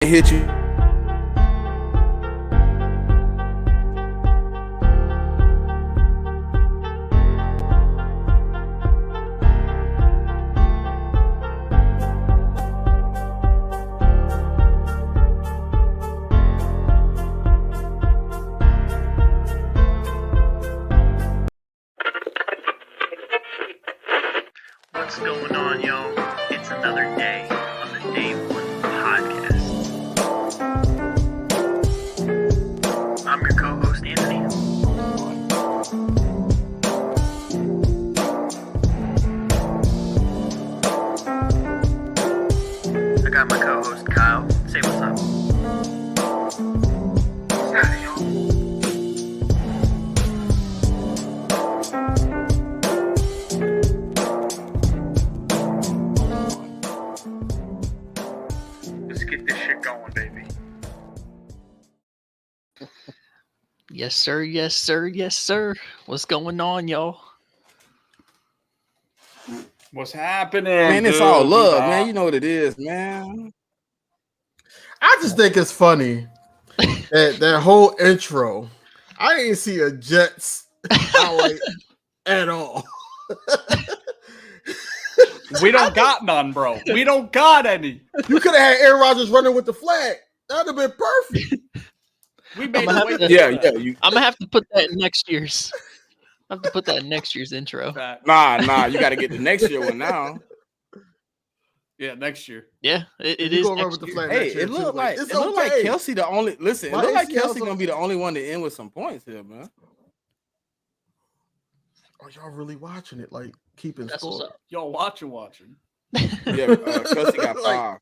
hit you. What's going on, y'all? It's another day on the Day One podcast. I'm your co-host, Anthony. I got my co-host, Kyle. Say what's up. What's happening, y'all? Let's get this shit going, baby. Yes, sir. Yes, sir. Yes, sir. What's going on, y'all? What's happening? Man, it's all love, man. You know what it is, man. I just think it's funny that whole intro. I didn't see a Jets highlight at all. We don't got none, bro. We don't got any. You could have had Aaron Rodgers running with the flag. That'd have been perfect. We made I'ma it have wait to- for Yeah, that. yeah. I'm gonna have to put that in next year's. I have to put that in next year's intro. Nah. You got to get the next year one now. Yeah, next year. Yeah, it You is. gonna run Next with the year. flag Hey, next year it too. looked like it's it looked like okay. Kelsey the only. Listen, it My looked like ACL's Kelsey gonna be the okay. only one to end with some points here, man. Are y'all really watching it? Like keeping That's what's score? up. Y'all watching. Yeah, Kelsey got Like- 5.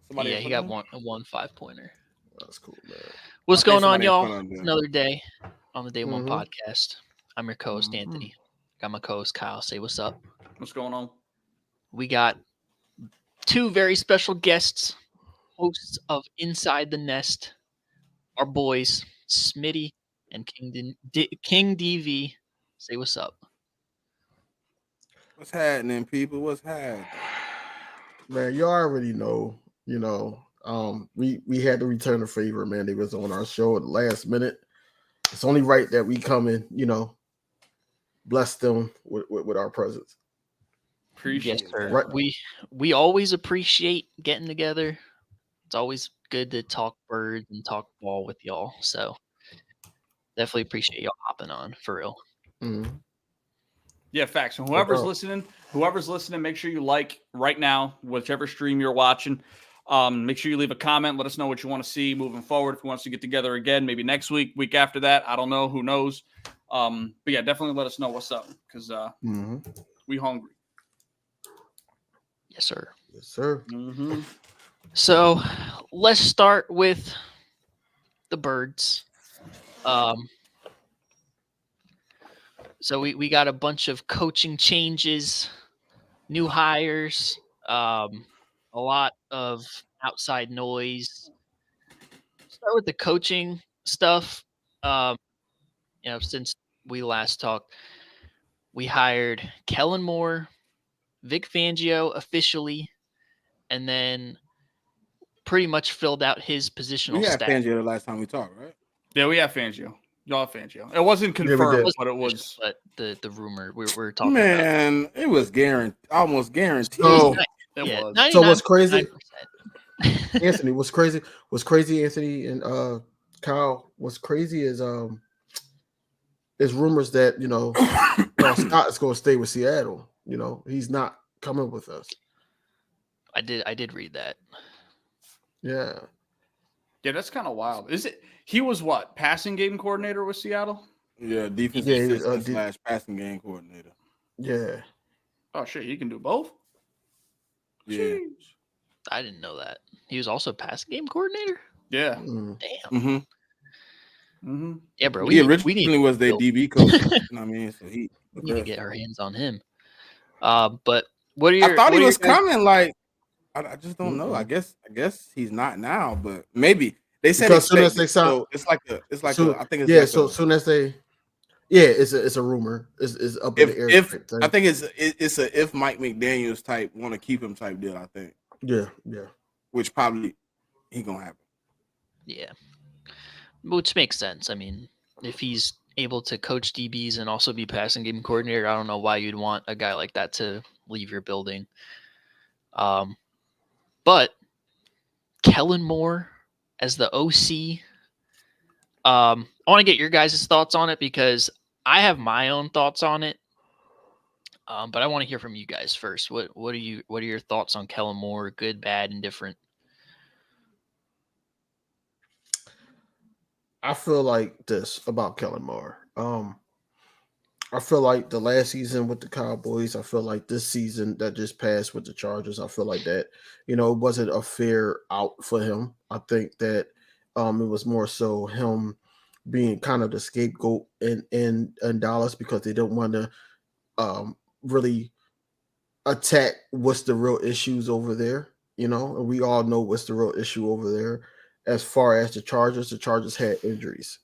Somebody Yeah, in he front got of him? one 5-pointer. That's cool, man. What's I think going on, somebody in y'all? front of him. It's another day on the Day One Mhm. podcast. I'm your co-host, Mhm. Anthony. Got my co-host, Kyle. Say what's up. What's going on? We got two very special guests, hosts of Inside the Nest, our boys, Smitty and King DV. Say what's up. What's happening, people? What's happening? Man, you already know. We had to return the favor, man. They was on our show at the last minute. It's only right that we come and bless them with our presence. Appreciate Yes, sir. that. Right. We always appreciate getting together. It's always good to talk birds and talk ball with y'all. So definitely appreciate y'all hopping on for real. Mhm. Yeah, facts. And whoever's doubt. listening, make sure you like right now, whichever stream you're watching. Make sure you leave a comment. Let us know what you want to see moving forward. If you want us to get together again, maybe next week after that. I don't know. Who knows? But yeah, definitely let us know what's up because Mhm. we hungry. Yes, sir. Yes, sir. Mm-hmm. So let's start with the birds. So we got a bunch of coaching changes, new hires, a lot of outside noise. Start with the coaching stuff. Since we last talked, we hired Kellen Moore, Vic Fangio officially, and then pretty much filled out his positional We had staff. Fangio the last time we talked, right? Yeah, we have Fangio. Y'all have Fangio. It wasn't we confirmed, did. but it was. But the rumor we're talking about. Man, it was almost guaranteed. So, It Yeah, was. 99%. so what's crazy, 9%. Anthony? What's crazy, Anthony and Kyle? What's crazy is rumors that Scott is going to stay with Seattle. He's not coming with us. I did read that. Yeah. Yeah, that's kind of wild. Is it? He was what? Passing game coordinator with Seattle? Yeah, defensive Yeah, he was, assistant / passing game coordinator. Yeah. Oh shit, he can do both. Yeah. Jeez. I didn't know that. He was also passing game coordinator. Yeah. Mm. Damn. Mm-hmm. Mm-hmm. Yeah, bro. He We originally need was their Bill. DB coach. You know what I mean? So he to get our hands on him. But what are your? I thought what he are was your guys- coming. Like I just don't know. I guess he's not now, but maybe they said Because soon as expected, they sign- so it's like Soon- I think it's yeah. like So soon as they, it's a rumor. It's up in the air. if type thing. I think it's a if Mike McDaniels type want to keep him type deal. I think, Yeah. which probably he gonna happen. Yeah, which makes sense. I mean, if he's able to coach DBs and also be passing game coordinator, I don't know why you'd want a guy like that to leave your building. But Kellen Moore as the OC, I want to get your guys' thoughts on it because I have my own thoughts on it. But I want to hear from you guys first. What are your thoughts on Kellen Moore? Good, bad, indifferent? I feel like this about Kellen Moore. I feel like the last season with the Cowboys, I feel like this season that just passed with the Chargers, I feel like that, it wasn't a fair out for him. I think that it was more so him being kind of the scapegoat in Dallas because they don't want to really attack what's the real issues over there, and we all know what's the real issue over there. As far as the Chargers had injuries.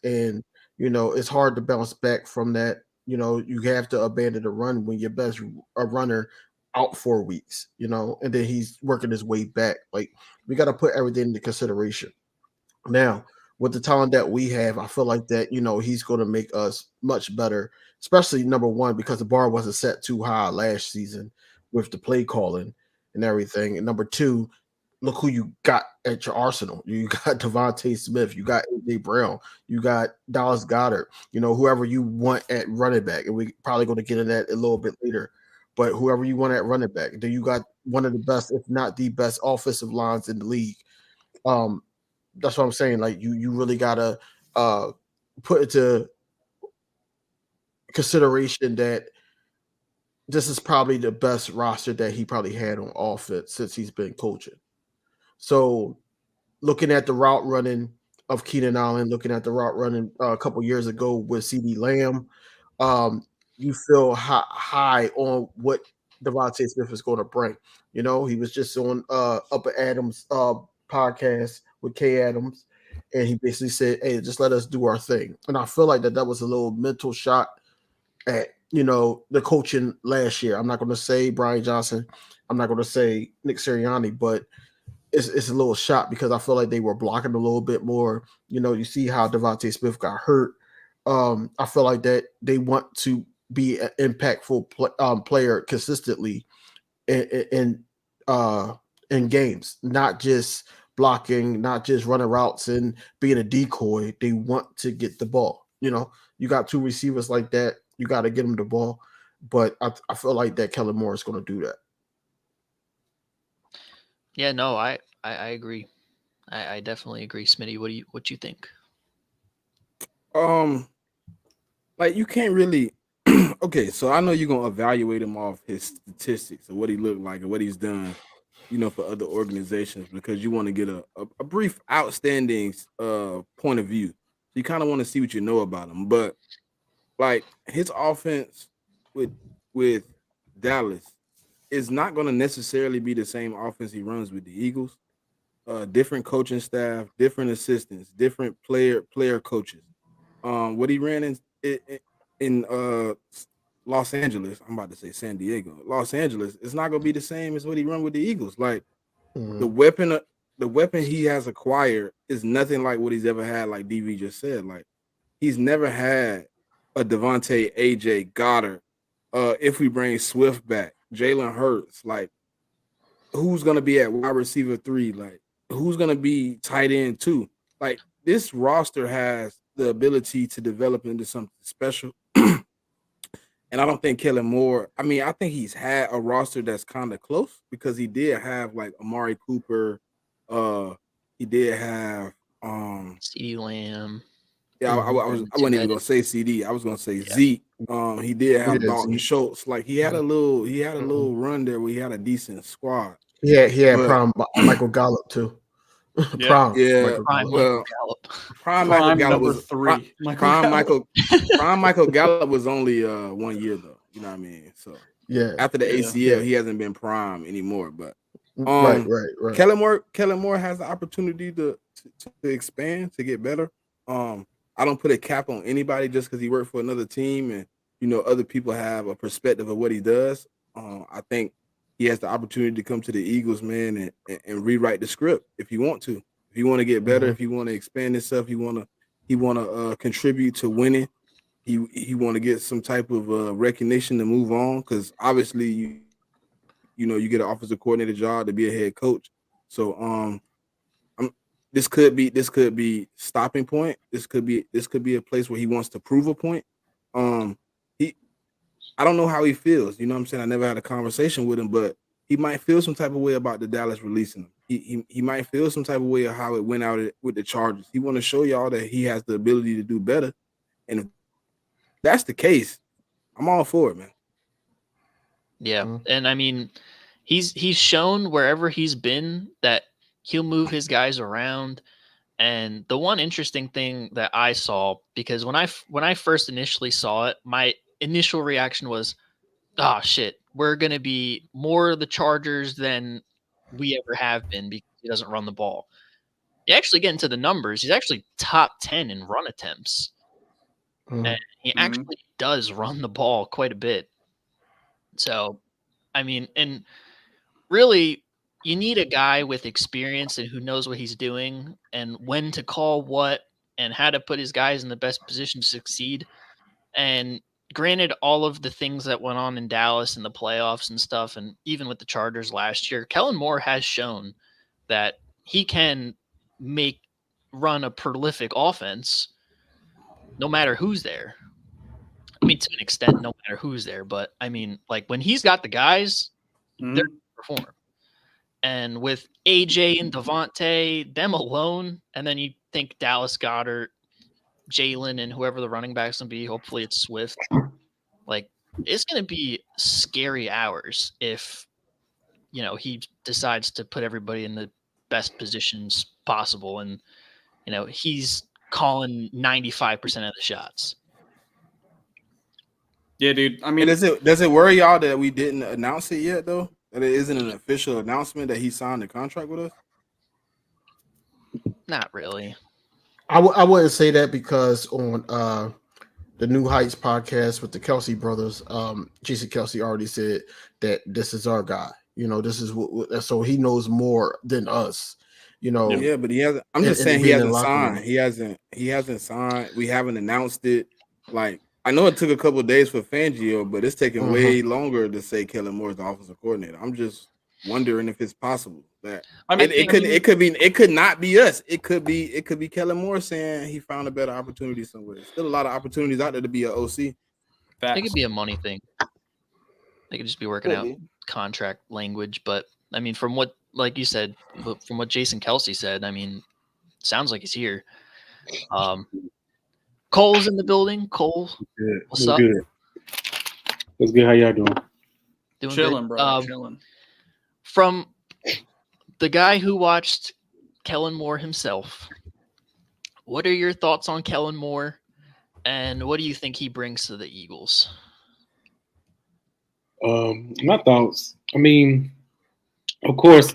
And it's hard to bounce back from that. You have to abandon the run when your best runner out 4 weeks, and then he's working his way back. Like, we got to put everything into consideration. Now, with the talent that we have, I feel like that, he's going to make us much better, especially number one, because the bar wasn't set too high last season with the play calling and everything. And number two, look who you got at your arsenal. You got Devontae Smith, you got AJ Brown, you got Dallas Goedert, whoever you want at running back. And we're probably going to get into that a little bit later. But whoever you want at running back, then you got one of the best, if not the best, offensive lines in the league. That's what I'm saying. Like, you really gotta put into consideration that this is probably the best roster that he probably had on offense since he's been coaching. So, looking at the route running of Keenan Allen, looking at the route running a couple years ago with CeeDee Lamb, you feel high on what Devontae Smith is going to bring. He was just on Upper Adams podcast with Kay Adams, and he basically said, "Hey, just let us do our thing." And I feel like that was a little mental shot at the coaching last year. I'm not going to say Brian Johnson, I'm not going to say Nick Sirianni, but it's a little shot because I feel like they were blocking a little bit more. You see how Devontae Smith got hurt. I feel like that they want to be an impactful player consistently in games, not just blocking, not just running routes and being a decoy. They want to get the ball. You got two receivers like that. You got to get them the ball. But I feel like that Kellen Moore is going to do that. Yeah, no, I agree. I definitely agree. Smitty, what you think? Like, you can't really okay, so I know you're gonna evaluate him off his statistics and what he looked like and what he's done, for other organizations because you want to get a brief outstanding point of view. So you kind of want to see what you know about him. But like, his offense with Dallas is not going to necessarily be the same offense he runs with the Eagles. Different coaching staff, different assistants, different player coaches. What he ran in Los Angeles, I'm about to say San Diego, Los Angeles, it's not going to be the same as what he run with the Eagles. Like, the weapon he has acquired is nothing like what he's ever had. Like DV just said, like, he's never had a Devontae, AJ, Goddard. If we bring Swift back, Jalen Hurts, like, who's gonna be at wide receiver 3? Like, who's gonna be tight end 2? Like, this roster has the ability to develop into something special. And I don't think Kellen Moore, I mean, I think he's had a roster that's kind of close because he did have like Amari Cooper. He did have CeeDee Lamb. Yeah, I wasn't even gonna say CD. I was gonna say Zeke. He did have Dalton Schultz. Like, he had a little run there where he had a decent squad. Yeah, he had prime Michael Gallup too. Prime Michael Gallup number was 3. Prime Michael Gallup was only 1 year though. You know what I mean? So yeah, after the ACL, he hasn't been prime anymore. But right. Kellen Moore has the opportunity to expand, to get better. I don't put a cap on anybody just because he worked for another team and other people have a perspective of what he does. I think he has the opportunity to come to the Eagles, man, and rewrite the script if he want to. If you want to get better, Mhm. if you want to expand himself, he want to contribute to winning. He want to get some type of recognition to move on, because obviously you get an offensive coordinator job to be a head coach. So this could be stopping point. This could be a place where he wants to prove a point. He I don't know how he feels. You know what I'm saying? I never had a conversation with him, but he might feel some type of way about the Dallas releasing him. He might feel some type of way of how it went out with the Chargers. He want to show y'all that he has the ability to do better. And if that's the case, I'm all for it, man. Yeah, Mhm. and I mean, he's shown wherever he's been that he'll move his guys around. And the one interesting thing that I saw, because when I first initially saw it, my initial reaction was, "Oh shit, we're gonna be more the Chargers than we ever have been because he doesn't run the ball." You actually get into the numbers; he's actually top 10 in run attempts, and Mhm. he Mhm. actually does run the ball quite a bit. So, I mean, and really, you need a guy with experience and who knows what he's doing and when to call what and how to put his guys in the best position to succeed. And granted, all of the things that went on in Dallas and the playoffs and stuff, and even with the Chargers last year, Kellen Moore has shown that he can make run a prolific offense no matter who's there. I mean, to an extent, no matter who's there. But I mean, like when he's got the guys, they're Mhm. perform. And with AJ and Devontae, them alone, and then you think Dallas Goedert, Jalen, and whoever the running backs can be, hopefully it's Swift. Like, it's going to be scary hours if, he decides to put everybody in the best positions possible. And, he's calling 95% of the shots. Yeah, dude. I And mean, does it worry y'all that we didn't announce it yet, though? That it isn't an official announcement that he signed a contract with us? Not really. I wouldn't say that, because on the New Heights podcast with the Kelsey brothers, Jason Kelsey already said that this is our guy. This is so he knows more than us. Yeah, but he hasn't. I'm just and saying he being in the hasn't locker room. signed. He hasn't signed. We haven't announced it. Like, I know it took a couple of days for Fangio, but it's taking Mhm. way longer to say Kellen Moore is the offensive coordinator. I'm just wondering if it's possible that I mean, it could not be us. It could be Kellen Moore saying he found a better opportunity somewhere. There's still a lot of opportunities out there to be an OC. It facts. could be a money thing. They could just be working Could out be. contract language. But I mean, from what, like you said, from what Jason Kelsey said, I mean, sounds like he's here. Cole's in the building. Cole, Good. what's up? Good. What's good? How y'all doing? Doing Chilling, good. bro. Chilling. From the guy who watched Kellen Moore himself, what are your thoughts on Kellen Moore, and what do you think he brings to the Eagles? My thoughts. I mean, of course,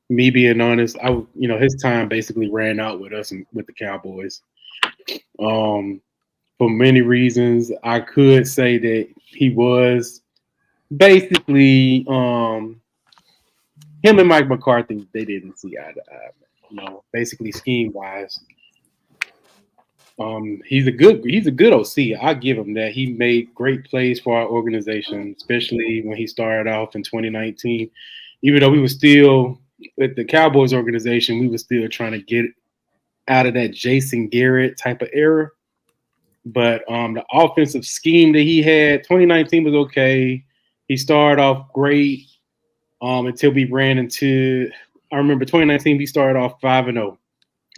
me being honest, his time basically ran out with us and with the Cowboys. For many reasons, I could say that he was basically him and Mike McCarthy. They didn't see eye to eye. Basically scheme wise. He's a good OC. I give him that. He made great plays for our organization, especially when he started off in 2019. Even though we were still with the Cowboys organization, we were still trying to get out of that Jason Garrett type of era. But the offensive scheme that he had, 2019 was okay. He started off great until we ran into. I remember 2019 we started off 5-0,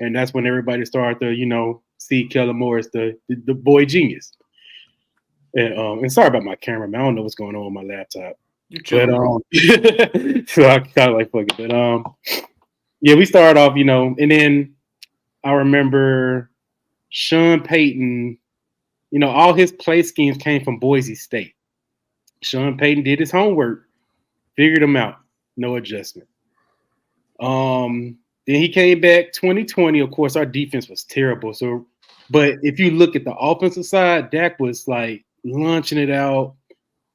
and that's when everybody started to see Kellen Moore as the boy genius. And sorry about my camera, man. I don't know what's going on with my laptop. You chilling, bro. So I kind of like fuck it. But yeah, we started off, and then I remember Sean Payton. All his play schemes came from Boise State. Sean Payton did his homework, figured them out, no adjustment. Then he came back 2020. Of course, our defense was terrible. But if you look at the offensive side, Dak was like launching it out.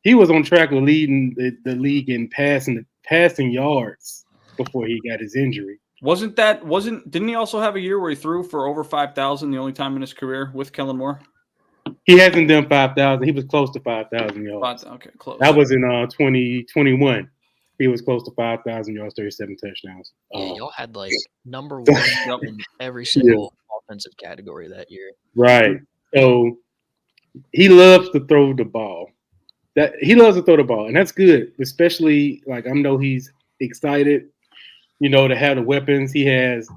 he was on track of leading the league in passing yards before he got his injury. Didn't he also have a year where he threw for over 5,000 the only time in his career with Kellen Moore? He hasn't done 5,000. He was close to 5,000 yards. Okay, close. That was in 2021. He was close to 5,000 yards, 37 touchdowns. Yeah, y'all had like number one in every single offensive category that year. Right. So he loves to throw the ball. And that's good. Especially like I know he's excited, to have the weapons. He has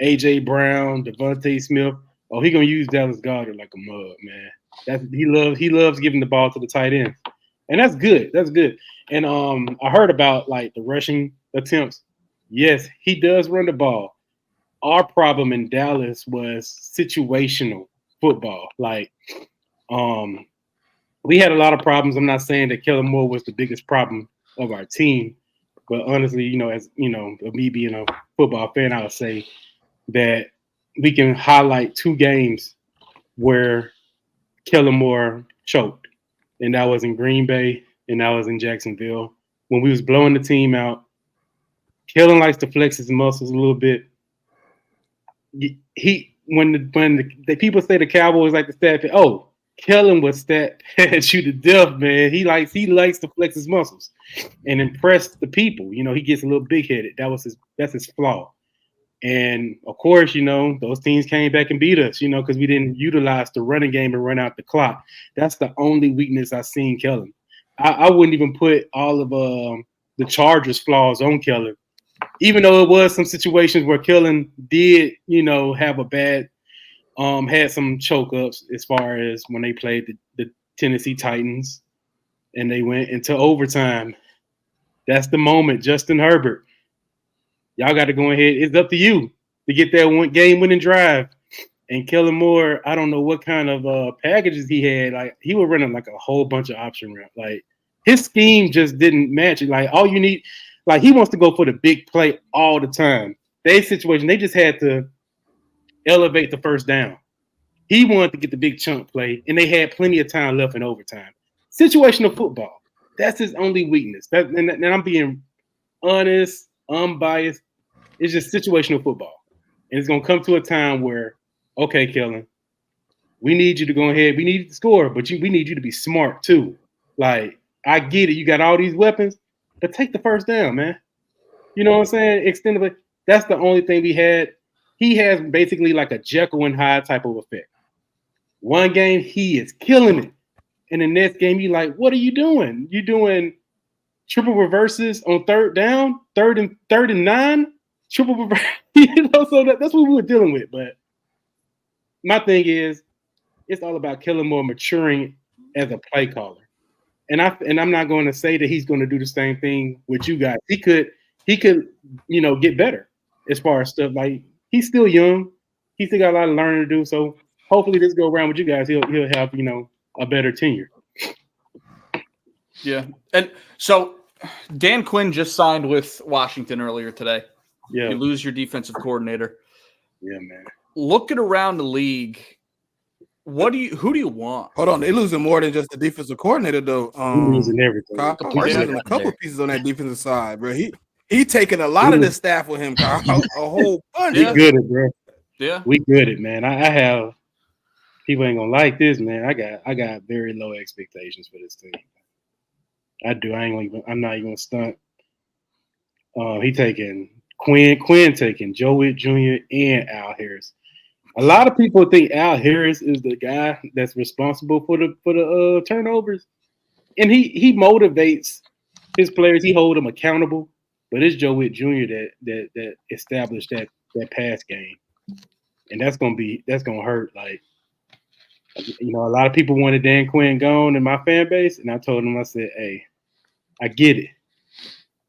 AJ Brown, Devontae Smith. Oh, he gonna use Dallas Goedert like a mug, man. He loves giving the ball to the tight end, and that's good. That's good. And I heard about like the rushing attempts. Yes, he does run the ball. Our problem in Dallas was situational football. Like, we had a lot of problems. I'm not saying that Kellen Moore was the biggest problem of our team, but honestly, as me being a football fan, I would say that we can highlight 2 games where Kellen Moore choked, and that was in Green Bay and that was in Jacksonville. When we was blowing the team out, Kellen likes to flex his muscles a little bit. When the people say the Cowboys like to stat, Kellen would stat at you to death, man. He likes to flex his muscles and impress the people. He gets a little big headed. That's his flaw. And of course, those teams came back and beat us, because we didn't utilize the running game and run out the clock. That's the only weakness I've seen Kellen. I wouldn't even put all of the Chargers' flaws on Kellen, even though it was some situations where Kellen did, have a bad, had some choke ups as far as when they played the Tennessee Titans and they went into overtime. That's the moment, Justin Herbert. Y'all got to go ahead. It's up to you to get that one game-winning drive. And Kellen Moore, I don't know what kind of packages he had. Like he was running like a whole bunch of option routes. Like his scheme just didn't match it. Like all you need, like he wants to go for the big play all the time. Their situation, they just had to elevate the first down. He wanted to get the big chunk play, and they had plenty of time left in overtime. Situational football. That's his only weakness. And I'm being honest, unbiased. It's just situational football. And it's going to come to a time where, okay, Kellen, we need you to go ahead. We need you to score, but we need you to be smart too. Like, I get it. You got all these weapons, but take the first down, man. You know what I'm saying? Extended. That's the only thing we had. He has basically like a Jekyll and Hyde type of effect. One game, he is killing it. And the next game, you're like, what are you doing? You doing triple reverses on third down, third and 9, triple reverse. So that's what we were dealing with. But my thing is, it's all about Kellen Moore maturing as a play caller. And I'm not going to say that he's going to do the same thing with you guys. He could, get better as far as stuff. Like he's still young. He still got a lot of learning to do. So hopefully this go around with you guys, he'll have, a better tenure. Yeah. And so Dan Quinn just signed with Washington earlier today. Yeah. You lose your defensive coordinator. Yeah, man. Looking around the league, who do you want? Hold on, they losing more than just the defensive coordinator though. We're losing everything. Kyle, Parsons they're losing a right couple there. pieces on that defensive side, bro. He taking a lot of the staff with him, Kyle. A whole bunch. We Yeah. good at, bro. Yeah. We good at, man. I have people ain't gonna like this, man. I got very low expectations for this team. I do. I'm not even gonna stunt. He taking Quinn taking Joe Witt Jr. and Al Harris. A lot of people think Al Harris is the guy that's responsible for the turnovers, and he motivates his players. He hold them accountable. But it's Joe Witt Jr. that established that pass game, and that's gonna hurt. Like, a lot of people wanted Dan Quinn gone in my fan base, and I told them, I said, hey, I get it.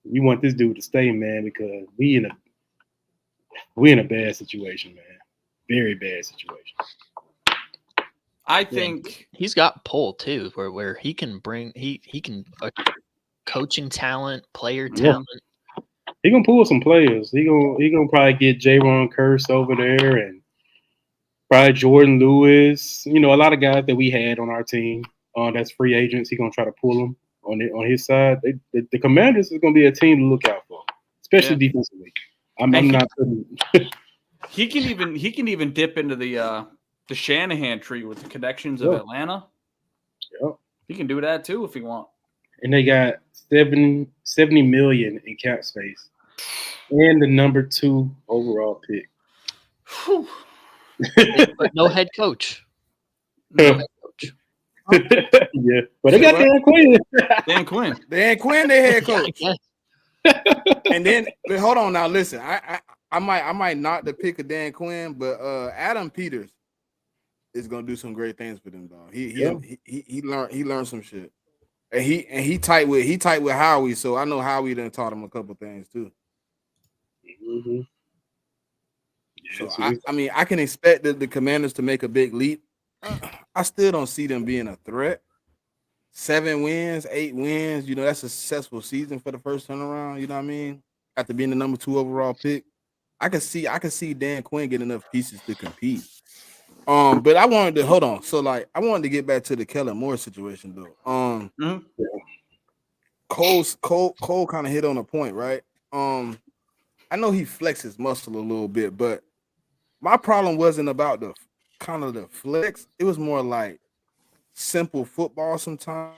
We want this dude to stay, man, because we in a bad situation, man. Very bad situation. I think He's got pull too, where he can bring he can coaching talent, player Yeah. talent. He gonna pull some players. He gonna probably get J-Ron Curse over there and probably Jordan Lewis. A lot of guys that we had on our team that's free agents. He gonna try to pull them. on his side, the Commanders is going to be a team to look out for, especially defensively. I'm not putting. He can even dip into the Shanahan tree with the connections of Atlanta. Yeah. He can do that too if he wants. And they got $70 million in cap space, and the number 2 overall pick. But no head coach. No head coach. Yeah, but they got Dan Quinn. Dan Quinn. Dan Quinn, their head coach. Yeah. And then, but hold on now. Listen, I might not the pick of Dan Quinn, but Adam Peters is gonna do some great things for them, dog. He learned some shit, and he tight with Howie, so I know Howie done taught him a couple things too. Mm-hmm. So I mean, I can expect the Commanders to make a big leap. I still don't see them being a threat. 7 wins, 8 wins, you know, that's a successful season for the first turnaround, you know what I mean? After being the number 2 overall pick. I can see Dan Quinn getting enough pieces to compete. But I wanted to hold on. So like I wanted to get back to the Kellen Moore situation though. Cole kind of hit on a point, right? I know he flexes muscle a little bit, but my problem wasn't about the kind of the flex. It was more like simple football sometimes.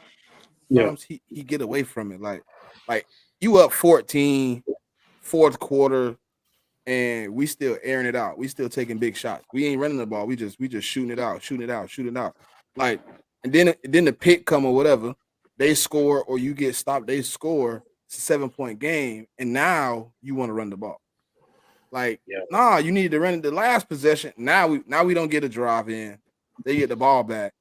Yeah. He get away from it. Like you up 14, fourth quarter, and we still airing it out. We still taking big shots. We ain't running the ball. We just shooting it out. Like, and then the pick come or whatever. They score or you get stopped. They score. It's a 7-point game, and now you want to run the ball. Like, nah, you need to run it the last possession. Now we don't get a drive in. They get the ball back.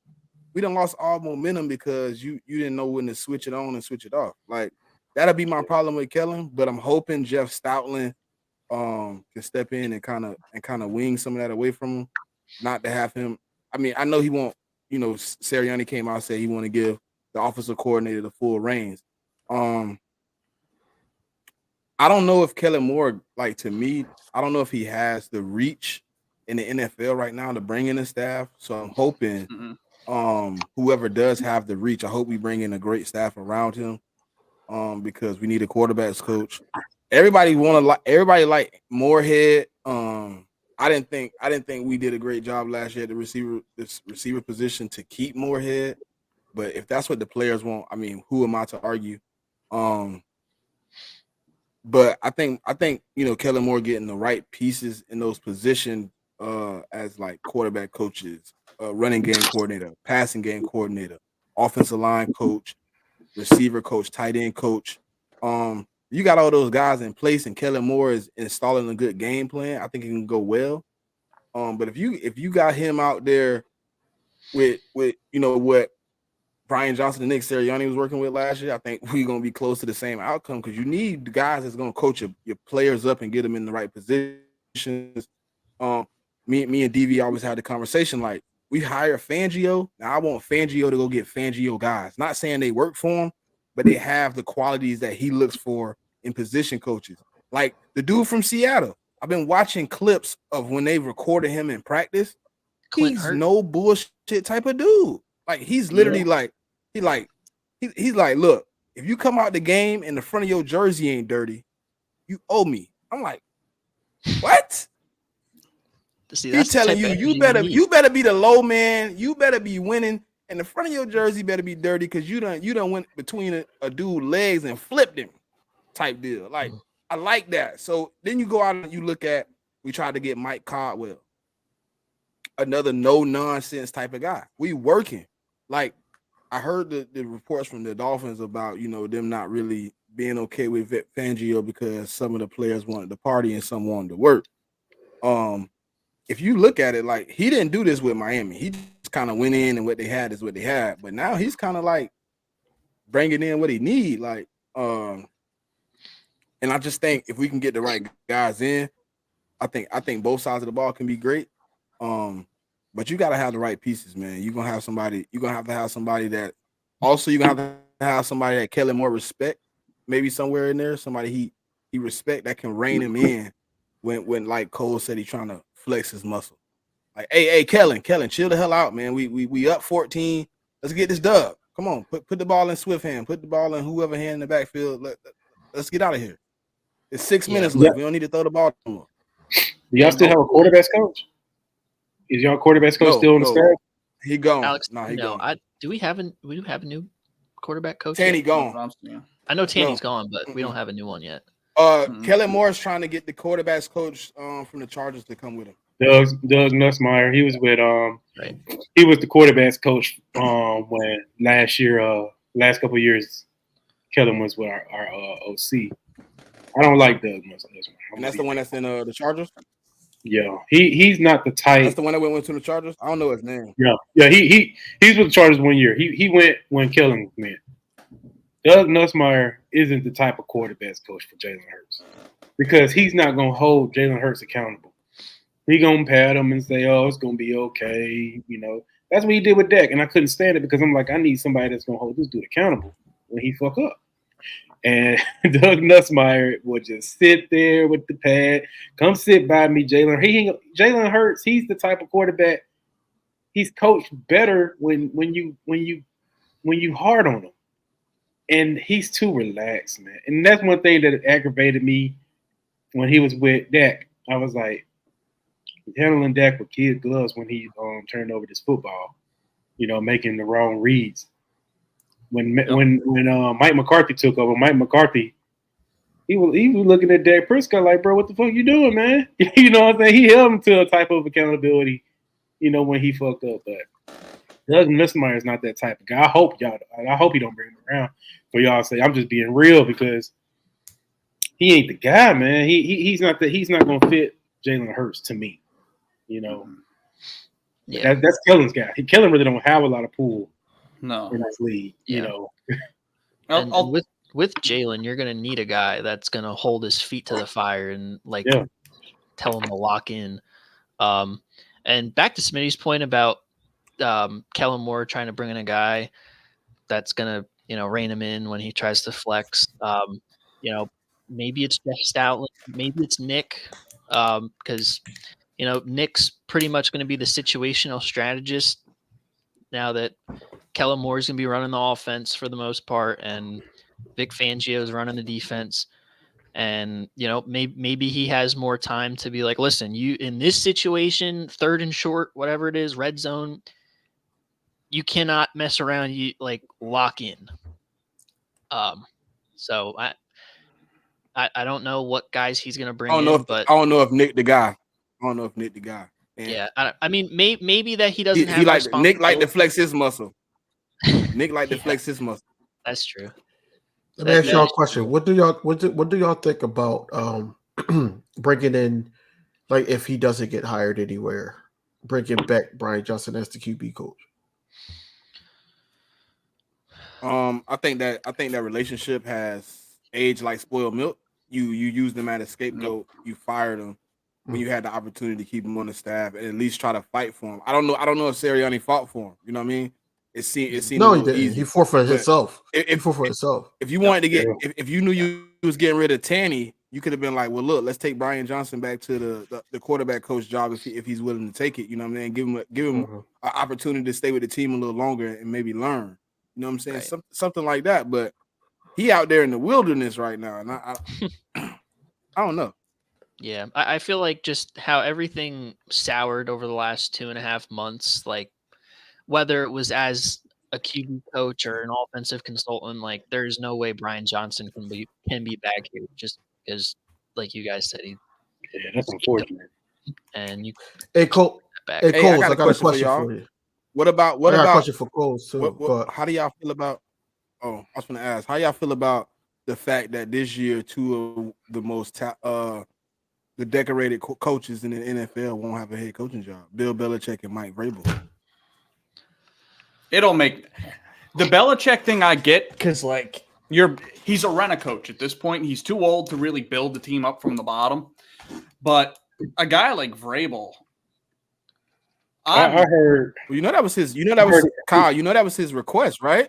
We done lost all momentum because you didn't know when to switch it on and switch it off. Like, that'll be my problem with Kellen, but I'm hoping Jeff Stoutland can step in and kind of wing some of that away from him. Not to have him. I mean, I know he won't, you know, Sirianni came out and said he want to give the offensive coordinator the full reins. I don't know if Kellen Moore, like, to me, I don't know if he has the reach in the NFL right now to bring in a staff. So I'm hoping whoever does have the reach, I hope we bring in a great staff around him because we need a quarterbacks coach. Everybody like Moorhead. I didn't think we did a great job last year at the receiver position to keep Moorhead. But if that's what the players want, I mean, who am I to argue? But I think you know Kellen Moore getting the right pieces in those positions as like quarterback coaches, running game coordinator, passing game coordinator, offensive line coach, receiver coach, tight end coach. You got all those guys in place, and Kellen Moore is installing a good game plan. I think it can go well. But if you got him out there with you know what Brian Johnson and Nick Sirianni was working with last year, I think we're gonna be close to the same outcome because you need the guys that's gonna coach your players up and get them in the right positions. Me and DV always had the conversation like we hire Fangio. Now I want Fangio to go get Fangio guys. Not saying they work for him, but they have the qualities that he looks for in position coaches. Like the dude from Seattle. I've been watching clips of when they recorded him in practice. He's no bullshit type of dude. Like he's literally he's like, look, if you come out the game and the front of your jersey ain't dirty, you owe me. I'm like, what? See, he's telling you better be the low man, you better be winning, and the front of your jersey better be dirty because you done went between a dude's legs and flipped him type deal. Like, I like that. So then you go out and you look at, we tried to get Mike Caldwell, another no nonsense type of guy. We working. Like, I heard the reports from the Dolphins about, you know, them not really being okay with Fangio because some of the players wanted to party and some wanted to work. If you look at it, like, he didn't do this with Miami. He just kind of went in and what they had is what they had. But now he's kind of like bringing in what he need. Like, and I just think if we can get the right guys in, I think both sides of the ball can be great. But you got to have the right pieces, man. You're going to have to have somebody that also you're going to have somebody that Kellen Moore respect, maybe somewhere in there, somebody he respect that can rein him in when like Cole said, he's trying to flex his muscle. Like, hey, Kellen, chill the hell out, man. We up 14. Let's get this dub. Come on, put the ball in Swift hand. Put the ball in whoever hand in the backfield. Let's get out of here. It's 6 minutes left. We don't need to throw the ball anymore. Do y'all still have a quarterbacks coach? Is y'all quarterbacks coach still on the staff? He gone. Alex, he no, gone. We do have a new quarterback coach? Tanny yet? gone. I know Tanny's gone, but we don't have a new one yet. Kellen Moore is trying to get the quarterbacks coach from the Chargers to come with him. Doug Nussmeier. He was with Right. He was the quarterbacks coach when last couple of years, Kellen was with our OC. I don't like Doug Nussmeier. And that's the one that's in the Chargers? Yeah. He's not the type. That's the one that went to the Chargers? I don't know his name. Yeah. He's with the Chargers 1 year. He went when Kellen went. Doug Nussmeier isn't the type of quarterbacks coach for Jalen Hurts because he's not going to hold Jalen Hurts accountable. He's going to pat him and say, oh, it's going to be okay. You know, that's what he did with Dak. And I couldn't stand it because I'm like, I need somebody that's going to hold this dude accountable when he fuck up. And Doug Nussmeier would just sit there with the pad. Come sit by me, Jalen. Jalen Hurts, he's the type of quarterback. He's coached better when you hard on him. And he's too relaxed, man. And that's one thing that aggravated me when he was with Dak. I was like, handling Dak with kid gloves when he turned over this football, making the wrong reads. When Mike McCarthy took over, Mike McCarthy, he was looking at Dak Prescott like, bro, what the fuck you doing, man? You know what I'm saying? He held him to a type of accountability, when he fucked up. But Doug Nussmeier is not that type of guy. I hope he don't bring him around for y'all to say I'm just being real because he ain't the guy, man. He's not gonna fit Jalen Hurts to me. Yeah. That's Kellen's guy. Kellen really don't have a lot of pull. No, in this league, And with Jalen, you're gonna need a guy that's gonna hold his feet to the fire and tell him to lock in. And back to Smitty's point about Kellen Moore trying to bring in a guy that's gonna rein him in when he tries to flex. Maybe it's Jeff Stoutland, maybe it's Nick, because Nick's pretty much going to be the situational strategist now that Kellen Moore is going to be running the offense for the most part, and Vic Fangio is running the defense. And maybe he has more time to be like, listen, you in this situation, 3rd and short, whatever it is, red zone, you cannot mess around. You lock in. So I don't know what guys he's going to bring in, but I don't know if Nick the guy. And yeah, I mean, maybe that he doesn't have. Nick like to flex his muscle. Nick like to flex his muscle. That's true. Let me ask y'all a question. What do y'all think about bringing in, if he doesn't get hired anywhere, bringing back Brian Johnson as the QB coach? I think that relationship has aged like spoiled milk. You used them as a scapegoat. You fired him when you had the opportunity to keep him on the staff and at least try to fight for him. I don't know if Sirianni fought for him. You know what I mean? It seemed no, he didn't. Easy. He fought for himself. If you wanted to get, if you knew you was getting rid of Tanny, you could have been like, well, look, let's take Brian Johnson back to the quarterback coach job if he's willing to take it. You know what I mean? Give him an opportunity to stay with the team a little longer and maybe learn. You know what I'm saying? Right. Something like that. But he out there in the wilderness right now, and I don't know. Yeah, I feel like just how everything soured over the last 2.5 months, whether it was as a QB coach or an offensive consultant, there's no way Brian Johnson can be back here just because, like you guys said, that's unfortunate. And you, hey Cole, back. I got a question for y'all. for you. What about a question for Coles too? How do y'all feel about? Oh, I was going to ask, how y'all feel about the fact that this year 2 of the most the decorated coaches in the NFL won't have a head coaching job? Bill Belichick and Mike Vrabel. It don't make the Belichick thing. I get because he's a rent-a-coach at this point. He's too old to really build the team up from the bottom. But a guy like Vrabel, I heard. Well, that was his. Kyle. That was his request, right?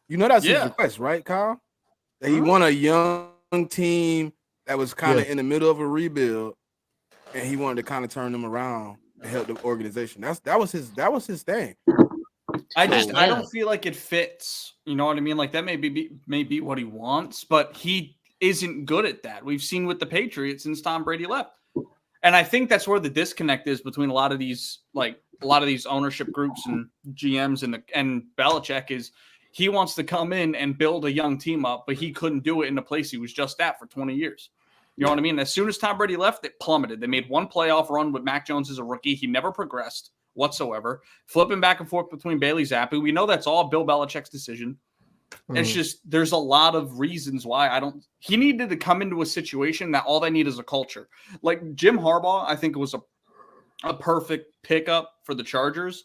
That's his request, right, Kyle? That he won a young team that was kind of in the middle of a rebuild, and he wanted to kind of turn them around and help the organization. That was his thing. I So- don't feel like it fits. You know what I mean? Like that may be what he wants, but he isn't good at that. We've seen with the Patriots since Tom Brady left. And I think that's where the disconnect is between a lot of these ownership groups and GMs and Belichick is he wants to come in and build a young team up, but he couldn't do it in the place he was just at for 20 years. You know what I mean? As soon as Tom Brady left, it plummeted. They made one playoff run with Mac Jones as a rookie. He never progressed whatsoever. Flipping back and forth between Bailey Zappi. We know that's all Bill Belichick's decision. It's just there's a lot of reasons why he needed to come into a situation that all they need is a culture. Like Jim Harbaugh, I think it was a perfect pickup for the Chargers.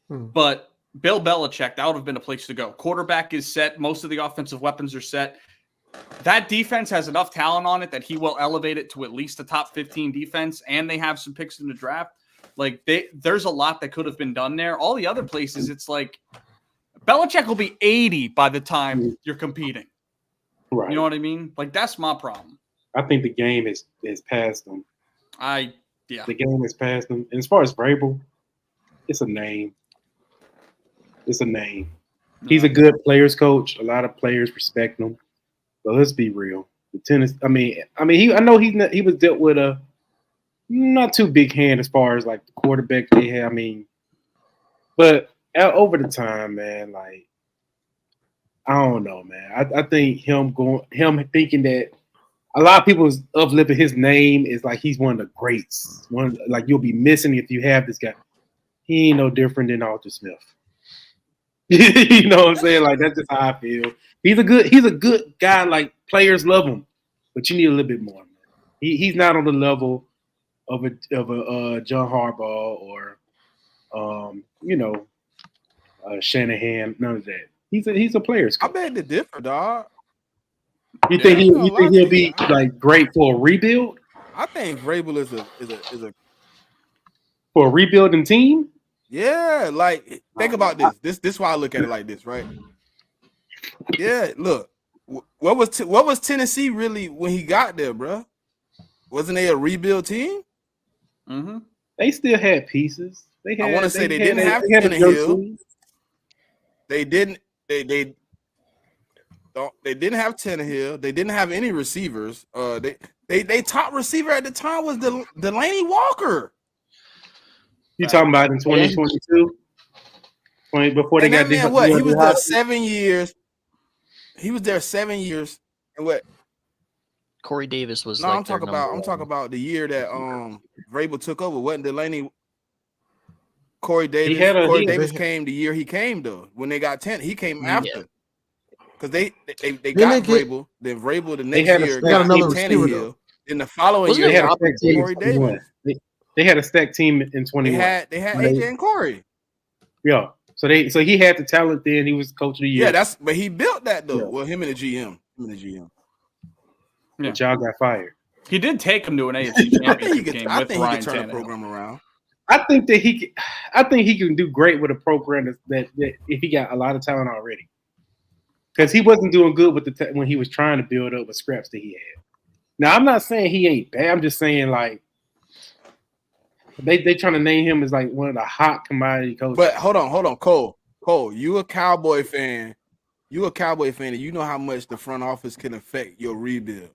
But Bill Belichick, that would have been a place to go. Quarterback is set. Most of the offensive weapons are set. That defense has enough talent on it that he will elevate it to at least a top 15 defense, and they have some picks in the draft. Like there's a lot that could have been done there. All the other places, it's like Belichick will be 80 by the time you're competing. Right. You know what I mean? Like that's my problem. I think the game is past them. The game is past them. And as far as Vrabel, it's a name. It's a name. He's a good players coach. A lot of players respect him. But let's be real. The tennis. I mean, I know he was dealt with a not too big hand as far as like the quarterback they had. I mean, but over the time, man, like I don't know, man. I think him thinking that a lot of people is uplifting his name is like he's one of the greats. Like you'll be missing if you have this guy. He ain't no different than Arthur Smith. You know what I'm saying? Like that's just how I feel. He's a good guy. Like players love him, but you need a little bit more. Man. He's not on the level of a John Harbaugh or Shanahan. None of that. He's a player's coach. I beg to differ, dog. You think he'll be like great for a rebuild? I think Vrabel is a for a rebuilding team. Yeah, like think about this. This why I look at it like this, right? Yeah, look, what was Tennessee really when he got there, bro? Wasn't they a rebuild team? Mm-hmm. They still had pieces. I want to say they didn't have Tannehill. They didn't. They didn't have Tannehill. They didn't have any receivers. They top receiver at the time was Delaney Walker. You talking about in 2022? Before they got man, what? He was there 7 years. He was there 7 years. And what? Corey Davis was. No, like I'm talking about the year that Vrabel took over. Wasn't Delaney? Corey Davis. Corey Davis came the year he came though. When they got 10, he came after. Because they got Vrabel. Then Vrabel the next year got another Tannehill. In the following year, they had Corey Davis. They had a stacked team in 21. They had AJ and Corey. Yeah. So he had the talent then. He was coach of the year. Yeah, but he built that though. Yeah. Well, him and the GM. Yeah. But y'all got fired. He did take him to an AFC championship game with Ryan Tannehill. Turn the program around. I think he can do great with a program that if he got a lot of talent already. Because he wasn't doing good with when he was trying to build up with scraps that he had. Now I'm not saying he ain't bad. I'm just saying like they trying to name him as like one of the hot commodity coaches. But hold on, Cole, you a Cowboy fan. And you know how much the front office can affect your rebuild.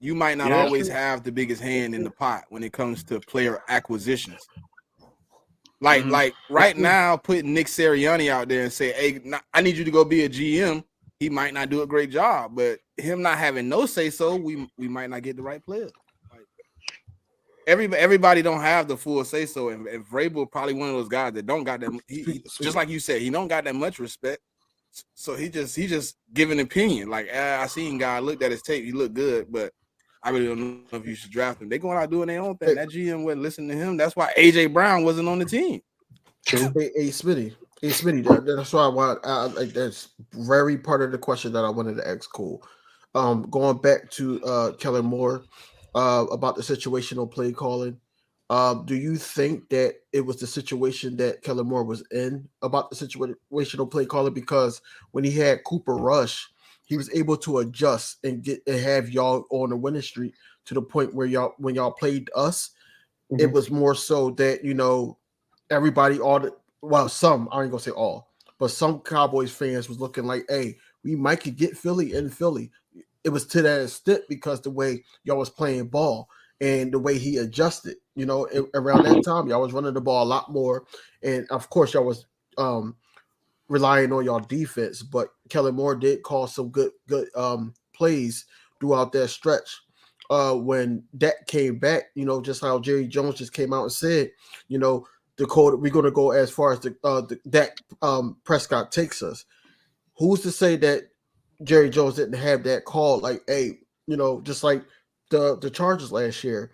You might not always have the biggest hand in the pot when it comes to player acquisitions. Like right now, putting Nick Sirianni out there and say, "Hey, I need you to go be a GM." He might not do a great job, but him not having no say so, we might not get the right players. Like, everybody don't have the full say so, and Vrabel probably one of those guys that don't got that. He just like you said, he don't got that much respect. So he just give an opinion. Like I seen guy looked at his tape, he looked good, but I really don't know if you should draft him. They going out doing their own thing. That GM wasn't listening to him. That's why AJ Brown wasn't on the team. Hey, Smitty. That's why I want. Like that's very part of the question that I wanted to ask Cole. Going back to Kellen Moore about the situational play calling. Do you think that it was the situation that Kellen Moore was in about the situational play calling? Because when he had Cooper Rush, he was able to adjust and have y'all on a winning streak to the point where when y'all played us, it was more so that everybody some, I ain't gonna say all, but some Cowboys fans was looking like, hey, we might could get Philly in Philly. It was to that extent because the way y'all was playing ball and the way he adjusted, around that time, y'all was running the ball a lot more. And of course, y'all was relying on y'all defense, but Kellen Moore did call some good plays throughout that stretch. When Dak came back, just how Jerry Jones just came out and said, Dakota, we're going to go as far as the Dak Prescott takes us. Who's to say that Jerry Jones didn't have that call? Like, hey, just like the Chargers last year,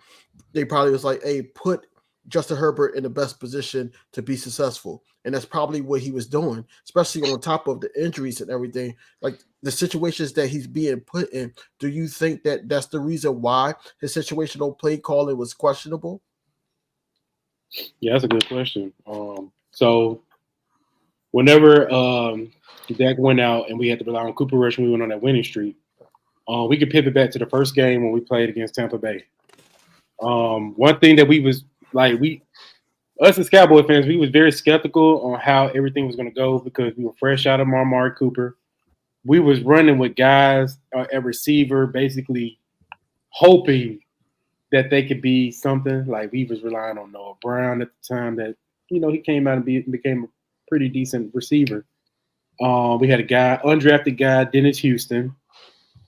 they probably was like, hey, put Justin Herbert in the best position to be successful. And that's probably what he was doing, especially on top of the injuries and everything. Like the situations that he's being put in, do you think that that's the reason why his situational play calling was questionable? Yeah, that's a good question. So whenever Dak went out and we had to rely on Cooper Rush when we went on that winning streak, we could pivot back to the first game when we played against Tampa Bay. One thing that we was like, us as Cowboy fans, we was very skeptical on how everything was going to go because we were fresh out of Amari Cooper. We was running with guys at receiver, basically hoping that they could be something. Like we was relying on Noah Brown at the time that, he came out and became a pretty decent receiver. We had a undrafted guy, Dennis Houston,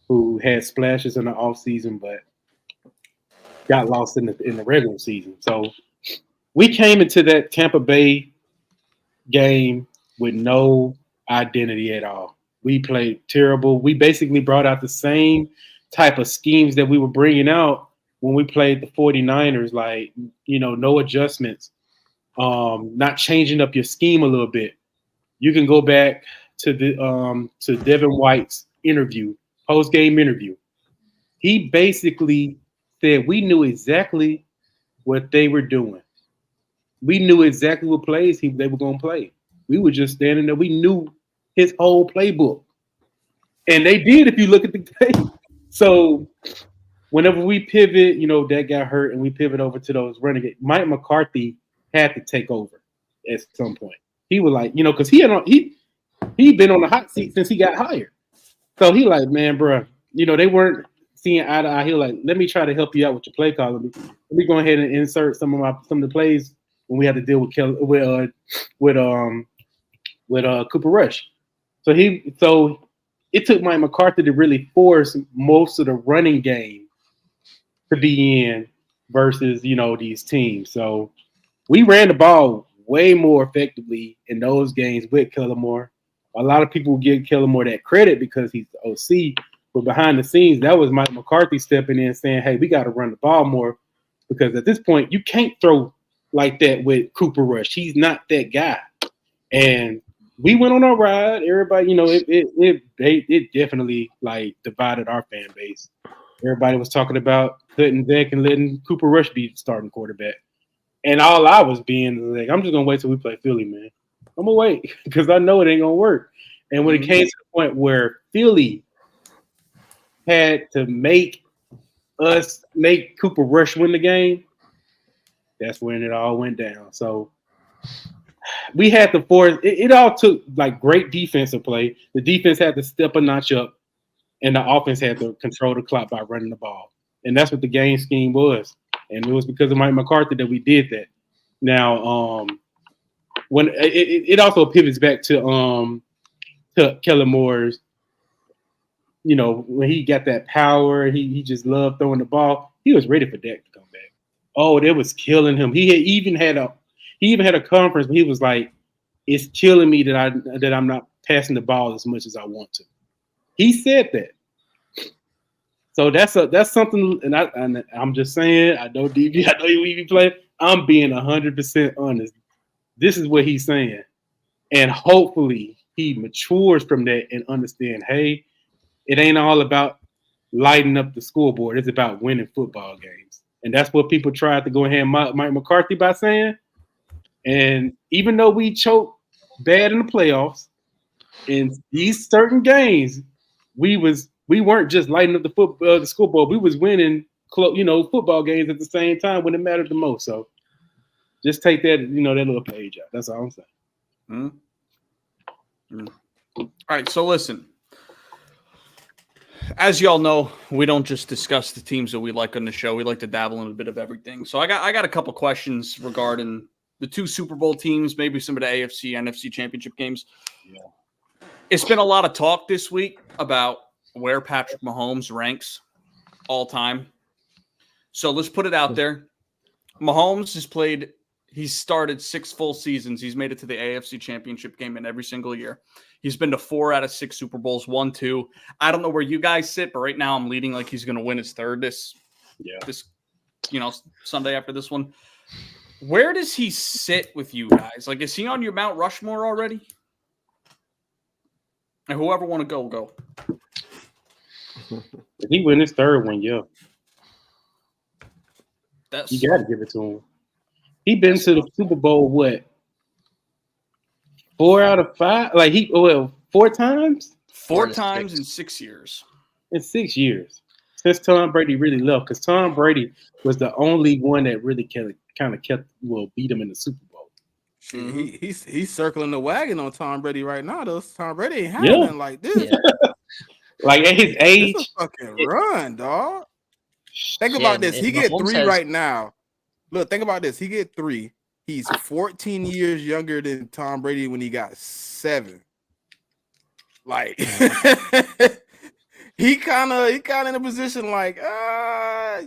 who had splashes in the offseason, but got lost in the regular season. So we came into that Tampa Bay game with no identity at all. We played terrible. We basically brought out the same type of schemes that we were bringing out when we played the 49ers, like, no adjustments, not changing up your scheme a little bit. You can go back to to Devin White's post-game interview. He basically said we knew exactly what they were doing. We knew exactly what plays they were going to play. We were just standing there. We knew his whole playbook. And they did if you look at the tape. So whenever we pivot, that got hurt and we pivot over to those renegades, Mike McCarthy had to take over at some point. He was like, because he'd been on the hot seat since he got hired. So he like, man, bro, they weren't seeing eye to eye. He was like, let me try to help you out with your play call. Let me go ahead and insert some of the plays when we had to deal with Cooper Rush. So it took Mike McCarthy to really force most of the running game to be in versus these teams. So we ran the ball way more effectively in those games with Kellen Moore. A lot of people give Kellen Moore that credit because he's the OC, but behind the scenes, that was Mike McCarthy stepping in saying, hey, we got to run the ball more because at this point, you can't throw like that with Cooper Rush. He's not that guy. And we went on our ride. Everybody, it definitely like divided our fan base. Everybody was talking about cutting Dak and letting Cooper Rush be the starting quarterback. And all I was being like, I'm just going to wait till we play Philly, man. I'm going to wait because I know it ain't going to work. And when it came to the point where Philly had to make Cooper Rush win the game, that's when it all went down. So we had to force it all took like great defensive play. The defense had to step a notch up, and the offense had to control the clock by running the ball. And that's what the game scheme was. And it was because of Mike McCarthy that we did that. Now, when it also pivots back to Kellen Moore's, when he got that power, he just loved throwing the ball. He was ready for Dak to come back. Oh, that was killing him. He even had a conference where he was like, "It's killing me that I'm not passing the ball as much as I want to." He said that. So that's something, and I'm just saying, I know DB, I know you play. I'm being 100% honest. This is what he's saying, and hopefully he matures from that and understand. Hey, it ain't all about lighting up the scoreboard. It's about winning football games, and that's what people tried to go ahead and Mike McCarthy by saying. And even though we choked bad in the playoffs, in these certain games, we weren't just lighting up the scoreboard. We was winning, football games at the same time when it mattered the most. So just take that, that little page out. That's all I'm saying. All right, so listen. As y'all know, we don't just discuss the teams that we like on the show. We like to dabble in a bit of everything. So I got a couple questions regarding the 2 Super Bowl teams, maybe some of the AFC, NFC championship games. Yeah. It's been a lot of talk this week about where Patrick Mahomes ranks all time. So let's put it out there. Mahomes he's started 6 full seasons. He's made it to the AFC championship game in every single year. He's been to 4 out of 6 Super Bowls, 1, 2. I don't know where you guys sit, but right now I'm leading like he's going to win his 3rd this Sunday after this one. Where does he sit with you guys? Like, is he on your Mount Rushmore already? And whoever want to go. If he win his 3rd one, yeah. That's You got to give it to him. He been to the Super Bowl, what? 4 out of 5? Like, 4 times? 4 to times 6. in 6 years. In 6 years. Since Tom Brady really left. Because Tom Brady was the only one that really beat him in the Super Bowl. Shit, he's circling the wagon on Tom Brady right now. Though Tom Brady ain't Yeah. having like this. Yeah. Like, at his age. This a fucking run, dog. Think about this. and He get Mahomes 3 has- right now. Look, think about this. He get 3. He's 14 years younger than Tom Brady when he got 7. Like he kind of in a position like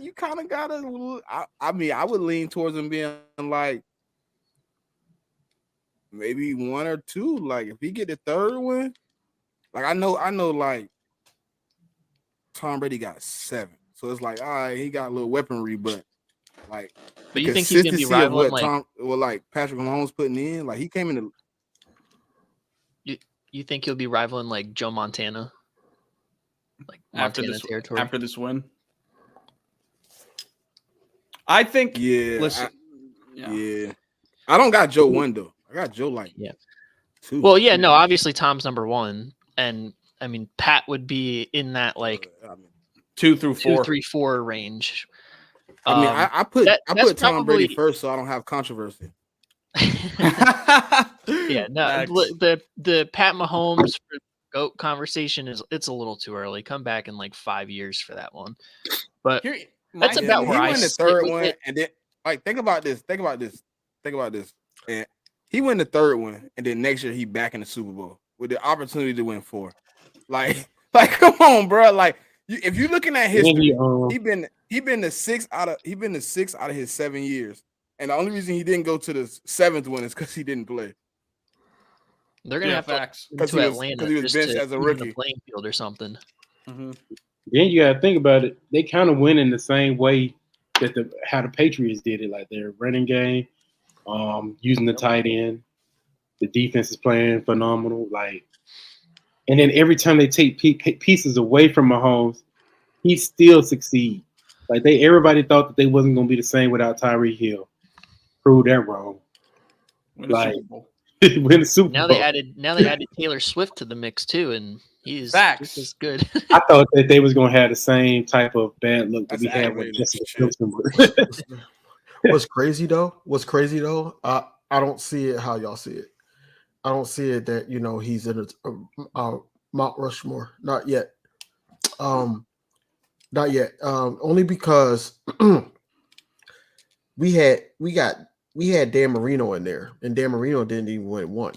you kind of gotta. I mean, I would lean towards him being like maybe 1 or 2. Like if he get the 3rd one, like I know like Tom Brady got 7, so it's like all right, he got a little weaponry, but like. But you think he's going to be Consistency of rivaling what like Patrick Mahomes putting in, like he came in the you think he'll be rivaling like Joe Montana? Like Montana territory? After this win. I think yeah. listen. Yeah. I don't got Joe 1 though. I got Joe like 2. Well, yeah, no, obviously Tom's number 1. And I mean, Pat would be in that like 2 through 4. 2, 3, 4 range. I mean, I put that's Tom Brady probably- first, so I don't have controversy. Yeah, no, the Pat Mahomes GOAT conversation it's a little too early. Come back in like 5 years for that one. But that's Yeah, about where I he win the stick 3rd with one, it. and then like think about this. And he win the 3rd one, and then next year he back in the Super Bowl with the opportunity to win 4. Like come on, bro. Like if you're looking at history, he been to 6 out of his 7 years, and the only reason he didn't go to the 7th one is because he didn't play. They're gonna have facts. to 'Cause to he was- Atlanta 'cause he was just benched to as a even the rookie. playing field or something. Mm-hmm. Then you got to think about it. They kind of win in the same way that how the Patriots did it, like their running game, using the tight end. The defense is playing phenomenal. Like, and then every time they take pieces away from Mahomes, he still succeeds. Like everybody thought that they wasn't going to be the same without Tyreek Hill. Proved that wrong. Win Like- Super Bowl. Win the Super Now Bowl. they added Taylor Swift to the mix too, and he's Facts. just as good. I thought that they was going to have the same type of bad look that That's we had with aggravating Justin shit. Wilson. What's crazy though? I don't see it how y'all see it. I don't see it that he's in a Mount Rushmore. Not yet. Not yet. Only because we had Dan Marino in there, and Dan Marino didn't even win 1.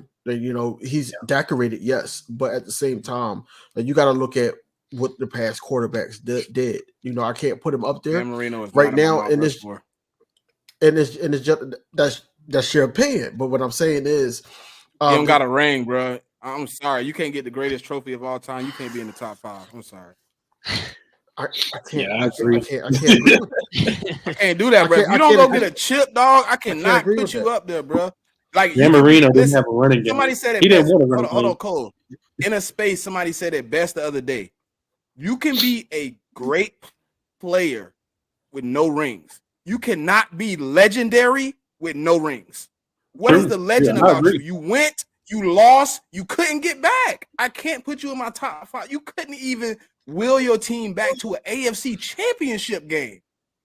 He's decorated, yes, but at the same time, you got to look at what the past quarterbacks did. I can't put him up there. Dan Marino is right not on now Mount in this- Rushmore. And it's just that's your opinion. But what I'm saying is, You don't got a ring, bro. I'm sorry. You can't get the greatest trophy of all time. You can't be in the top 5. I'm sorry. I can't. Yeah, I I agree. can't agree with that. I can't do that, bro. If I you don't can't go get a chip, dog, I cannot agree put with you that. up there, bro. Like Dan you- Marino didn't listen, have a running game. Somebody said it He didn't best. want a running Hold on, game. Cole. In a space, somebody said it best the other day. You can be a great player with no rings. You cannot be legendary with no rings. What is True. the legend Yeah, I about you? agree. You went, you lost, you couldn't get back. I can't put you in my top 5. You couldn't even will your team back to an AFC championship game.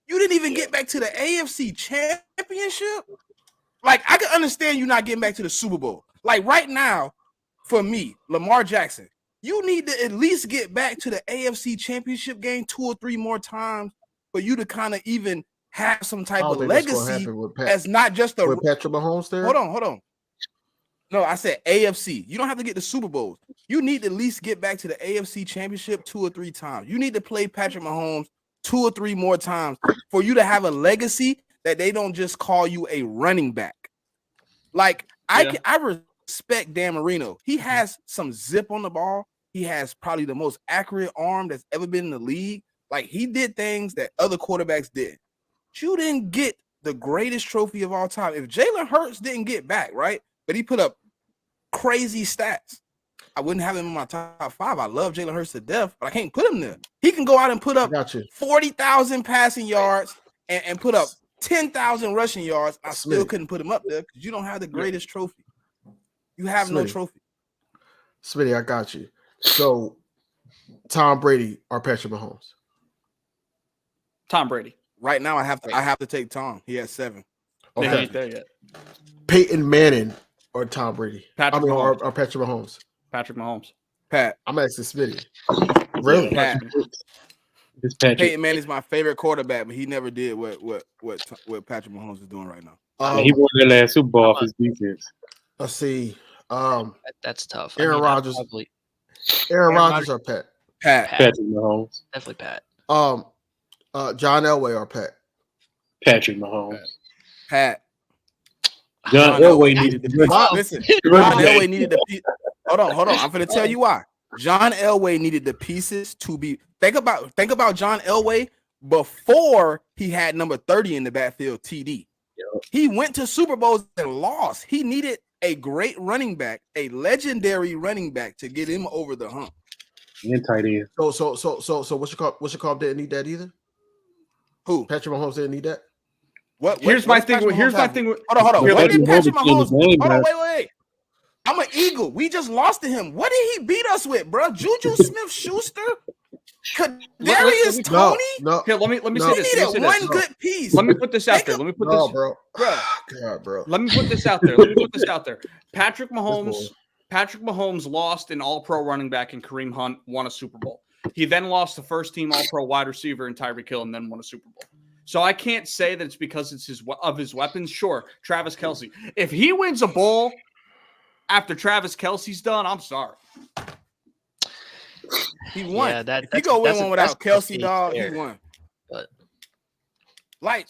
You didn't even get back to the AFC championship. Like, I can understand you not getting back to the Super Bowl. Like right now, for me, Lamar Jackson, you need to at least get back to the AFC Championship game 2 or 3 more times for you to kind of even have some I type don't of think that's gonna legacy happen with as not just a. with Patrick Mahomes there. Hold on. No, I said AFC. You don't have to get the Super Bowls. You need to at least get back to the AFC Championship 2 or 3 times. You need to play Patrick Mahomes 2 or 3 more times for you to have a legacy that they don't just call you a running back. Like I respect Dan Marino. He has some zip on the ball. He has probably the most accurate arm that's ever been in the league. Like he did things that other quarterbacks did. You didn't get the greatest trophy of all time. If Jalen Hurts didn't get back, right? But he put up crazy stats, I wouldn't have him in my top 5. I love Jalen Hurts to death, but I can't put him there. He can go out and put up 40,000 passing yards and put up 10,000 rushing yards. I still couldn't put him up there because you don't have the greatest trophy. You have no trophy. Smitty, I got you. So, Tom Brady or Patrick Mahomes? Tom Brady. Right now, I have to take Tom. He has 7. Okay. Okay. He ain't there yet. Peyton Manning or Tom Brady? Patrick Mahomes. Or Patrick Mahomes? Patrick Mahomes. Pat. I'm asking Smitty. Really? Pat. It's Patrick. Peyton Manning's my favorite quarterback, but he never did what Patrick Mahomes is doing right now. He won their last Super Bowl off his defense. Let's see. That's tough. Aaron Rodgers. Probably, Aaron Rodgers or Pat? Pat. Patrick Mahomes. definitely Pat. John Elway or Pat? Patrick Mahomes. Pat. John Elway needed to Listen, John Elway needed the piece. Hold on. I'm going to tell you why. John Elway needed the pieces to be. Think about John Elway before he had number 30 in the backfield, TD. Yep. He went to Super Bowls and lost. He needed a great running back, a legendary running back to get him over the hump. And tight end. So what's your call didn't need that either? Who? Patrick Mahomes didn't need that. Here's my thing. Hold on. Here, What did Patrick Mahomes- Mahomes? Hold on, wait. I'm an Eagle. We just lost to him. What did he beat us with, bro? Juju Smith-Schuster? Kadarius Toney? No. Here, let me say this. He needed one good piece. Let me put this out there. Let me put this, bro. God, bro. Let me put this out there. Patrick Mahomes lost an All-Pro running back, and Kareem Hunt won a Super Bowl. He then lost the first-team All-Pro wide receiver in Tyreek Hill, and then won a Super Bowl. So I can't say that it's because it's his weapons. Sure, Travis Kelce. If he wins a bowl after Travis Kelce's done, I'm sorry. He won. Yeah, if you go win one without Kelce, dog, he won. But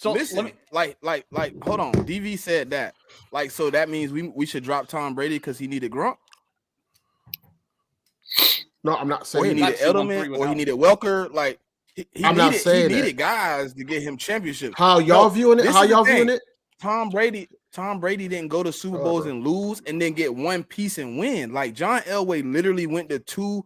listen, hold on. DV said that. So that means we should drop Tom Brady because he needed Gronk. No, I'm not saying or he needed Edelman, or he needed Welker. He needed guys to get him championships. How y'all viewing it? Tom Brady didn't go to Super Bowls and lose and then get one piece and win. Like John Elway literally went to two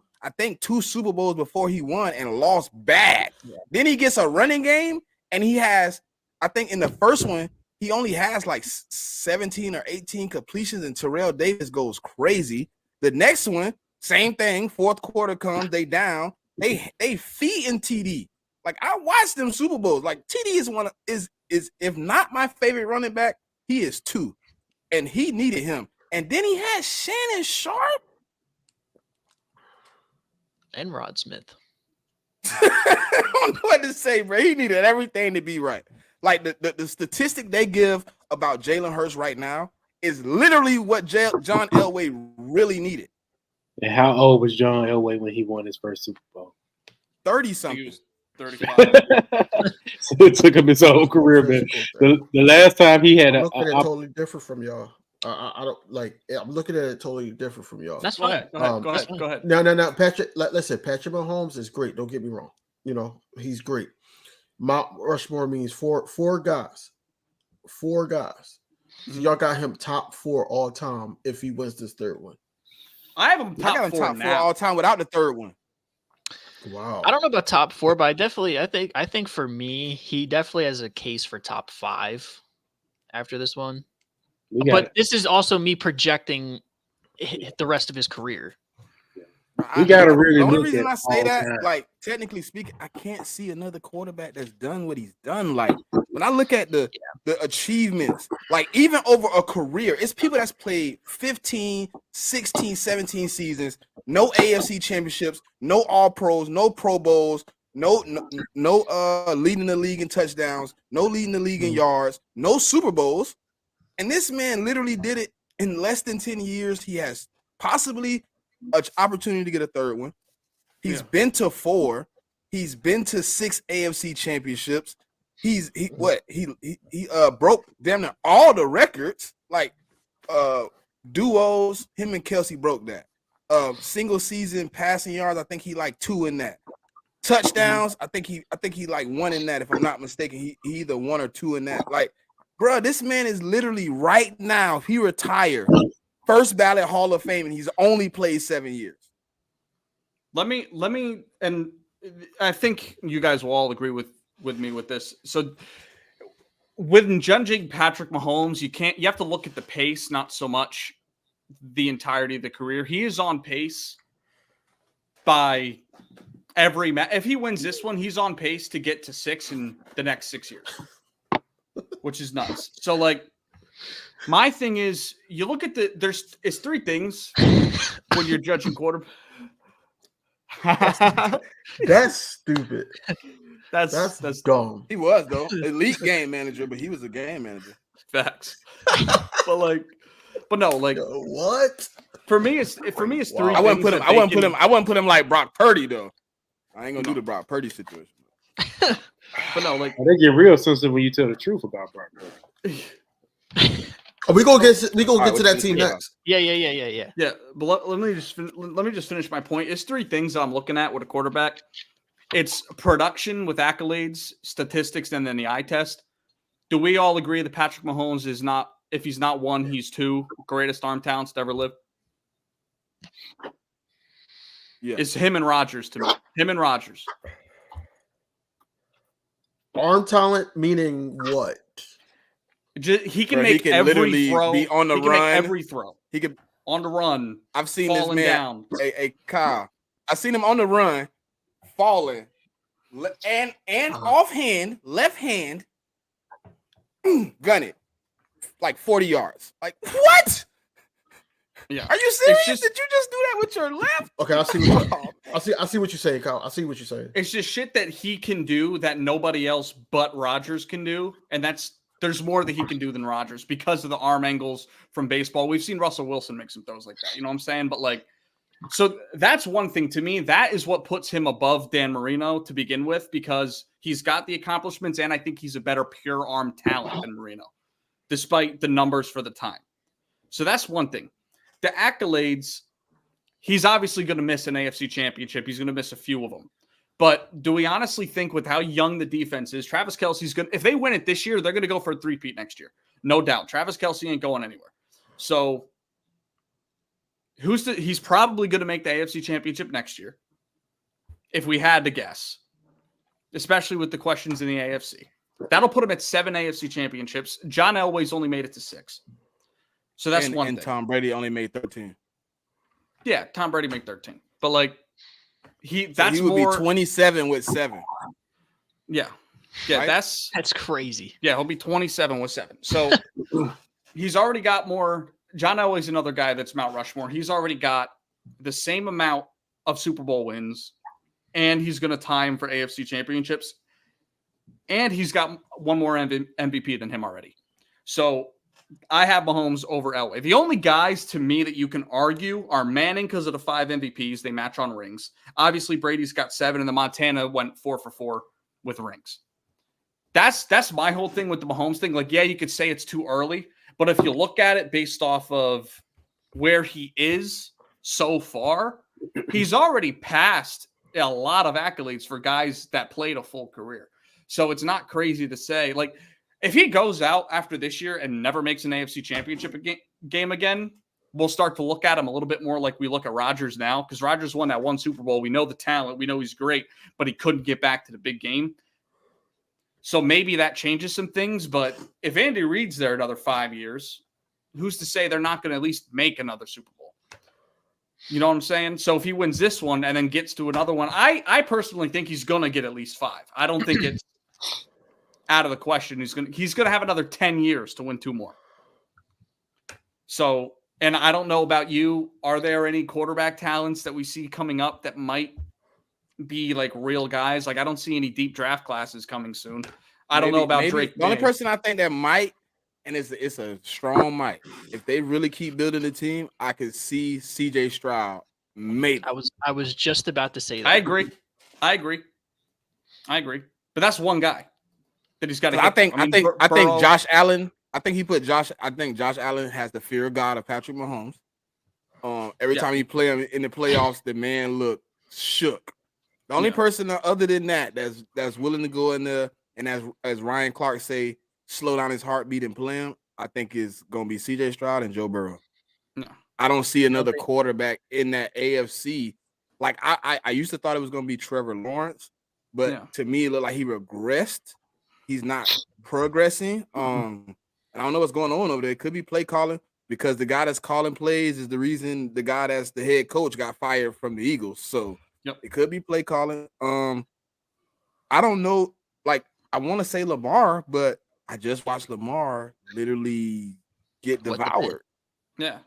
Super Bowls before he won and lost bad. Yeah. Then he gets a running game and he has, I think in the first one, he only has like 17 or 18 completions and Terrell Davis goes crazy. The next one, same thing. Fourth quarter comes, they down. They feeding TD. Like I watched them Super Bowls. Like TD is if not my favorite running back, he is 2. And he needed him. And then he had Shannon Sharp and Rod Smith. I don't know what to say, bro. He needed everything to be right. Like the statistic they give about Jalen Hurts right now is literally what John Elway really needed. And how old was John Elway when he won his first Super Bowl? 30-something. He was 35. So it took him his whole career, man. The last time he had I'm looking at it totally different from y'all. I don't like. I'm looking at it totally different from y'all. That's fine. Go ahead. No. Patrick, listen. Patrick Mahomes is great. Don't get me wrong. You know he's great. Mount Rushmore means four guys. 4 guys. So y'all got him top 4 all time if he wins this third one. I have him top 4 4 all time without the third one. Wow. I don't know about top 4, but I think for me, he definitely has a case for top 5 after this one. But this is also me projecting the rest of his career. We gotta really the only look reason at I say that, time. like technically speaking, I can't see another quarterback that's done what he's done. Like when I look at the achievements, like even over a career, it's people that's played 15, 16, 17 seasons, no AFC championships, no All Pros, no Pro Bowls, no leading the league in touchdowns, no leading the league in yards, no Super Bowls. And this man literally did it in less than 10 years. He has possibly an opportunity to get a third one. He's been to 4. He's been to 6 AFC championships. He broke damn near all the records. Like duos, him and Kelsey broke that. Single season passing yards, I think he like 2 in that. Touchdowns, I think he like 1 in that. If I'm not mistaken, he either 1 or 2 in that. Like, bro, this man is literally right now. If he retired, first ballot Hall of Fame, and he's only played 7 years. Let me, and I think you guys will all agree with me with this. So, when judging Patrick Mahomes, you have to look at the pace, not so much the entirety of the career. He is on pace by every match. If he wins this one, he's on pace to get to 6 in the next 6 years, which is nuts. So, like, my thing is, you look at it's 3 things when you're judging quarterback. That's stupid. That's dumb. He was though elite game manager, but he was a game manager. Facts. but no, like what? For me, it's 3. I wouldn't put him like Brock Purdy though. I ain't gonna do the Brock Purdy situation. But no, like they get real sensitive when you tell the truth about Brock Purdy. We gonna get to that team next. Yeah. Yeah, but let me just finish my point. It's 3 things that I'm looking at with a quarterback. It's production with accolades, statistics, and then the eye test. Do we all agree that Patrick Mahomes is not, if he's not 1, he's 2 greatest arm talents to ever live? Yeah, it's him and Rodgers to me. Him and Rodgers. Arm talent meaning what? He can make every throw. Be on the run. Make every throw. He could on the run. I've seen this man down. Hey, Kyle. I've seen him on the run, falling, and offhand, left hand, gun it like 40 yards. Like what? Yeah. Are you serious? Did you just do that with your left? Okay, I see what you're saying, Kyle. I see what you're saying. It's just shit that he can do that nobody else but Rodgers can do, and there's more that he can do than Rodgers because of the arm angles from baseball. We've seen Russell Wilson make some throws like that. You know what I'm saying? But like, so that's one thing to me. That is what puts him above Dan Marino to begin with, because he's got the accomplishments, and I think he's a better pure arm talent than Marino, despite the numbers for the time. So that's one thing. The accolades, he's obviously going to miss an AFC championship. He's going to miss a few of them. But do we honestly think with how young the defense is, Travis Kelce's going to, if they win it this year, they're going to go for a 3-peat next year. No doubt. Travis Kelce ain't going anywhere. So he's probably going to make the AFC championship next year, if we had to guess, especially with the questions in the AFC. That'll put him at 7 AFC championships. John Elway's only made it to 6. So that's one thing. And Tom Brady only made 13. Yeah, Tom Brady made 13. But like, he would be 27 with 7. Yeah. Right? That's crazy. Yeah, he'll be 27 with 7. So he's already got more. John Elway's another guy that's Mount Rushmore. He's already got the same amount of Super Bowl wins, and he's going to tie him for AFC championships. And he's got one more MVP than him already. So I have Mahomes over Elway. The only guys to me that you can argue are Manning because of the 5 MVPs. They match on rings. Obviously, Brady's got 7, and the Montana went 4 for 4 with rings. That's my whole thing with the Mahomes thing. Like, yeah, you could say it's too early, but if you look at it based off of where he is so far, he's already passed a lot of accolades for guys that played a full career. So it's not crazy to say, like, if he goes out after this year and never makes an AFC championship game again, we'll start to look at him a little bit more like we look at Rodgers now, because Rodgers won that 1 Super Bowl. We know the talent. We know he's great, but he couldn't get back to the big game. So maybe that changes some things. But if Andy Reid's there another 5 years, who's to say they're not going to at least make another Super Bowl? You know what I'm saying? So if he wins this one and then gets to another one, I personally think he's going to get at least 5. I don't think it's out of the question. He's going to have another 10 years to win 2 more. So And I don't know about you. Are there any quarterback talents that we see coming up that might be like real guys? Like I don't see any deep draft classes coming soon. I don't know about Drake. The only May. person I think that might, and it's a strong might. If they really keep building the team, I could see CJ Stroud. Maybe I was just about to say that. I agree. But that's one guy that he's got to. I think Burrow, Josh Allen. I think Josh Allen has the fear of God of Patrick Mahomes. Every time you play him in the playoffs, the man look shook. The only person other than that that's willing to go in there and as Ryan Clark say, slow down his heartbeat and play him, I think is gonna be CJ Stroud and Joe Burrow. No. I don't see another quarterback in that AFC. Like I used to thought it was gonna be Trevor Lawrence, but to me it looked like he regressed. He's not progressing. I don't know what's going on over there. It could be play calling because the guy that's calling plays is the reason the guy that's the head coach got fired from the Eagles. So it could be play calling. I don't know. Like I want to say Lamar, but I just watched Lamar literally get devoured. Yeah.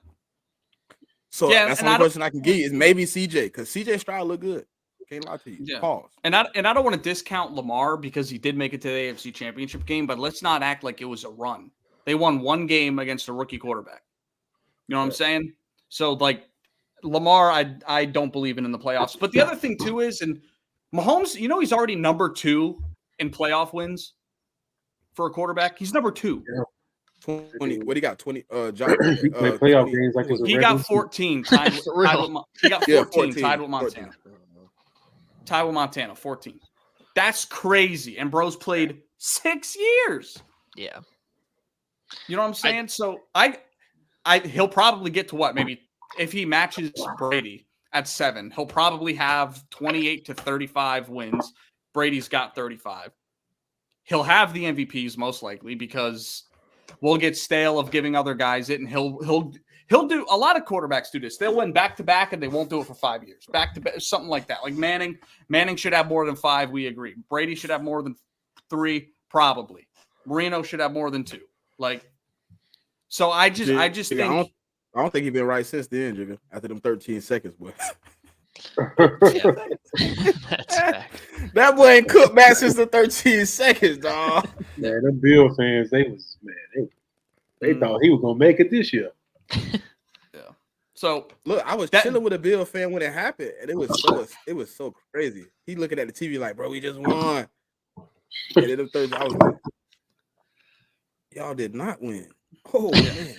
So that's the only person I can give you is maybe CJ because CJ Stroud look good. Can't lie to you. Yeah. Pause. And I don't want to discount Lamar because he did make it to the AFC Championship game, but let's not act like it was a run. They won one game against a rookie quarterback. You know what I'm saying? So like Lamar, I don't believe in the playoffs. But the other thing too is, and Mahomes, he's already number 2 in playoff wins for a quarterback. He's number 2. Yeah. 20. What do you got? 20. Playoff 20. games like He got 14. He got 14. Tied with Montana. 14. Tied with Montana. 14. That's crazy. And bro's played 6 years. Yeah. You know what I'm saying? So he'll probably get to what? Maybe if he matches Brady at 7, he'll probably have 28 to 35 wins. Brady's got 35. He'll have the MVPs most likely because we'll get stale of giving other guys it, and he'll do. A lot of quarterbacks do this. They'll win back to back, and they won't do it for 5 years. Back to back, something like that. Like Manning should have more than 5. We agree. Brady should have more than 3, probably. Marino should have more than 2. Like, so I just think I don't think he's been right since then, Jigga. After them 13 seconds, boy. That's fact. That boy ain't cooked back since the 13 seconds, dog. Man, the Bill fans, they thought he was gonna make it this year. So look, I was chilling with a Bill fan when it happened, and it was so crazy. He looking at the TV like, bro, we just won. And then the third, I was like, y'all did not win. Oh man.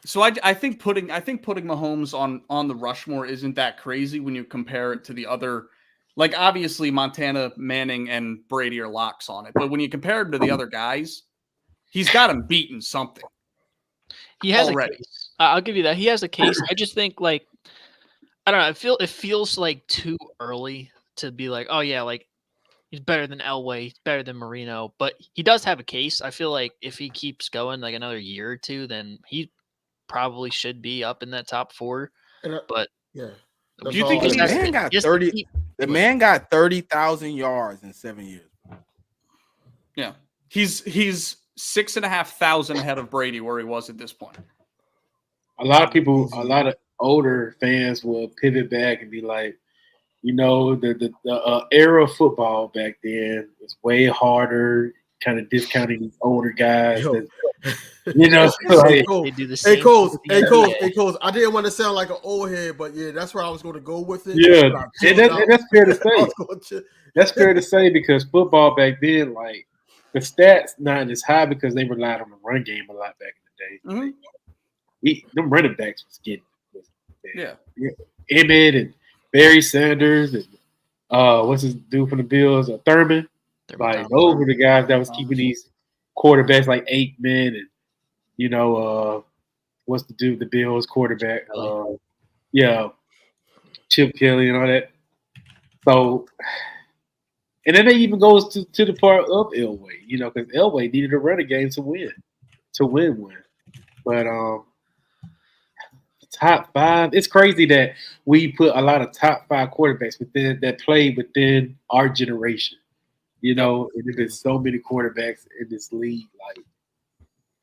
So I think putting Mahomes on the Rushmore isn't that crazy when you compare it to the other. Like obviously Montana, Manning, and Brady are locks on it, but when you compare him to the other guys, he's got him beaten something. He has already. A case. I'll give you that. He has a case. I just think like I don't know. It feels like too early to be like, oh yeah, like he's better than Elway, he's better than Marino, but he does have a case. I feel like if he keeps going like another year or two, then he probably should be up in that top 4. But yeah, do you think the man got 30? The man got 30,000 yards in 7 years. Yeah, he's 6,500 ahead of Brady where he was at this point. A lot of older fans will pivot back and be like, the era of football back then was way harder, kind of discounting these older guys. Hey, they do the same. Hey, Coles. I didn't want to sound like an old head, but yeah, that's where I was going to go with it. Yeah, and that's fair to say. That's fair to say because football back then, like the stats not as high because they relied on the run game a lot back in the day. Mm-hmm. Them running backs was getting Emmett and Barry Sanders and what's his dude from the Bills, Thurman. Like those were the guys that was keeping these quarterbacks like Aikman and what's the dude, the Bills quarterback? Chip Kelly and all that. So, and then it even goes to the part of Elway, because Elway needed a running game to win. But top 5, it's crazy that we put a lot of top 5 quarterbacks that played within our generation. And there's been so many quarterbacks in this league, like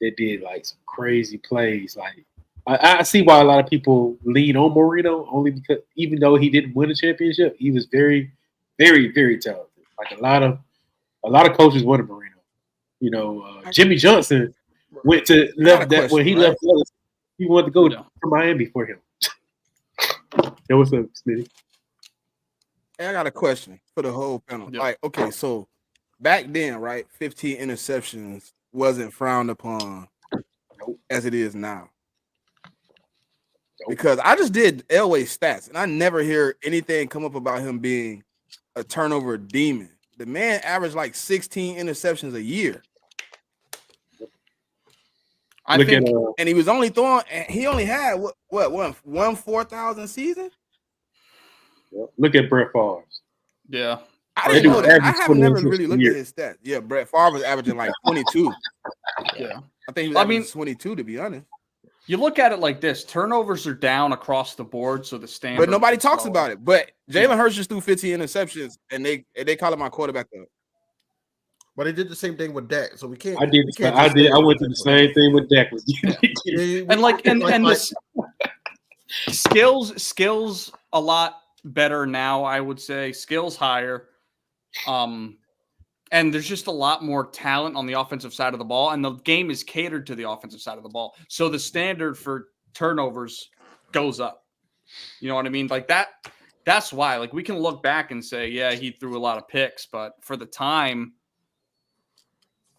they did like some crazy plays. Like I see why a lot of people lean on Marino, only because even though he didn't win a championship, he was very, very, very talented. Like a lot of coaches wanted Marino. You know, Jimmy Johnson went to I got a left that when question, he right? left Dallas, he wanted to go Yeah. to Miami for him. Yo, what's up, Smitty? Hey, I got a question for the whole panel. Yeah. Like, okay, so back then, right, 15 interceptions wasn't frowned upon as it is now. Because I just did Elway's stats, and I never hear anything come up about him being a turnover demon. The man averaged like 16 interceptions a year, I Look think at and he was only throwing. And he only had one 4,000 season. look at Brett Favre. yeah. I They didn't do know that. I average haven't never 21 really a looked year. at his stats. Yeah, Brett Favre was averaging like 22. Yeah. I think he was I averaging mean- 22 to be honest. You look at it like this: turnovers are down across the board, so the standard. But nobody talks about it. But Jalen Hurts just threw 15 interceptions, and they call him my quarterback. But they did the same thing with Dak, so we can't. I did. we can't I just did. say I went that. through the same thing with Dak. Yeah, And like and like- the skills a lot better now. I would say skills higher. And there's just a lot more talent on the offensive side of the ball, and the game is catered to the offensive side of the ball. So the standard for turnovers goes up. You know what I mean? Like that. That's why. Like we can look back and say, yeah, he threw a lot of picks, but for the time,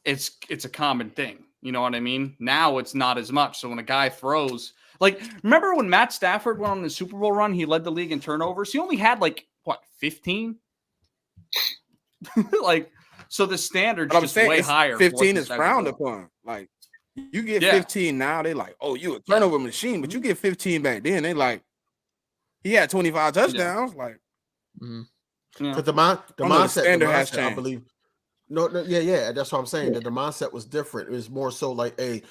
it's a common thing. You know what I mean? Now it's not as much. So when a guy throws, like, remember when Matt Stafford went on the Super Bowl run? He led the league in turnovers. He only had like what 15? Like. So the standard's But I'm just saying way it's- higher. for 15 what is this frowned guy's doing. upon. Like you get Yeah. 15 now, they like, oh, you a turnover machine. But you get 15 back then, they like, he had 25 touchdowns. Like, Mhm. Yeah. Because the I know the mindset, standard has I changed. believe. No, yeah. That's what I'm saying. That the mindset was different. It was more so like, hey,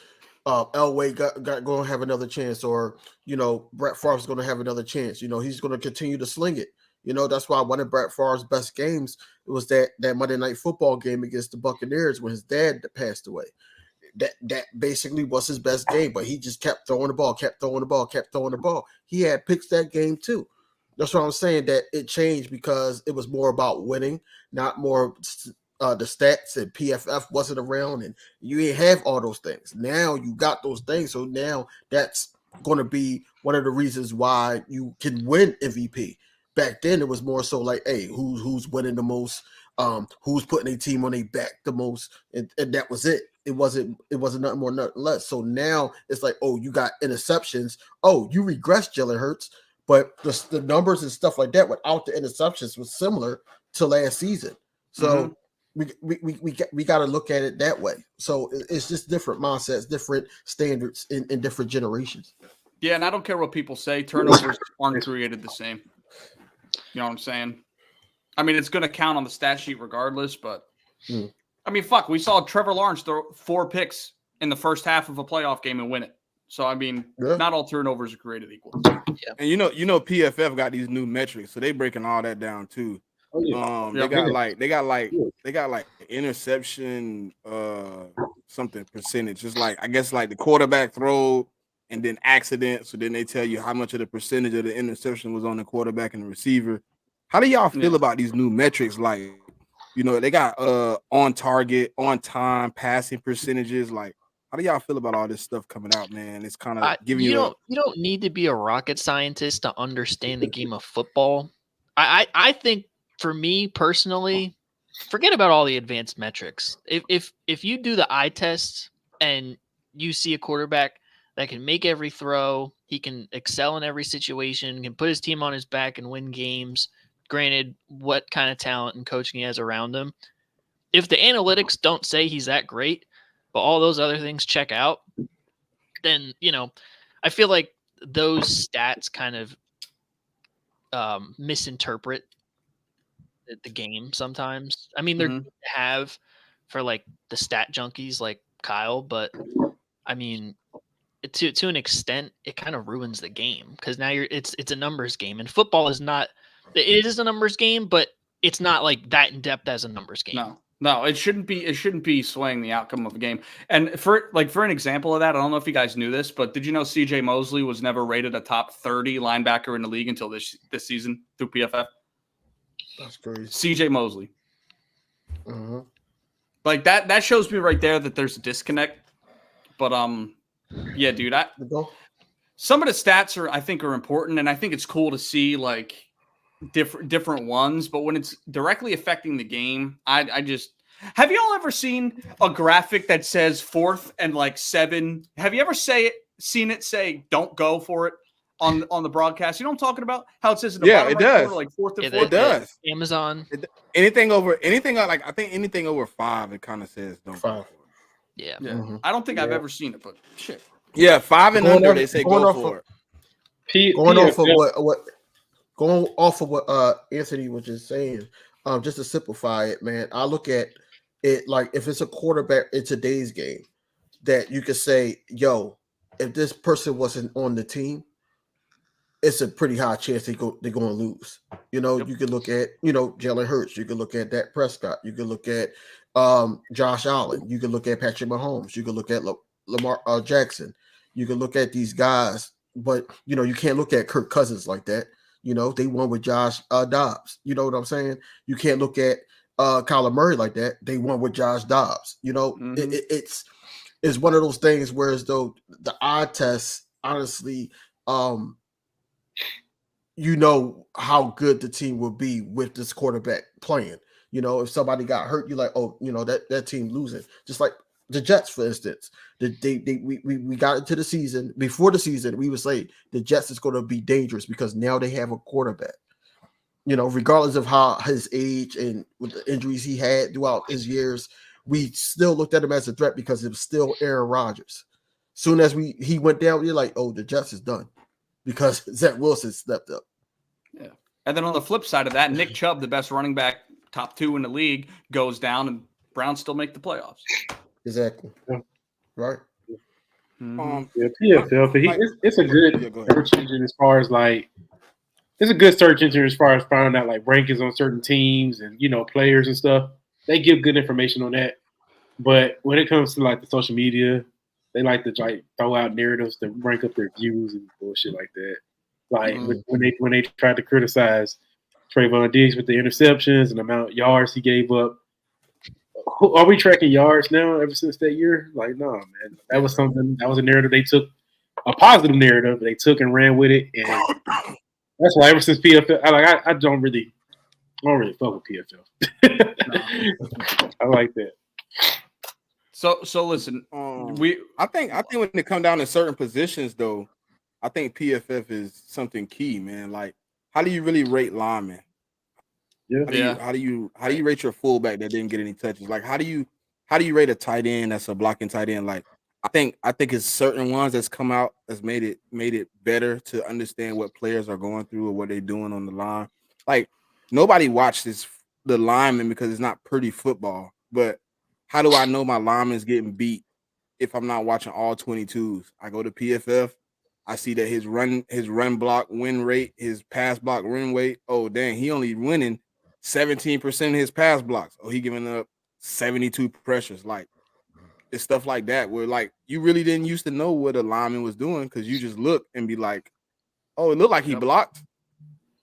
Elway got going to have another chance, or Brett Favre's going to have another chance. He's going to continue to sling it. That's why one of Brett Favre's best games was that Monday Night Football game against the Buccaneers when his dad passed away. That basically was his best game, but he just kept throwing the ball. He had picks that game too. That's what I'm saying, that it changed because it was more about winning, not more the stats, and PFF wasn't around, and you ain't have all those things. Now you got those things, so now that's going to be one of the reasons why you can win MVP. Back then, it was more so like, hey, who's winning the most, who's putting a team on their back the most, and that was it. It wasn't nothing more, nothing less. So now it's like, oh, you got interceptions. Oh, you regressed, Jalen Hurts, but the numbers and stuff like that without the interceptions was similar to last season. So we got to look at it that way. So it's just different mindsets, different standards in different generations. Yeah, and I don't care what people say. Turnovers aren't created the same. You know what I'm saying? I mean, it's going to count on the stat sheet regardless, but I mean, fuck, we saw Trevor Lawrence throw 4 picks in the first half of a playoff game and win it. So, I mean, not all turnovers are created equal. and you know, PFF got these new metrics, so they breaking all that down too. Oh, yeah. They got like interception something percentage. It's like, I guess, like the quarterback throw and then accident. So then they tell you how much of the percentage of the interception was on the quarterback and the receiver. How do y'all feel about these new metrics? Like, they got on target, on time, passing percentages. Like, how do y'all feel about all this stuff coming out, man? It's kind of giving you don't need to be a rocket scientist to understand the game of football. I think, for me personally, forget about all the advanced metrics. If you do the eye test and you see a quarterback that can make every throw, he can excel in every situation, can put his team on his back and win games, granted what kind of talent and coaching he has around him. If the analytics don't say he's that great, but all those other things check out, then, I feel like those stats kind of misinterpret the game sometimes. I mean, they're good to have for like the stat junkies like Kyle, but I mean, to an extent, it kind of ruins the game because now it's a numbers game, and football is not. It is a numbers game, but it's not like that in depth as a numbers game. No. No, it shouldn't be. It shouldn't be swaying the outcome of a game. And for an example of that, I don't know if you guys knew this, but did you know C.J. Mosley was never rated a top 30 linebacker in the league until this season through PFF? That's crazy. C.J. Mosley. Uh-huh. Like that shows me right there that there's a disconnect. But yeah, dude, some of the stats I think are important, and I think it's cool to see like different ones. But when it's directly affecting the game, I just have y'all ever seen a graphic that says 4th and like 7? Have you ever seen it say don't go for it on the broadcast? You know what I'm talking about? How it says in the bottom it right does. corner, like 4th and Yeah, 4th. It does. Amazon. Anything like I think anything over 5, it kind of says don't go 5. for it. Yeah. Yeah, Mhm. I don't think I've ever seen it, but shit. Yeah, 5 and Going under, off- they say going go off for of- it. Going off of PFF what Anthony was just saying, just to simplify it, man, I look at it like if it's a quarterback in today's game, that you could say, yo, if this person wasn't on the team, it's a pretty high chance they're going to lose. You know, Yep. you could look at, Jalen Hurts, you could look at Dak Prescott, you could look at Josh Allen, you could look at Patrick Mahomes, you could look at Lamar Jackson, you could look at these guys, but you can't look at Kirk Cousins like that. They won with Josh Dobbs. You know what I'm saying? You can't look at Kyler Murray like that. They won with Josh Dobbs. Mhm. It's one of those things where as though the eye test, honestly, how good the team will be with this quarterback playing. If somebody got hurt, you're like, oh, that team losing. Just like the Jets, for instance. We got into the season. Before the season, we would say the Jets is going to be dangerous because now they have a quarterback. Regardless of how his age and with the injuries he had throughout his years, we still looked at him as a threat because it was still Aaron Rodgers. Soon as he went down, you're like, oh, the Jets is done because Zach Wilson stepped up. Yeah. And then on the flip side of that, Nick Chubb, the best running back, top 2 in the league, goes down and Browns still make the playoffs. Exactly. Yeah. Right. Mhm. Yeah, PFL, but it's a good go ahead. search engine as far as like it's a good search engine as far as finding out like rankings on certain teams and players and stuff. They give good information on that. But when it comes to like the social media, they like to like throw out narratives to rank up their views and bullshit like that. Like when they tried to criticize Trayvon Diggs with the interceptions and the amount of yards he gave up. Are we tracking yards now ever since that year? Like, no, man. That was a narrative they took, a positive narrative. They took and ran with it. And that's why ever since PFL, I don't really fuck with PFL. I like that. So listen, I think when it come down to certain positions, though, I think PFF is something key, man. Like, how do you really rate linemen? Yeah. How do you rate your fullback that didn't get any touches? Like, how do you rate a tight end that's a blocking tight end? Like, I think it's certain ones that's come out that's made it better to understand what players are going through or what they're doing on the line. Like, nobody watches the lineman because it's not pretty football. But how do I know my lineman's getting beat if I'm not watching all 22s? I go to PFF. I see that his run block win rate, his pass block win rate. Oh, dang, he only winning 17% of his pass blocks. Oh, he giving up 72 pressures. Like, it's stuff like that where like you really didn't used to know what a lineman was doing because you just look and be like, oh, it looked like he blocked.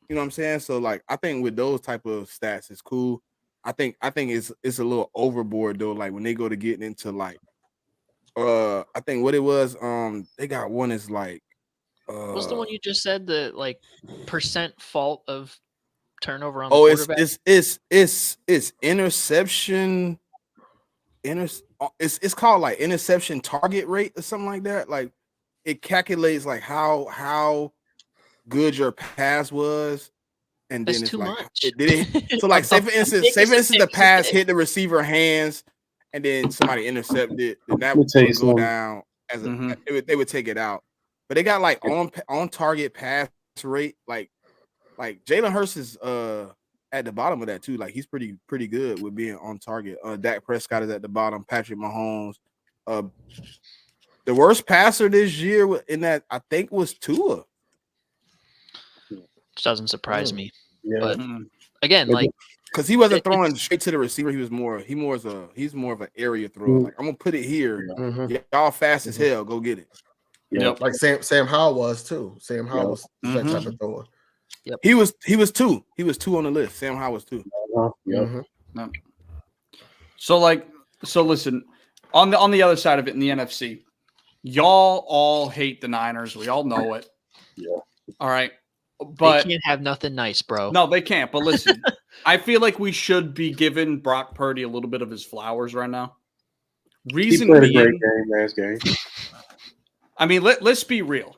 You know what I'm saying? So like I think with those type of stats, it's cool. I think it's a little overboard though. Like when they go to getting into like I think what it was, they got one is like What's the one you just said? The like percent fault of turnover on the quarterback? it's interception. It's called like interception target rate or something like that. Like it calculates like how good your pass was, and then That's it's too like much. so like say for instance the pass hit the receiver hands and then somebody intercepted it, then that would go down as they would take it out. But they got like on target pass rate, like Jalen Hurts is at the bottom of that too. Like he's pretty good with being on target. Dak Prescott is at the bottom. Patrick Mahomes. The worst passer this year in that I think was Tua. Which doesn't surprise me. Yeah. But again, like because he wasn't throwing it's- straight to the receiver. He's more of an area thrower. Like I'm gonna put it here. Mhm. Y'all fast as hell. Go get it. Yep. Like Sam Howell was too. Sam Howell was that type of thrower. He was two. He was two on the list. Sam Howell was two. Mhm. So listen, on the other side of it in the NFC, y'all all hate the Niners. We all know it. Yeah. All right. But they can't have nothing nice, bro. no, they can't. But listen, I feel like we should be giving Brock Purdy a little bit of his flowers right now. He Reason played a being, great game last game. I mean, let's be real.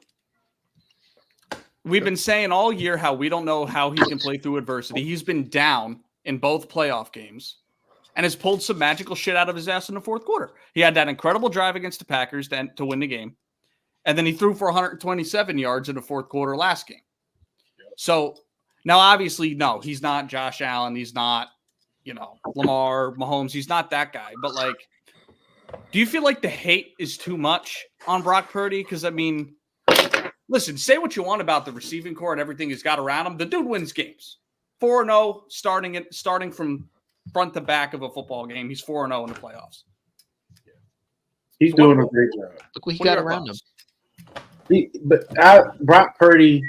We've been saying all year how we don't know how he can play through adversity. He's been down in both playoff games and has pulled some magical shit out of his ass in the fourth quarter. He had that incredible drive against the Packers to win the game. And then he threw for 127 yards in the fourth quarter last game. So now, obviously, no, he's not Josh Allen. He's not, Lamar, Mahomes. He's not that guy. But, do you feel like the hate is too much on Brock Purdy? Because, I mean, listen, say what you want about the receiving core and everything he's got around him. The dude wins games. 4-0 starting from front to back of a football game. He's 4-0 in the playoffs. He's doing a great job. Look what he What are got your around him. thoughts? Brock Purdy,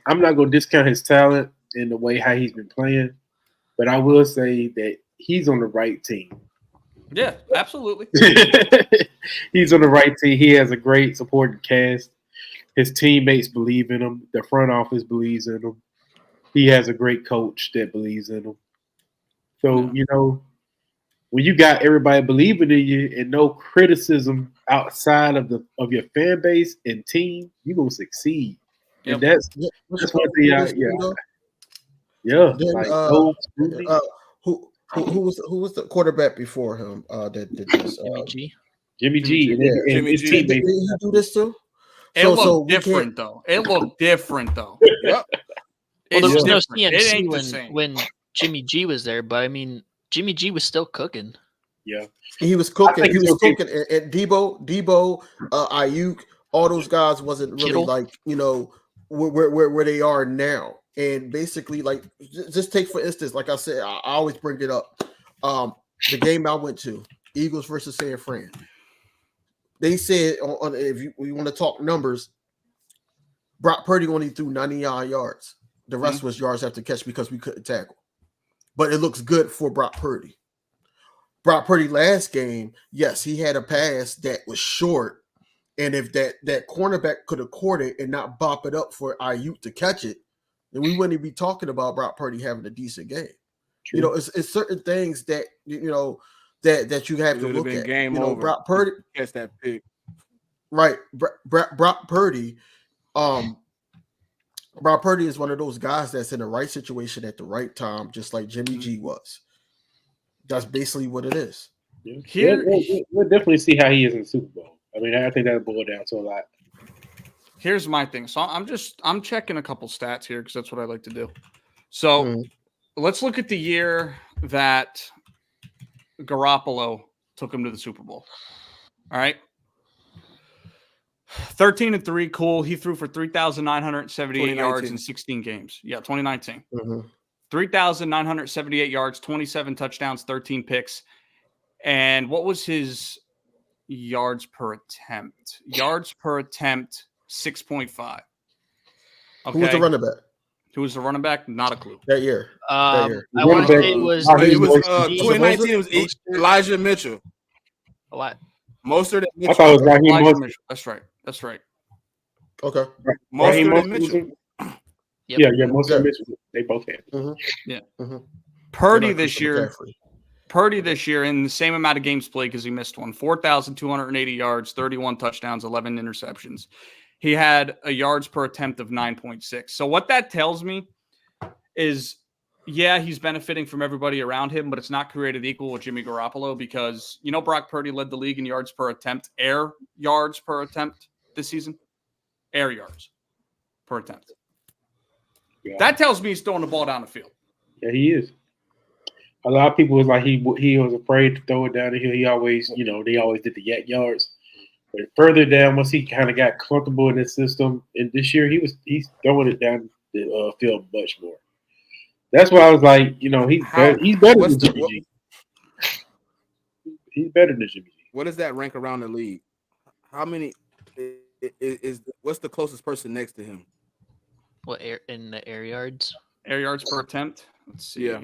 I'm not going to discount his talent and the way how he's been playing, but I will say that he's on the right team. Yeah, absolutely. He's on the right team. He has a great supporting cast. His teammates believe in him. The front office believes in him. He has a great coach that believes in him. So, when you got everybody believing in you and no criticism outside of your fan base and team, you're going to succeed. Yep. And that's what the yeah. Then, Like, no scrutiny. who was the quarterback before him? That did this. Jimmy G. Jimmy G. And Jimmy his G. Did teammates. he do this too? It So looked we different, though. It looked different, though. Yep. Well, there was no different. It ain't the CMC same. when Jimmy G was there, but I mean, Jimmy G was still cooking. Yeah. He was cooking. think He was he's okay. cooking. And Debo, Ayuk, all those guys wasn't really Kittle. like where they are now. And basically, like, just take for instance, like I said, I always bring it up. The game I went to, Eagles versus San Fran. They said on if you want to talk numbers, Brock Purdy only threw 99 yards. The rest was yards after catch because we couldn't tackle. But it looks good for Brock Purdy. Brock Purdy last game, yes, he had a pass that was short. And if that cornerback could have caught it and not bop it up for Ayuk to catch it, then we wouldn't be talking about Brock Purdy having a decent game. True. It's certain things that that you have It to would've look been at. game over. Brock Purdy, Catch that pick. right? Brock Purdy, Brock Purdy is one of those guys that's in the right situation at the right time, just like Jimmy G was. That's basically what it is. Yeah. Here- We'll definitely see how he is in the Super Bowl. I mean, I think that'll boil down to a lot. Here's my thing. So I'm checking a couple stats here because that's what I like to do. So Mhm. let's look at the year that Garoppolo took him to the Super Bowl. All right. 13-3, cool. He threw for 3,978 yards 2019. in 16 games. Yeah, 2019. Mhm. 3,978 yards, 27 touchdowns, 13 picks. And what was his yards per attempt? Yards per attempt, 6.5. Okay. Who was the running back Who was the running back? Not a clue. that year? I year. want to Running say back- it was Oh, he It was Mostert. 2019. It was Mostert. Elijah Mitchell. a lot. Mostert and I Mitchell. thought it was Raheem Elijah Mostert. Mitchell. That's right. That's right. Okay. Raheem Mostert Mostert and Mitchell. Yep. Yeah, Mostert Yeah. and Mitchell. They both had. Purdy They're not this Christian year. McCaffrey. Purdy this year in the same amount of games played because he missed one. 4,280 yards, 31 touchdowns, 11 interceptions. He had a yards per attempt of 9.6. So what that tells me is, yeah, he's benefiting from everybody around him, but it's not created equal with Jimmy Garoppolo because, Brock Purdy led the league in yards per attempt, air yards per attempt this season. Air yards per attempt. Yeah. That tells me he's throwing the ball down the field. Yeah, he is. A lot of people was like he was afraid to throw it down the hill. He always, they always did the yak yards. But further down, once he kind of got comfortable in his system, and this year he's throwing it down the field much more. That's why I was like, you know, he's How- better. He's better what's than the- Jimmy G. He's better than Jimmy G. What does that rank around the league? How many is what's the closest person next to him? What air in the air yards? Air yards per attempt. Let's see. Yeah.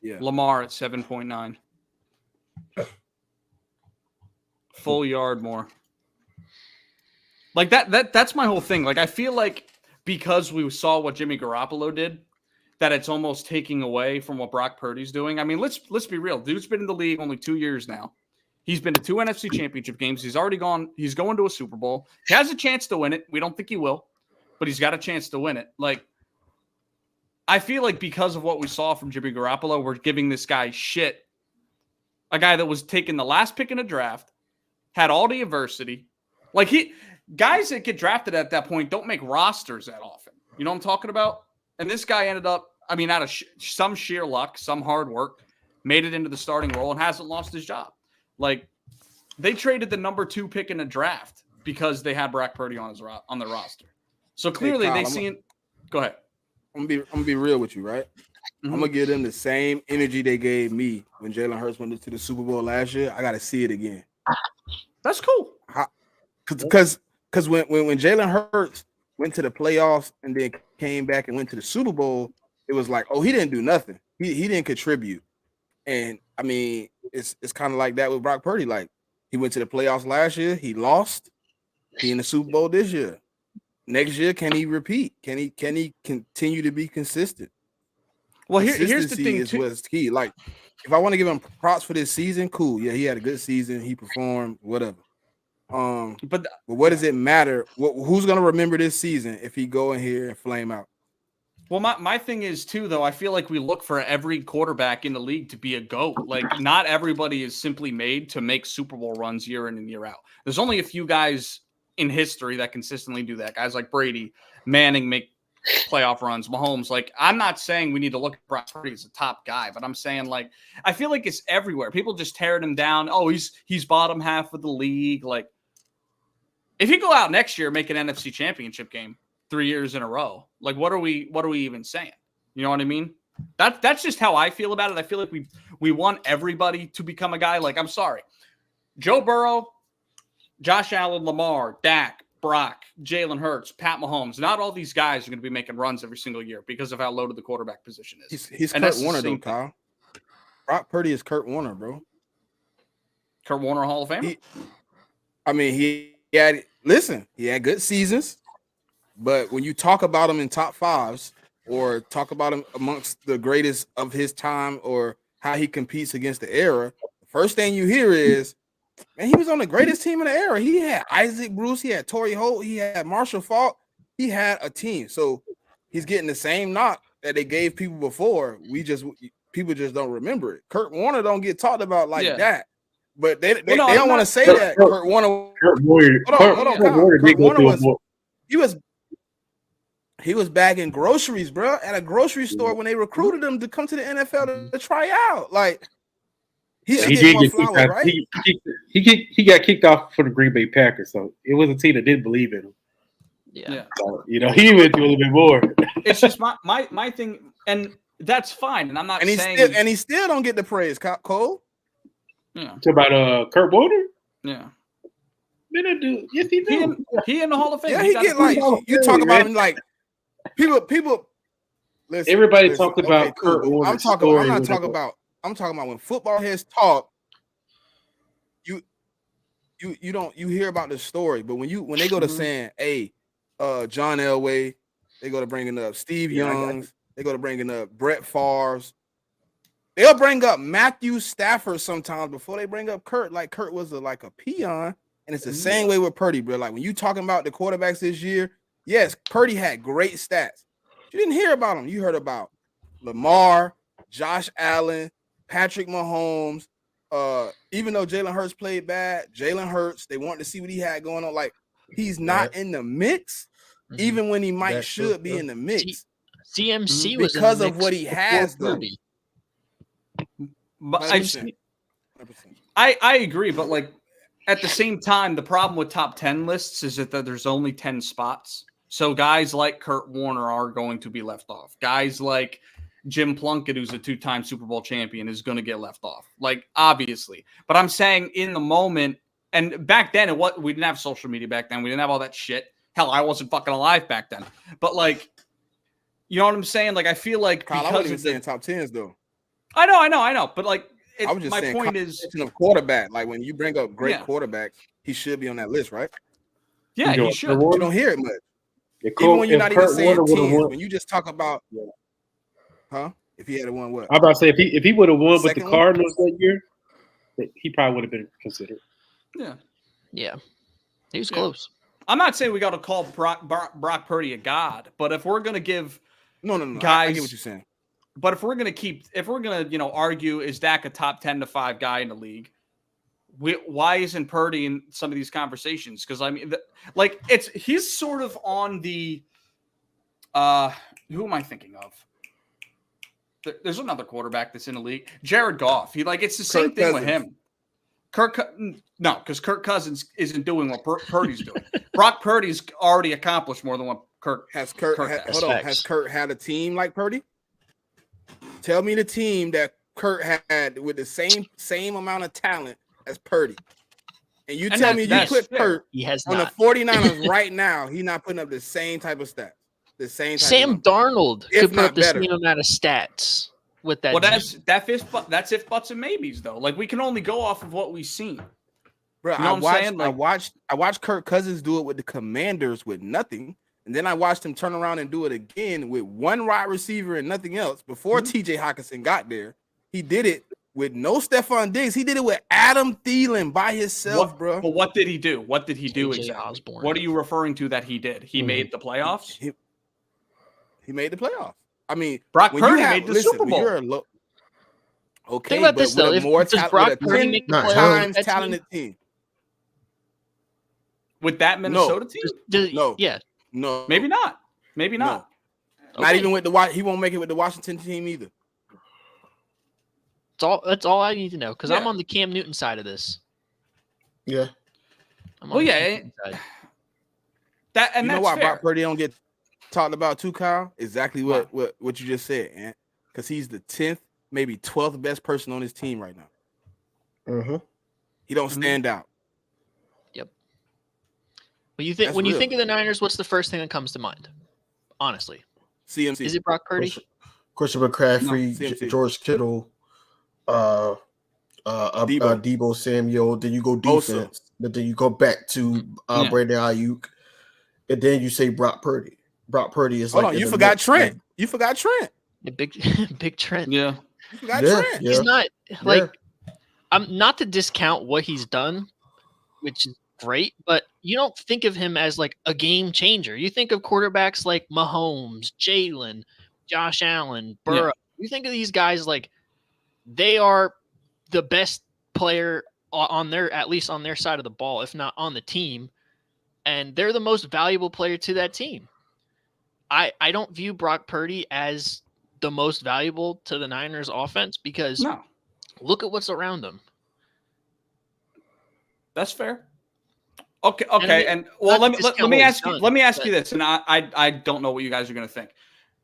Yeah. Lamar at 7.9. Full yard more. Like that's my whole thing. Like I feel like because we saw what Jimmy Garoppolo did, that it's almost taking away from what Brock Purdy's doing. I mean, let's be real. Dude's been in the league only 2 years now. He's been to 2 NFC championship games. He's already gone. He's going to a Super Bowl. He has a chance to win it. We don't think he will, but he's got a chance to win it. Like, I feel like because of what we saw from Jimmy Garoppolo, we're giving this guy shit. A guy that was taken the last pick in a draft, had all the adversity. Like guys that get drafted at that point don't make rosters that often. You know what I'm talking about? And this guy ended up, I mean, out of some sheer luck, some hard work, made it into the starting role and hasn't lost his job. Like, they traded the number 2 pick in a draft because they had Brock Purdy on their roster. So clearly Kyle, they seen. Go ahead. I'm gonna be real with you, right? Mhm. I'm gonna give them the same energy they gave me when Jalen Hurts went to the Super Bowl last year. I gotta see it again. That's cool. Because when Jalen Hurts went to the playoffs and then came back and went to the Super Bowl, it was like, oh, he didn't do nothing. He didn't contribute. And I mean, it's kind of like that with Brock Purdy. Like, he went to the playoffs last year, he lost. He in the Super Bowl this year. Next year, can he repeat? Can he continue to be consistent? Well, here's the Consistency thing is too. what's key. Like, if I want to give him props for this season, cool. Yeah, he had a good season. He performed, whatever. But But what does it matter? Who's gonna remember this season if he go in here and flame out? well, my thing is too, though. I feel like we look for every quarterback in the league to be a GOAT. Like, not everybody is simply made to make Super Bowl runs year in and year out. There's only a few guys in history that consistently do that. Guys like Brady, Manning make playoff runs. Mahomes. Like, I'm not saying we need to look at Brock Purdy as a top guy, but I'm saying, like, I feel like it's everywhere. People just tearing him down. Oh, he's bottom half of the league. Like, if you go out next year, make an NFC championship game 3 years in a row, like, what are we even saying? You know what I mean? That's just how I feel about it. I feel like we want everybody to become a guy. Like, I'm sorry, Joe Burrow, Josh Allen, Lamar, Dak, Brock, Jalen Hurts, Pat Mahomes. Not all these guys are going to be making runs every single year because of how loaded the quarterback position is. He's And Kurt that's the Warner though, same thing. Kyle. Brock Purdy is Kurt Warner, bro. Kurt Warner, Hall of Famer. He had good seasons, but when you talk about him in top fives or talk about him amongst the greatest of his time or how he competes against the era, the first thing you hear is, man, he was on the greatest team in the era. He had Isaac Bruce, he had Torrey Holt, he had Marshall Faulk, he had a team. So he's getting the same knock that they gave people before. People just don't remember it. Kurt Warner don't get talked about like Yeah. that. But they no, don't I'm want to not- say that. Kurt Warner, Kurt Warner, hold on, Kurt Kyle. Warner Kurt did go Warner through a was- more. he was bagging groceries, bro, at a grocery store when they recruited him to come to the NFL to try out. Like, he should He get did more get kicked flowers, out. right? He got kicked off for the Green Bay Packers, so it was a team that didn't believe in him. Yeah. Yeah. So, you know, he went through a little bit more. It's just my thing, and that's fine. And I'm not And saying he still don't get the praise, Cole. yeah, Talk about Kurt Warner. yeah. Man, that dude, yes, he He do. he in the Hall of Fame. Yeah, He he got get the like Hall of you Fame, talk about man. him like people. Listen, Everybody listen, talked about cool. Kurt Warner's I'm story not with talking him. about. I'm talking about when football heads talk. You hear about the story, but when they go to Mhm. saying, hey, John Elway, they go to bringing up Steve Yeah, I got Young's, they go to bringing up Brett Favre's. They'll bring up Matthew Stafford sometimes before they bring up Kurt. Like Kurt was like a peon, and it's the same way with Purdy, bro. Like when you talking about the quarterbacks this year, yes, Purdy had great stats. You didn't hear about him. You heard about Lamar, Josh Allen, Patrick Mahomes. Even though Jalen Hurts played bad, Jalen Hurts, they wanted to see what he had going on. Like he's not in the mix, Mhm. even when he might That's true, should be yeah. in the mix. CMC was in Because the of what mix he before has, though. Purdy. But I just 100%. I agree, but like at the same time, the problem with top 10 lists is that there's only 10 spots. So guys like Kurt Warner are going to be left off. Guys like Jim Plunkett, who's a 2-time Super Bowl champion, is going to get left off. Like, obviously. But I'm saying in the moment, and back then, we didn't have social media back then. We didn't have all that shit. Hell, I wasn't fucking alive back then. But, like, you know what I'm saying? Like, I feel like Kyle, I wasn't even saying top 10s, though. I know. But, like, I was just my saying point is... of quarterback. Like, when you bring up great Yeah. quarterbacks, he should be on that list, right? Yeah, he should. You don't hear it much. Even when you're not even saying teams, when you just talk about, if he had won what? I'm about to say if he would have won with the Second one? Cardinals that year, he probably would have been considered. Yeah. He was Yeah. close. I'm not saying we got to call Brock Purdy a god, but if we're going to give No. guys, I get what you're saying. But if we're going to argue, is Dak a top 10 to 5 guy in the league? Why isn't Purdy in some of these conversations? Because I mean, he's sort of on the who am I thinking of? There's another quarterback that's in the league, Jared Goff. It's the same thing with him. Because Kirk Cousins isn't doing what Purdy's doing. Brock Purdy's already accomplished more than what Kirk has. has. Has Kurt had a team like Purdy? Tell me the team that Kurt had with the same amount of talent as Purdy. And you tell me you put Kurt He has on not. the 49ers right now, he's not putting up the same type of stats. The same type Sam of Darnold If could put not up the better. same amount of stats with that. Well, team. that's if buts and maybes though. Like we can only go off of what we've seen. Bro, You know what I'm saying? I watched Kirk Cousins do it with the Commanders with nothing. And then I watched him turn around and do it again with one wide receiver and nothing else. Before TJ Hockenson got there, he did it with no Stephon Diggs. He did it with Adam Thielen by himself, bro. But what did he do? What did he do KJ exactly? Osborne. What are you referring to that he did? He made the playoffs? He made the playoffs. I mean, Brock when Purdy you have, made the listen, Super when Bowl. you're a okay, Think about but this, with though. a If- more does Brock with a Purdy 10 make the playoffs times with that talented team. With that Minnesota team? No. Yeah. No, Maybe not. Maybe not. Not Okay. even with he won't make it with the Washington team either. That's all I need to know because I'm Yeah. on the Cam Newton side of this. Yeah. I'm Well, on the yeah, Cam Newton side. You know That's why fair. Brock Purdy don't get talked about too, Kyle? Exactly what you just said, man. Because he's the 10th, maybe 12th best person on his team right now. Mm-hmm. He don't stand out. When you think That's real. think of the Niners, what's the first thing that comes to mind? Honestly, CMC. is it Brock Purdy? Christian McCaffrey, No, CMC. George Kittle, Debo Samuel. Then you go Bosa. defense, but then you go back to Yeah. Brandon Ayuk, and then you say Brock Purdy. Brock Purdy is Hold like on, in you the forgot mix. Trent. You forgot Trent. Yeah, big big Trent. Yeah. You forgot Yeah, Trent. yeah. He's not like I'm not to discount what he's done, which is great, but you don't think of him as like a game changer. You think of quarterbacks like Mahomes, Jalen, Josh Allen, Burrow. You think of these guys like they are the best player on their, at least on their side of the ball, if not on the team, and they're the most valuable player to that team. I don't view Brock Purdy as the most valuable to the Niners offense because No, look at what's around them. that's fair. Okay. And not let to me discount what ask he's you. done, Let me ask but- you this, and I don't know what you guys are going to think.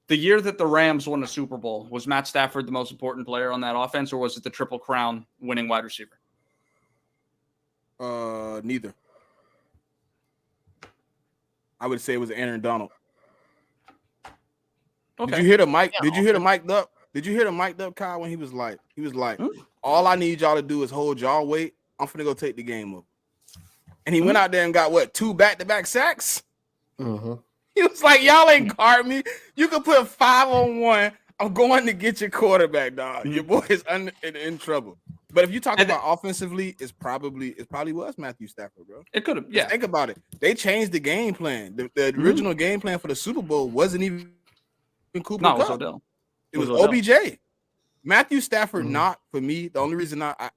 The year that the Rams won the Super Bowl, was Matt Stafford the most important player on that offense, or was it the Triple Crown winning wide receiver? Neither. I would say it was Aaron Donald. Okay. Did you hear the mic? Yeah, Did you hear the mic'd up? Did you hear the mic'd up, Kyle, when he was like, all I need y'all to do is hold y'all weight. I'm finna go take the game up. And he went out there and got what, 2 back-to-back sacks? Mm-hmm. He was like, y'all ain't guard me. You can put 5-on-1. I'm going to get your quarterback, dog. Your boy is in trouble. But if you talk about offensively, it's probably was Matthew Stafford, bro. It could have. Just Yeah. think about it. They changed the game plan. The original game plan for the Super Bowl wasn't even Cooper No, it was Kupp. Odell. It was Odell. OBJ. Matthew Stafford, not for me. The only reason I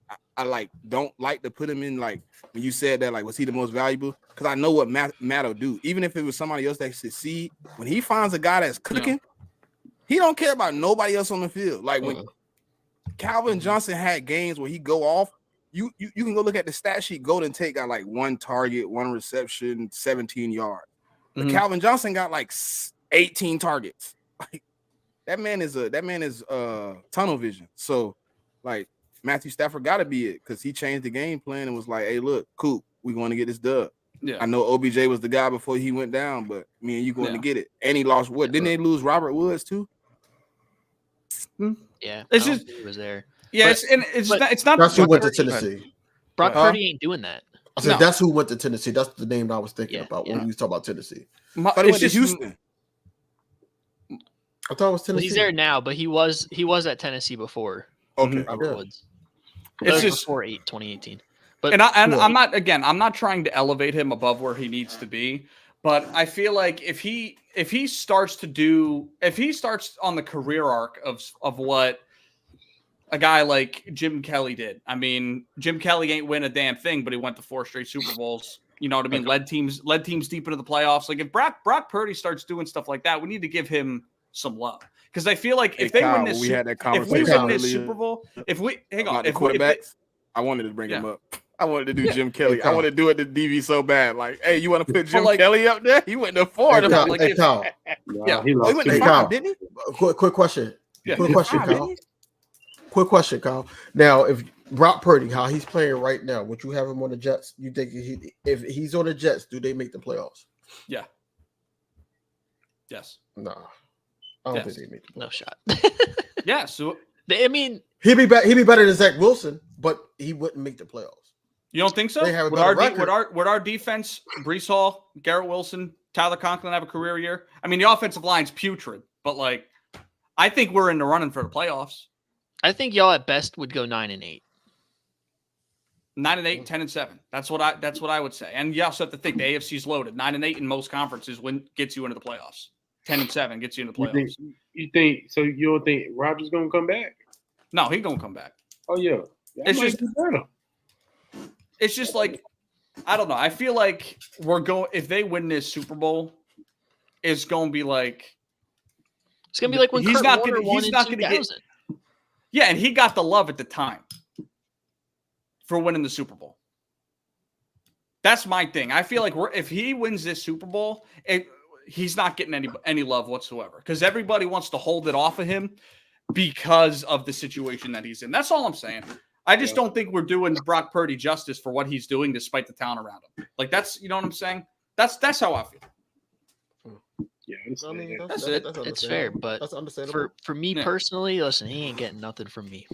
like don't like to put him in, like when you said that, like, was he the most valuable? Because I know what Matt'll do. Even if it was somebody else that succeed, when he finds a guy that's cooking, he don't care about nobody else on the field. Like when Calvin Johnson had games where he go off, you can go look at the stat sheet. Golden Tate got like 1 target, 1 reception, 17 yards. But Mhm. Calvin Johnson got like 18 targets. Like, that man is tunnel vision. So like Matthew Stafford got to be it because he changed the game plan and was like, "Hey, look, Coop, we going to get this dub." Yeah. I know OBJ was the guy before he went down, but me and you going Yeah. to get it. And he lost what? Didn't they lose Robert Woods too? Yeah, It's I don't just- think he was there. Yeah, But- it's not. That's who Brock went to Purdy- Tennessee. Brock Huh? Purdy ain't doing that. I said No. that's who went to Tennessee. That's the name I was thinking Yeah, about when yeah. we was talking about Tennessee. My, But he it's went to just Houston. I thought it was Well, Tennessee. he's there now, but he was at Tennessee before Okay. Mhm. Robert Yeah. Woods. It's That was just- before 2018. But And Yeah. I'm not trying to elevate him above where he needs to be, but I feel like if he starts on the career arc of what a guy like Jim Kelly did. I mean, Jim Kelly ain't win a damn thing, but he went to 4 straight Super Bowls. You know what I mean? Led teams deep into the playoffs. Like if Brock Purdy starts doing stuff like that, we need to give him some love. Because I feel like if they Kyle, win this we had that if we conversation win this earlier Super Bowl, if we hang about on, the if we, quarterbacks. I wanted to bring him Yeah. up. I wanted to do Yeah. Jim Kelly. I Kyle. wanted to do it to DV so bad. Like, hey, you want to put Jim like- Kelly up there? He went to 4. Hey, I'm Kyle, like, hey, Kyle, Yeah. He oh, lost he went to Hey, 5, Kyle. didn't he? quick question. Yeah. Quick question, Five, Kyle. didn't Quick question, Kyle. Now, if Brock Purdy, how he's playing right now, would you have him on the Jets? You think if he's on the Jets, do they make the playoffs? yeah. Yes. No, I don't Yes. think they make the playoffs. no shot. Yeah. So I mean, He'd be better than Zach Wilson, but he wouldn't make the playoffs. you don't think so? They have a Would better would our defense, Brees Hall, Garrett Wilson, Tyler Conklin have a career year? I mean, the offensive line's putrid, but like, I think we're in the running for the playoffs. I think y'all at best would go 9-8. 9-8, 10-7. That's what I would say. And you also have to think the AFC's loaded. 9-8 in most conferences gets you into the playoffs. 10-7 gets you into the playoffs. You think so? You don't think Rodgers gonna come back? No, he gonna come back. Oh yeah, That It's might just- be better. It's just like, I don't know. I feel like if they win this Super Bowl, it's gonna be like, It's gonna be like when He's Kurt not Warner gonna- won he's in not gonna get- 2000. yeah, and he got the love at the time for winning the Super Bowl. That's my thing. I feel like if he wins this Super Bowl, he's not getting any love whatsoever because everybody wants to hold it off of him because of the situation that he's in. That's all I'm saying. I just don't think we're doing Brock Purdy justice for what he's doing despite the talent around him. Like that's, you know what I'm saying? That's how I feel. Yeah, I mean, That's it. It's fair, but that's understandable. for me Yeah. personally, listen, he ain't getting nothing from me.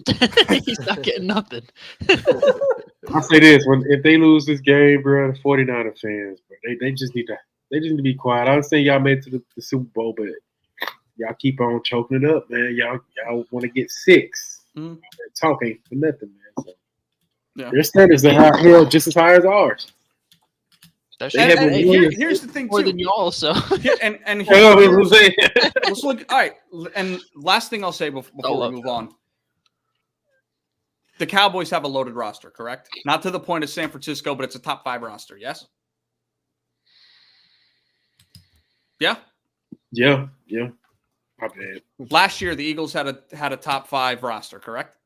He's not getting nothing. I say this: if they lose this game, bro, the 49er fans, bro, they just need to be quiet. I understand y'all made it to the Super Bowl, but y'all keep on choking it up, man. Y'all want to get 6. Mhm. That talk ain't for nothing, man. So Yeah. their standards are high, just as high as ours. That's They And, have and a million- here's the thing more too. than y'all, so Here- and You know what I'm saying? let's look. All right, and last thing I'll say before we move on. The Cowboys have a loaded roster, correct? Not to the point of San Francisco, but it's a top 5 roster. Yes. Yeah. Yeah. My bad. Last year, the Eagles had a top 5 roster, correct?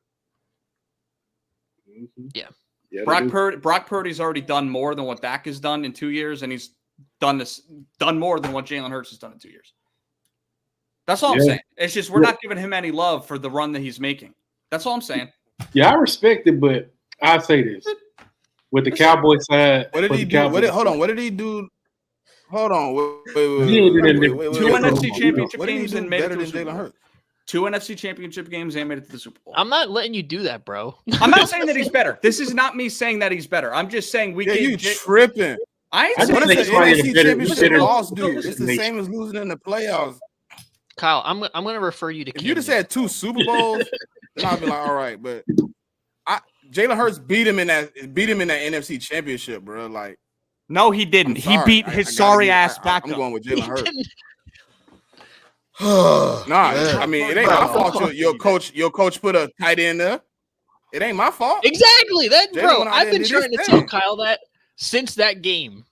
Mhm. Yeah. Yeah, Brock Purdy's already done more than what Dak has done in 2 years, and he's done more than what Jalen Hurts has done in 2 years. That's all I'm Yeah. saying. It's just we're not giving him any love for the run that he's making. That's all I'm saying. Yeah, I respect it, but I'll say this: with the Cowboy side, What did with he the do? Cowboys Hold on. side- What did he do? Hold on. Wait. Two NFC championship What did he games do and made it better to a than Super Jalen Bowl. Hurts? 2 NFC championship games and made it to the Super Bowl. I'm not letting you do that, bro. I'm not saying that he's better. This is not me saying that he's better. I'm just saying we Yeah, can. you tripping. I ain't I What just does saying the think somebody NFC is better- championship better- loss do? It's the Nation. same as losing in the playoffs. Kyle, I'm gonna refer you to. If you just Camden. had 2 Super Bowls, then I'd be like, all right. But Jalen Hurts beat him in that NFC championship, bro. Like, no, he didn't. I'm He sorry. beat I his gotta sorry be- ass I'm backup. going with He Jalen Hurts. didn't- Nah, Man. I mean, it ain't my fault. Your coach put a tight end there. It ain't my fault. Exactly that, Jalen bro. went out I've there been and did trying to his tell thing. Kyle that since that game.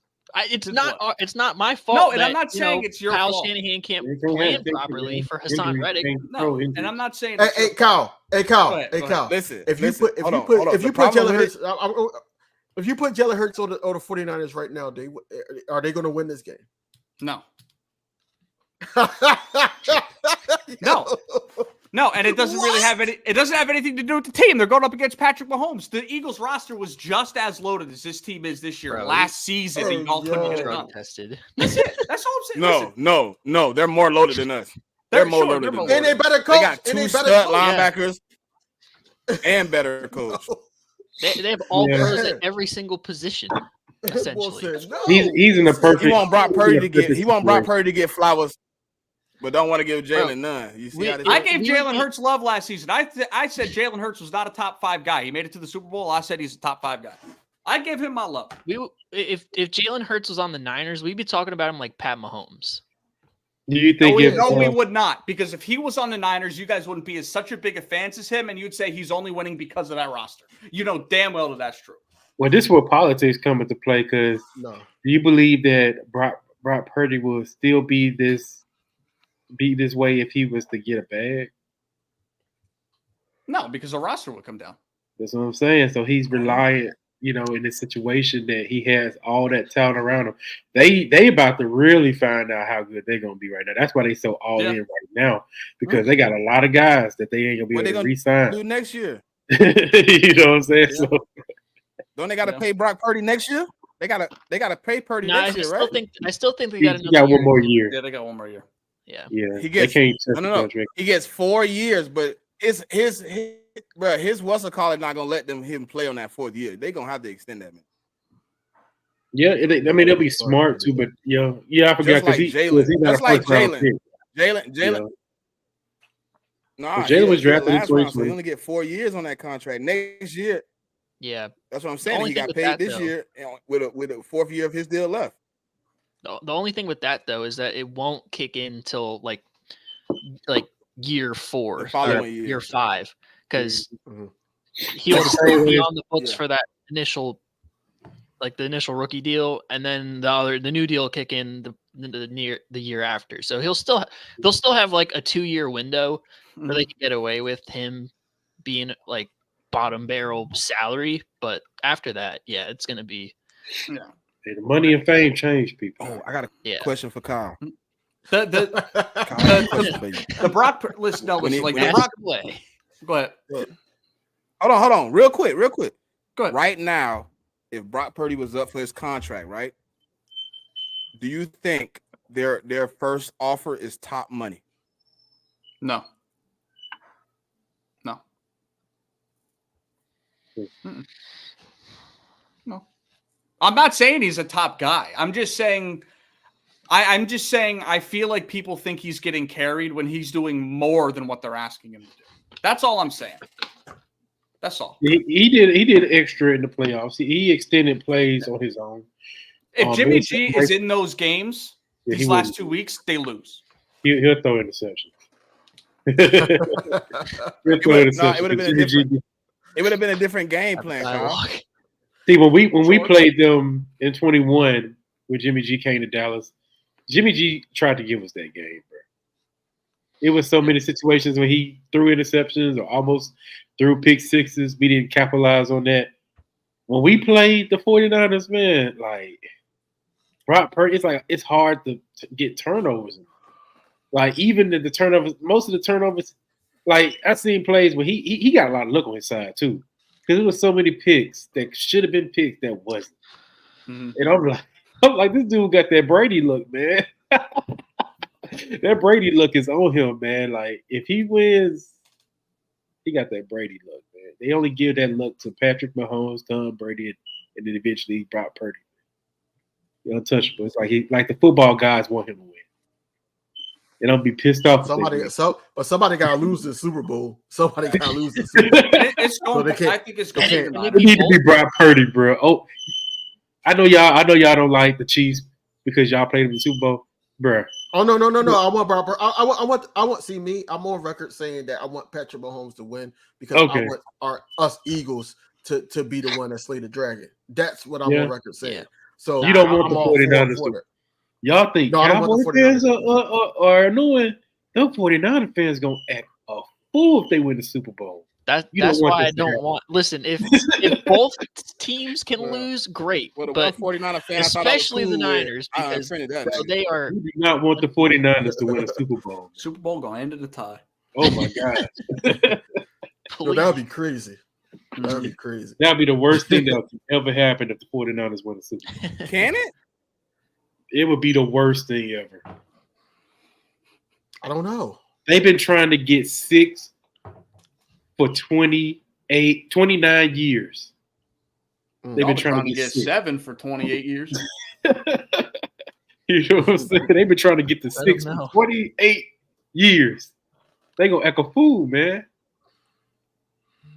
It's Since not. what? It's not my fault. No, and I'm that, not you saying know, it's your Kyle fault. Shanahan can't They can't plan have properly injuries, for Hassan Reddick. No, injuries. and I'm not saying. Hey, it's your hey, Kyle. Hey, Kyle. Go ahead, Hey, go Kyle. Listen, If you listen, put hold on. Jalen Hurts, if you put Jalen Hurts on the 49ers right now, are they going to win this game? No. No. No, and it doesn't really have any. It doesn't have anything to do with the team. They're going up against Patrick Mahomes. The Eagles roster was just as loaded as this team is this year. Bro, Last season, oh, y'all couldn't get it yo. done. Drug tested. That's it. That's all I'm saying. No, they're more loaded than us. They're They're more sure, loaded they're than more us. And they better coach. They got and 2 they stud better coach. linebackers and better coach. They have all Yeah. pros at every single position, essentially. Bull said, no. He's in the perfect. He want Brock Purdy to get. perfect He want Brock situation. Purdy to get flowers, but don't want to give Jalen none. You see how this I works? gave We Jalen would be- Hurts love last season. I said Jalen Hurts was not a top 5 guy. He made it to the Super Bowl. I said he's a top 5 guy. I gave him my love. If Jalen Hurts was on the Niners, we'd be talking about him like Pat Mahomes. Do you think No, we if would not. Because if he was on the Niners, you guys wouldn't be as such a big a fans as him, and you'd say he's only winning because of that roster. You know damn well that that's true. well, this is where politics come into play? Because No. do you believe that Brock Purdy will still be this way if he was to get a bag? No, because the roster would come down. That's what I'm saying. So he's reliant, in this situation that he has all that talent around him. They about to really find out how good they're gonna be right now. That's why they so all in right now, because they got a lot of guys that they ain't gonna be What they able to gonna re-sign. do next year? You know what I'm saying? Yeah. So Don't they got to Yeah. pay Brock Purdy next year? They gotta pay Purdy No, I next year, still right? think they he got got another one more year. Yeah, they got one more year. Yeah. Yeah, He gets- they can't touch No. the contract. He gets 4 years, but his what's it called? Not gonna let him play on that 4th year. They gonna have to extend that man. Yeah, they'll be smart too, but I forgot Just like because Jalen. he got Just a like first round Jalen. pick. Jalen. Nah, But Jalen was drafted in last round, so 2020. he only get 4 years on that contract. Next year, Yeah. that's what I'm saying. only He thing got with paid that, this though- year with a 4th year of his deal left. The only thing with that though is that it won't kick in until like year 4 The following or year. year 5 because Mhm. he'll That's still be crazy. on the books Yeah. for that initial rookie deal, and then the new deal will kick in the year after. So they'll still have like a 2-year window where they can get away with him being like bottom barrel salary, but after that, yeah, it's gonna be Hey, the money and fame change people. Oh, I got a yeah. question for Kyle. The Kyle, I got a question for you. the Brock listen, no, When listen, he- like when the he- Brock. Way. Go ahead. Hold on, real quick. Go ahead. Right now, if Brock Purdy was up for his contract, right? Do you think their first offer is top money? No. No. Mm-mm. No. I'm not saying he's a top guy. I'm just saying I feel like people think he's getting carried when he's doing more than what they're asking him to do. That's all I'm saying. That's all. He did extra in the playoffs. He extended plays on his own. If Jimmy Mason G Price- is in those games Yeah, he these last wouldn't. 2 weeks, they lose. He'll throw interceptions. He'll It throw would- interceptions. no, it would've been a Jimmy G- different- It would have been a different game plan, Kyle. Dialogue. See, when we George? played them in 21 when Jimmy G came to Dallas, Jimmy G tried to give us that game, bro. It was so many situations when he threw interceptions or almost threw pick sixes. We didn't capitalize on that. When we played the 49ers, man, like Brock Purdy, it's hard to get turnovers. Like even the turnovers, most of the turnovers, like I seen plays where he got a lot of luck on his side too. Because there was so many picks that should have been picked that wasn't. Mhm. And I'm like, this dude got that Brady look, man. That Brady look is on him, man. Like, if he wins, he got that Brady look, man. They only give that look to Patrick Mahomes, Tom Brady, and then eventually Brock Purdy. They're untouchable. It's like the football guys want him to win. They don't be pissed off. if they win. Somebody gotta lose the Super Bowl. Somebody gotta lose the Super Bowl. It's So going. they can't- I think it's going. they to can't- It need to be Brock Purdy, bro. Oh, I know y'all don't like the Chiefs because y'all played them in the Super Bowl, bro. Oh no! I want Brock. I want. See me. I'm on record saying that I want Patrick Mahomes to win because Okay. I want us Eagles to be the one that slay the dragon. That's what I'm Yeah. on record saying. Yeah. So You don't want I'm the all 49ers for to- it. Y'all think No, I don't want Cowboy the fans are annoying? Them 49er fans gonna act a fool if they win the Super Bowl. That's don't want why I this to don't happen. want. Listen, if both teams can Well, lose, great. Well, the But 149er fan, I thought I was especially the cool with, Niners, I because unfriended that nigga. they are. We do not want the 49ers to win a Super Bowl. Man. Super Bowl going into the tie. Oh my God. No, that would be crazy. That would be crazy. That'd be the worst thing that could ever happen if the 49ers win a Super Bowl. Can it? It would be the worst thing ever. I don't know. They've been trying to get 6 for 29 years. They've Y'all been trying to get get 6. 7 for 28 years. You know what I'm saying? They've been trying to get the I 6 don't know. for 28 years. They gonna act a fool, man.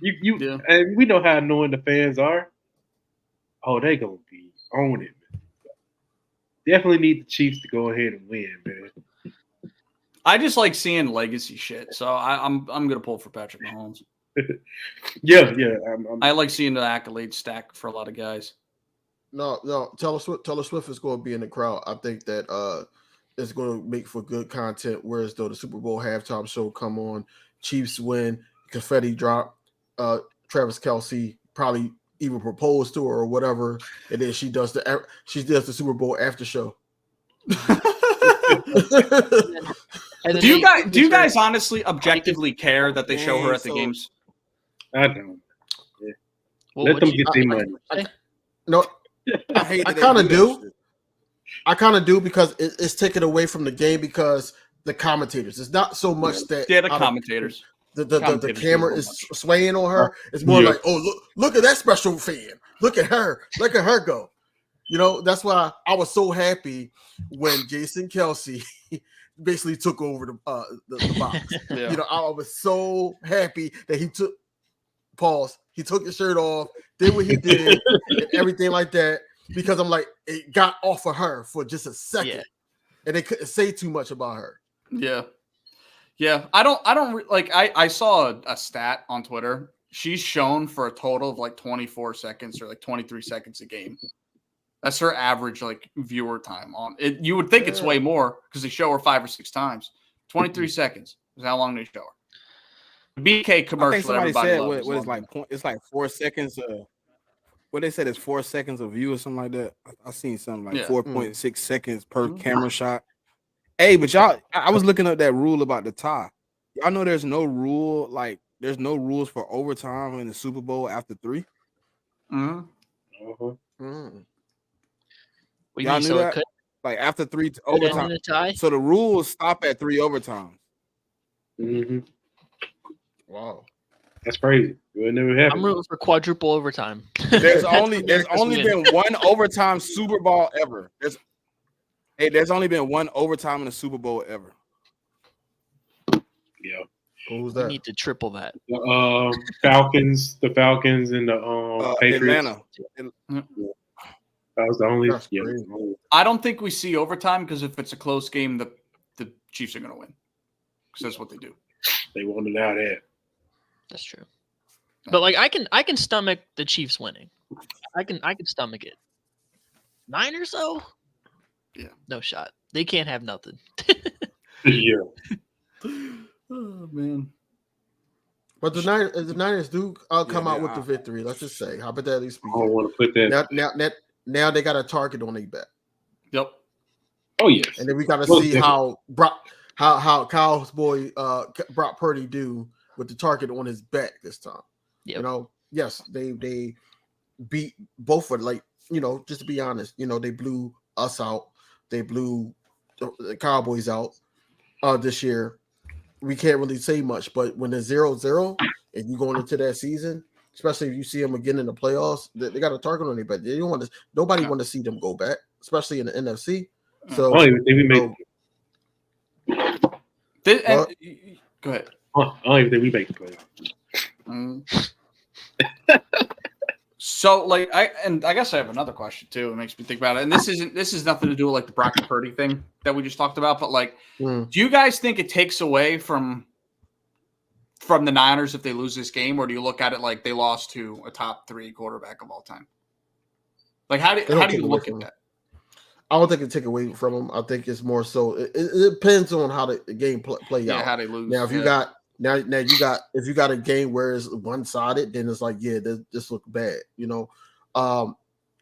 Yeah. And we know how annoying the fans are. Oh, they gonna be on it, man. Definitely need the Chiefs to go ahead and win, man. I just like seeing legacy shit, so I'm gonna pull for Patrick Mahomes. Yeah. I like seeing the accolades stack for a lot of guys. No. Taylor Swift is going to be in the crowd. I think that it's going to make for good content. Whereas though the Super Bowl halftime show come on, Chiefs win, confetti drop, Travis Kelce probably even propose to her or whatever, and then she does the Super Bowl after show. And then Do you they- guys honestly objectively care that they show her at the So- games? I don't. What Let would them you- get their money. No, I hate I that they kinda that do. shit. I kind of do because it's taken away from the game because the commentators. It's not so much that Yeah, the how commentators. the Commentators camera do is so swaying on her. It's more Yeah. like, oh look at that special fan. Look at her go. You know, that's why I was so happy when Jason Kelce basically took over the box. Yeah. You know, I was so happy that he took his shirt off, did what he did, and everything like that. Because I'm like, it got off of her for just a second, Yeah. and they couldn't say too much about her. Yeah. I saw a stat on Twitter. She's shown for a total of like 24 seconds or like 23 seconds a game. That's her average like viewer time on it. You would think it's Yeah. way more because they show her 5 or 6 times. 23 seconds is how long they show her. The BK I think commercial. somebody Everybody said loves what is is like it's like 4 seconds. What they said is 4 seconds of view or something like that. I seen something like Yeah. 4.6 seconds per Mhm. camera shot. Hey, but y'all, I was looking up that rule about the tie. Y'all know there's no rule, like there's no rules for overtime in the Super Bowl after 3. Mhm. Uh-huh. Mm. What do you Y'all mean, knew so it that? could Like after 3 end in overtime. a tie? So the rules stop at 3 overtimes. Mm-hmm. Wow. That's crazy. It would never happen. I'm rooting for quadruple overtime. There's That's only America's win. been one overtime Super Bowl ever. There's only been one overtime in the Super Bowl ever. Yeah. Who's We that? need to triple that. The Falcons and the Patriots. Atlanta. That was the only. That's Yeah. crazy. I don't think we see overtime because if it's a close game, the Chiefs are going to win because that's what they do. They won't allow that. That's true. But like I can stomach the Chiefs winning. I can stomach it. Niners though? Yeah. No shot. They can't have nothing. Yeah. Oh man. But the Niners do come Yeah, out they with the are. victory. Let's just say, hypothetically I don't speaking. want to put that. Now they got a target on their back, Yep. Oh yes. and then we got to Most see how Kyle's boy Brock Purdy do with the target on his back this time. Yep. You know, yes, they beat both of, like, you know, just to be honest, you know, they blew us out. They blew the Cowboys out this year. We can't really say much, but when it's 0-0 and you going into that season, especially if you see them again in the playoffs, they got a target on their back. They don't want to. Nobody want to see them go back, especially in the NFC. So I don't even think we make. What? Go ahead. I don't even think we make the playoffs. Mm. So, like, I guess I have another question too. It makes me think about it. And this is nothing to do with like the Brock Purdy thing that we just talked about. But like, do you guys think it takes away from the Niners if they lose this game, or do you look at it like they lost to a top 3 quarterback of all time? Like, how do you look at that? I don't think it take away from them. I think it's more so. It depends on how the game play Yeah, out. how they lose. Now, if you yeah. got Now you got if you got a game where it's one sided, then it's like, yeah, this look bad, you know.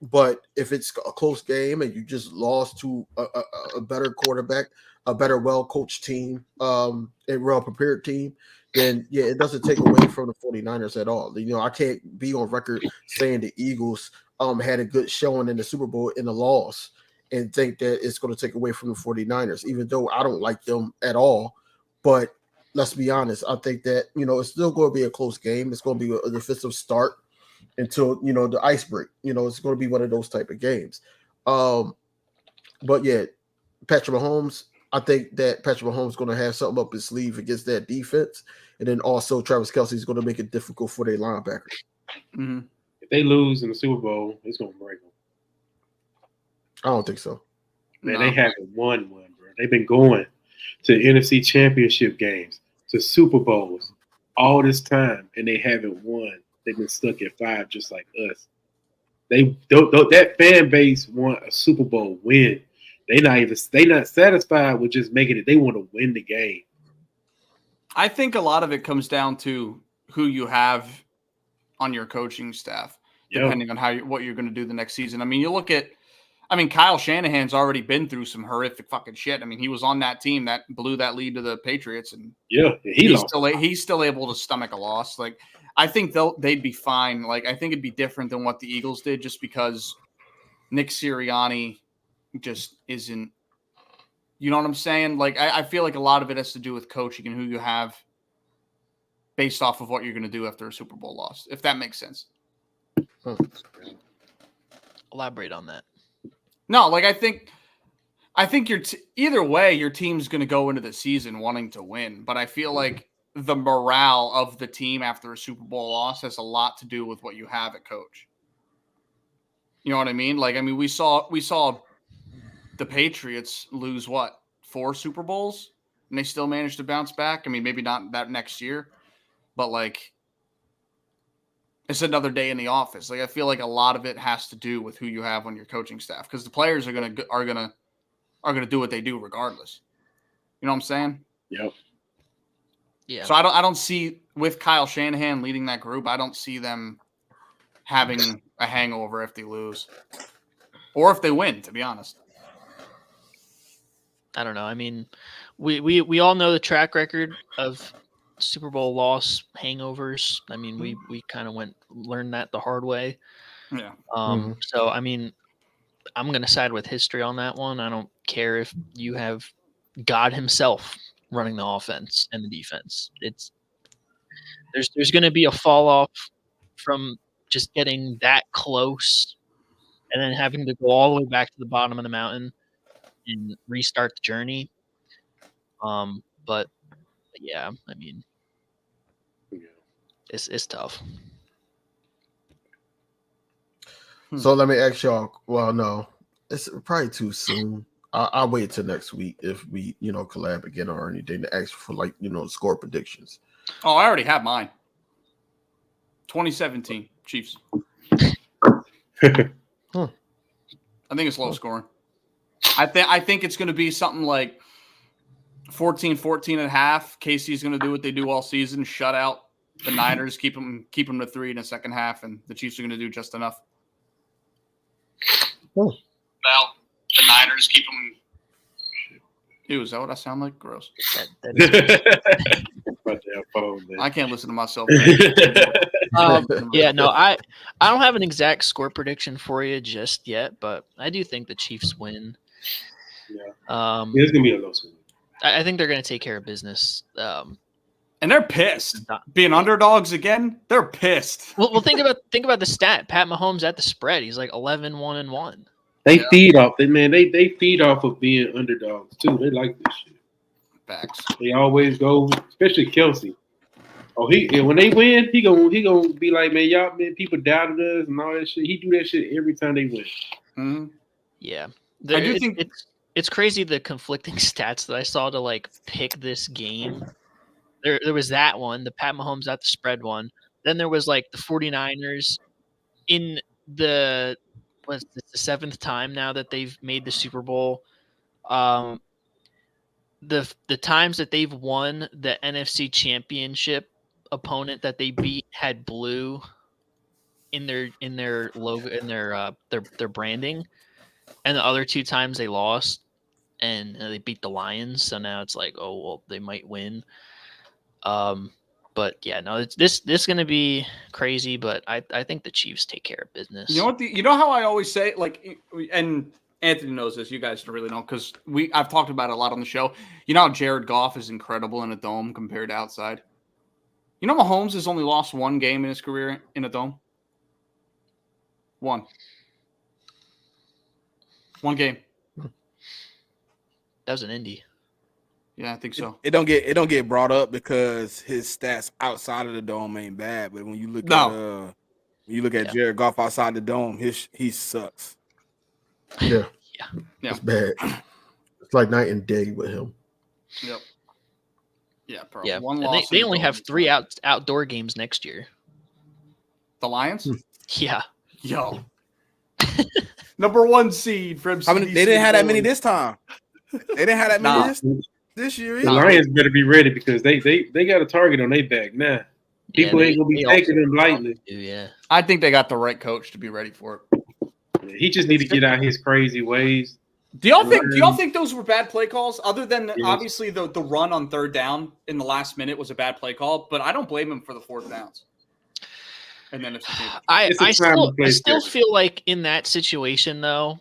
But if it's a close game and you just lost to a better quarterback, a better well coached team, a well prepared team, then yeah, it doesn't take away from the 49ers at all. You know, I can't be on record saying the Eagles had a good showing in the Super Bowl in the loss and think that it's going to take away from the 49ers, even though I don't like them at all. But let's be honest, I think that, you know, it's still going to be a close game. It's going to be a defensive start until, you know, the ice break. You know, it's going to be one of those type of games. But yeah, Patrick Mahomes, I think that Patrick Mahomes is going to have something up his sleeve against that defense. And then also Travis Kelce is going to make it difficult for their linebackers. Mm-hmm. If they lose in the Super Bowl, it's gonna break them. I don't think so. Man, they haven't won one, bro. They've been going to NFC Championship games, to Super Bowls all this time, and they haven't won. They've been stuck at 5, just like us. That fan base want a Super Bowl win. They not satisfied with just making it. They want to win the game. I think a lot of it comes down to who you have on your coaching staff, depending on what you're going to do the next season. I mean, you look at, Kyle Shanahan's already been through some horrific fucking shit. I mean, he was on that team that blew that lead to the Patriots, and he's still able to stomach a loss. Like, I think they'd be fine. Like, I think it'd be different than what the Eagles did, just because Nick Sirianni just isn't. You know what I'm saying? Like, I feel like a lot of it has to do with coaching and who you have, based off of what you're going to do after a Super Bowl loss, if that makes sense. Elaborate on that. No, like I think either way, your team's going to go into the season wanting to win. But I feel like the morale of the team after a Super Bowl loss has a lot to do with what you have at coach. You know what I mean? Like, I mean, we saw the Patriots lose 4 Super Bowls, and they still managed to bounce back. I mean, maybe not that next year, but like, it's another day in the office. Like, I feel like a lot of it has to do with who you have on your coaching staff, because the players are gonna do what they do regardless. You know what I'm saying? Yep. Yeah. So I don't see, with Kyle Shanahan leading that group, I don't see them having a hangover if they lose or if they win, to be honest. I don't know. I mean, we all know the track record of Super Bowl loss hangovers. I mean, we kind of learned that the hard way. Yeah. So I mean, I'm gonna side with history on that one. I don't care if you have God himself running the offense and the defense. There's gonna be a fall off from just getting that close and then having to go all the way back to the bottom of the mountain and restart the journey. But yeah, I mean, it's tough. So let me ask y'all. Well, no, it's probably too soon. I'll wait till next week if we, collab again or anything to ask for score predictions. Oh, I already have mine. 2017 Chiefs. I think it's low scoring. I think it's going to be something like 14-14 at half. KC's going to do what they do all season, shut out the Niners, keep them to 3 in the second half, and the Chiefs are going to do just enough. Oh. Well, the Niners keep them. Ew, is that what I sound like? Gross. I can't listen to myself. Yeah, no, I don't have an exact score prediction for you just yet, but I do think the Chiefs win. Yeah. It's gonna be a low score. I think they're gonna take care of business. And they're pissed. Being underdogs again, they're pissed. Well, think about the stat. Pat Mahomes at the spread. He's like 11-1-1. They feed off it, man. They feed off of being underdogs too. They like this shit. Facts. They always go, especially Kelce. Oh, when they win, he gonna be like, man, people doubted us and all that shit. He do that shit every time they win. Mm-hmm. Yeah, I do think it's crazy the conflicting stats that I saw to like pick this game. There was that one, the Pat Mahomes at the spread one. Then there was like the 49ers in the the 7th time now that they've made the Super Bowl. the times that they've won the NFC Championship, opponent that they beat had blue in their logo, in their branding, and the other 2 times they lost and they beat the Lions. So now it's like, oh well, they might win. But yeah, no, this is going to be crazy. But I think the Chiefs take care of business. You know what? You know how I always say, like, and Anthony knows this. You guys don't really know because I've talked about it a lot on the show. You know how Jared Goff is incredible in a dome compared to outside. You know Mahomes has only lost 1 game in his career in a dome. 1 game. That was an Indy. Yeah, I think so. It don't get brought up because his stats outside of the dome ain't bad. But when you look at Jared Goff outside the dome, he sucks. Yeah. Yeah. It's bad. It's like night and day with him. Yep. Yeah, probably. Yeah, One and loss. they only have 3 outdoor games next year. The Lions. Yeah. Yo. Number 1 seed from. How many? They didn't have that many this time. They didn't have that many this year. The Lions better be ready because they got a target on their back now. People ain't gonna be taking them lightly. Yeah. I think they got the right coach to be ready for it. He just need to get out his crazy ways. Do y'all think those were bad play calls? Other than obviously the run on 3rd down in the last minute was a bad play call, but I don't blame him for the 4th downs. And then I still feel like in that situation though,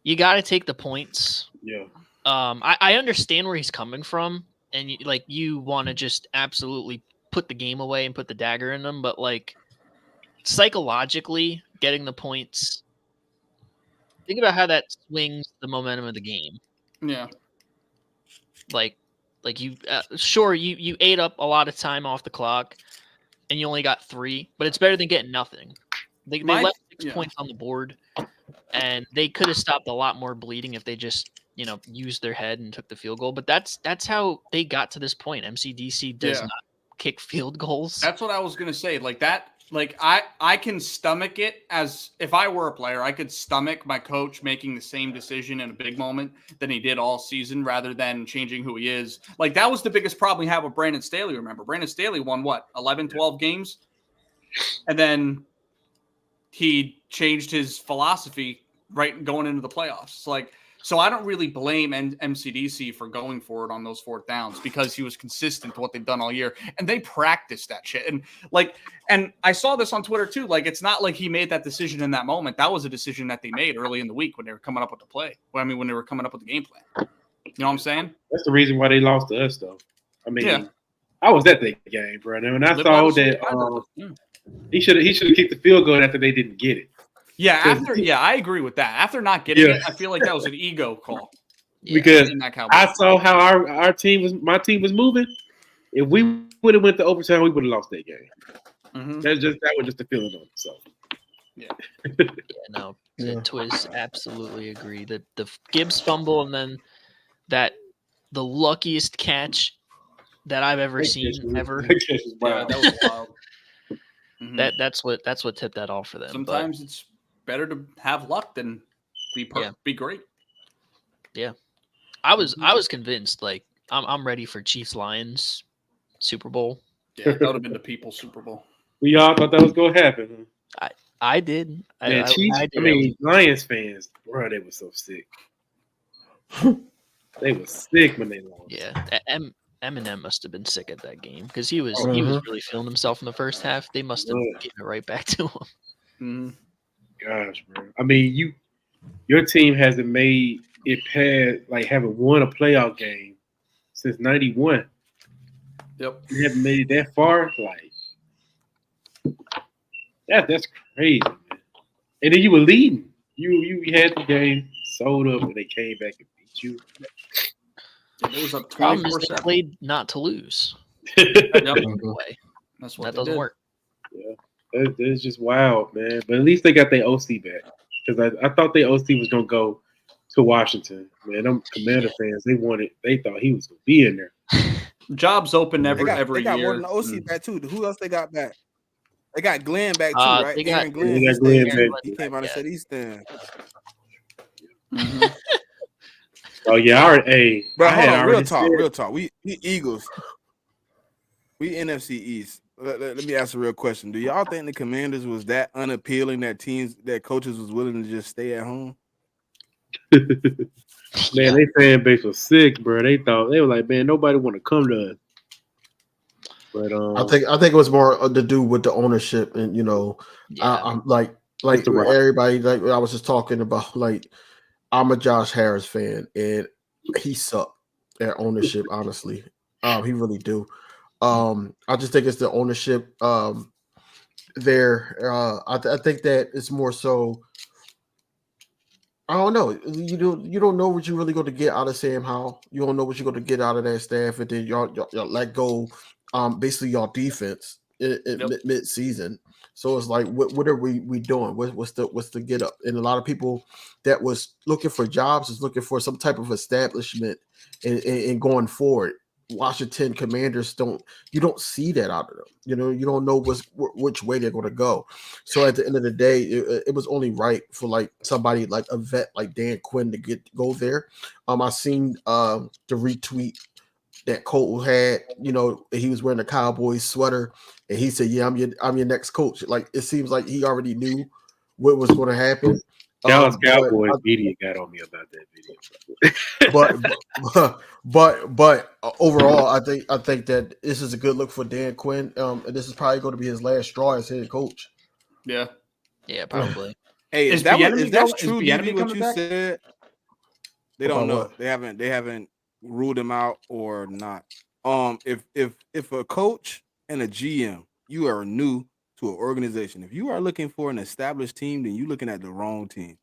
you got to take the points. Yeah. I understand where he's coming from, and you want to just absolutely put the game away and put the dagger in them, but like psychologically getting the points. Think about how that swings the momentum of the game. Yeah. Like you, sure, you ate up a lot of time off the clock, and you only got 3, but it's better than getting nothing. They left 6 points on the board, and they could have stopped a lot more bleeding if they just used their head and took the field goal. But that's how they got to this point. MCDC does not kick field goals. That's what I was gonna say. Like that. Like I can stomach it as if I were a player, I could stomach my coach making the same decision in a big moment than he did all season rather than changing who he is. Like that was the biggest problem we had with Brandon Staley. Remember, Brandon Staley won 11, 12 games. And then he changed his philosophy right going into the playoffs. Like, so I don't really blame MCDC for going for it on those 4th downs because he was consistent to what they've done all year. And they practiced that shit. And I saw this on Twitter too. Like, it's not like he made that decision in that moment. That was a decision that they made early in the week when they were coming up with the play. When they were coming up with the game plan. You know what I'm saying? That's the reason why they lost to us, though. I mean, I was at the game, bro. And I saw that he should have kicked the field goal after they didn't get it. Yeah, I agree with that. After not getting it, I feel like that was an ego call. Because I saw how my team was moving. If we would have went to overtime, we would have lost that game. Mm-hmm. That was just the feeling on itself. Yeah. Twiz absolutely agree. The Gibbs fumble and then the luckiest catch that I've ever seen ever. Wow. That was wild. Mm-hmm. That's what tipped that off for them. Sometimes it's better to have luck than be great. Yeah, I was convinced. Like I'm ready for Chiefs Lions Super Bowl. Yeah, that would have been the People's Super Bowl. We all thought that was gonna happen. I did. Man, Lions fans, bro, they were so sick. They were sick when they lost. Yeah, Eminem must have been sick at that game because he was really feeling himself in the first half. They must have given it right back to him. Mm-hmm. Gosh, bro. I mean, your team hasn't made it past, like, haven't won a playoff game since '91. Yep. You haven't made it that far. Like, that's crazy, man. And then you were leading. You had the game sold up, and they came back and beat you. It was up 24/7. They played not to lose. That's what that doesn't work. Yeah. It's just wild, man. But at least they got their OC back. Because I thought their OC was going to go to Washington. Man, them Commander fans, they thought he was going to be in there. Jobs open every year. They got more than the OC back, too. Who else they got back? They got Glenn back, too, right? They got Glenn. They got Glenn back. He came out and said he's there. Mm-hmm. Oh yeah, I already. Hey, But I hold had on, already said. real talk. We Eagles. We NFC East. Let me ask a real question. Do y'all think the Commanders was that unappealing that coaches was willing to just stay at home? Man, they fan base was sick, bro. They were like, man, nobody want to come to us. But I think it was more to do with the ownership, and Yeah. I'm like the right. everybody, like I was just talking about, like I'm a Josh Harris fan, and he sucked at ownership. Honestly, he really do. I just think it's the ownership there. I think that it's more so. I don't know. You don't know what you're really going to get out of Sam Howell. You don't know what you're going to get out of that staff, and then y'all let go. Basically y'all defense in mid season. So it's like, what are we doing? What's the get up? And a lot of people that was looking for jobs is looking for some type of establishment and going forward. Washington Commanders don't see that out of them. You don't know which way they're going to go. So at the end of the day, it was only right for like somebody like a vet like Dan Quinn to go there. I seen the retweet that Cole had. He was wearing a Cowboys sweater, and he said, "Yeah, I'm your next coach." Like, it seems like he already knew what was going to happen. Dallas Cowboys media got on me about that video. but overall, I think that this is a good look for Dan Quinn. And this is probably going to be his last straw as head coach. Yeah. Yeah, probably. Hey, Is is that Bieniemy true, DB, what coming you back? said? They don't About know. what? They haven't ruled him out or not. If a coach and a GM, you are new to an organization. If you are looking for an established team, then you're looking at the wrong team.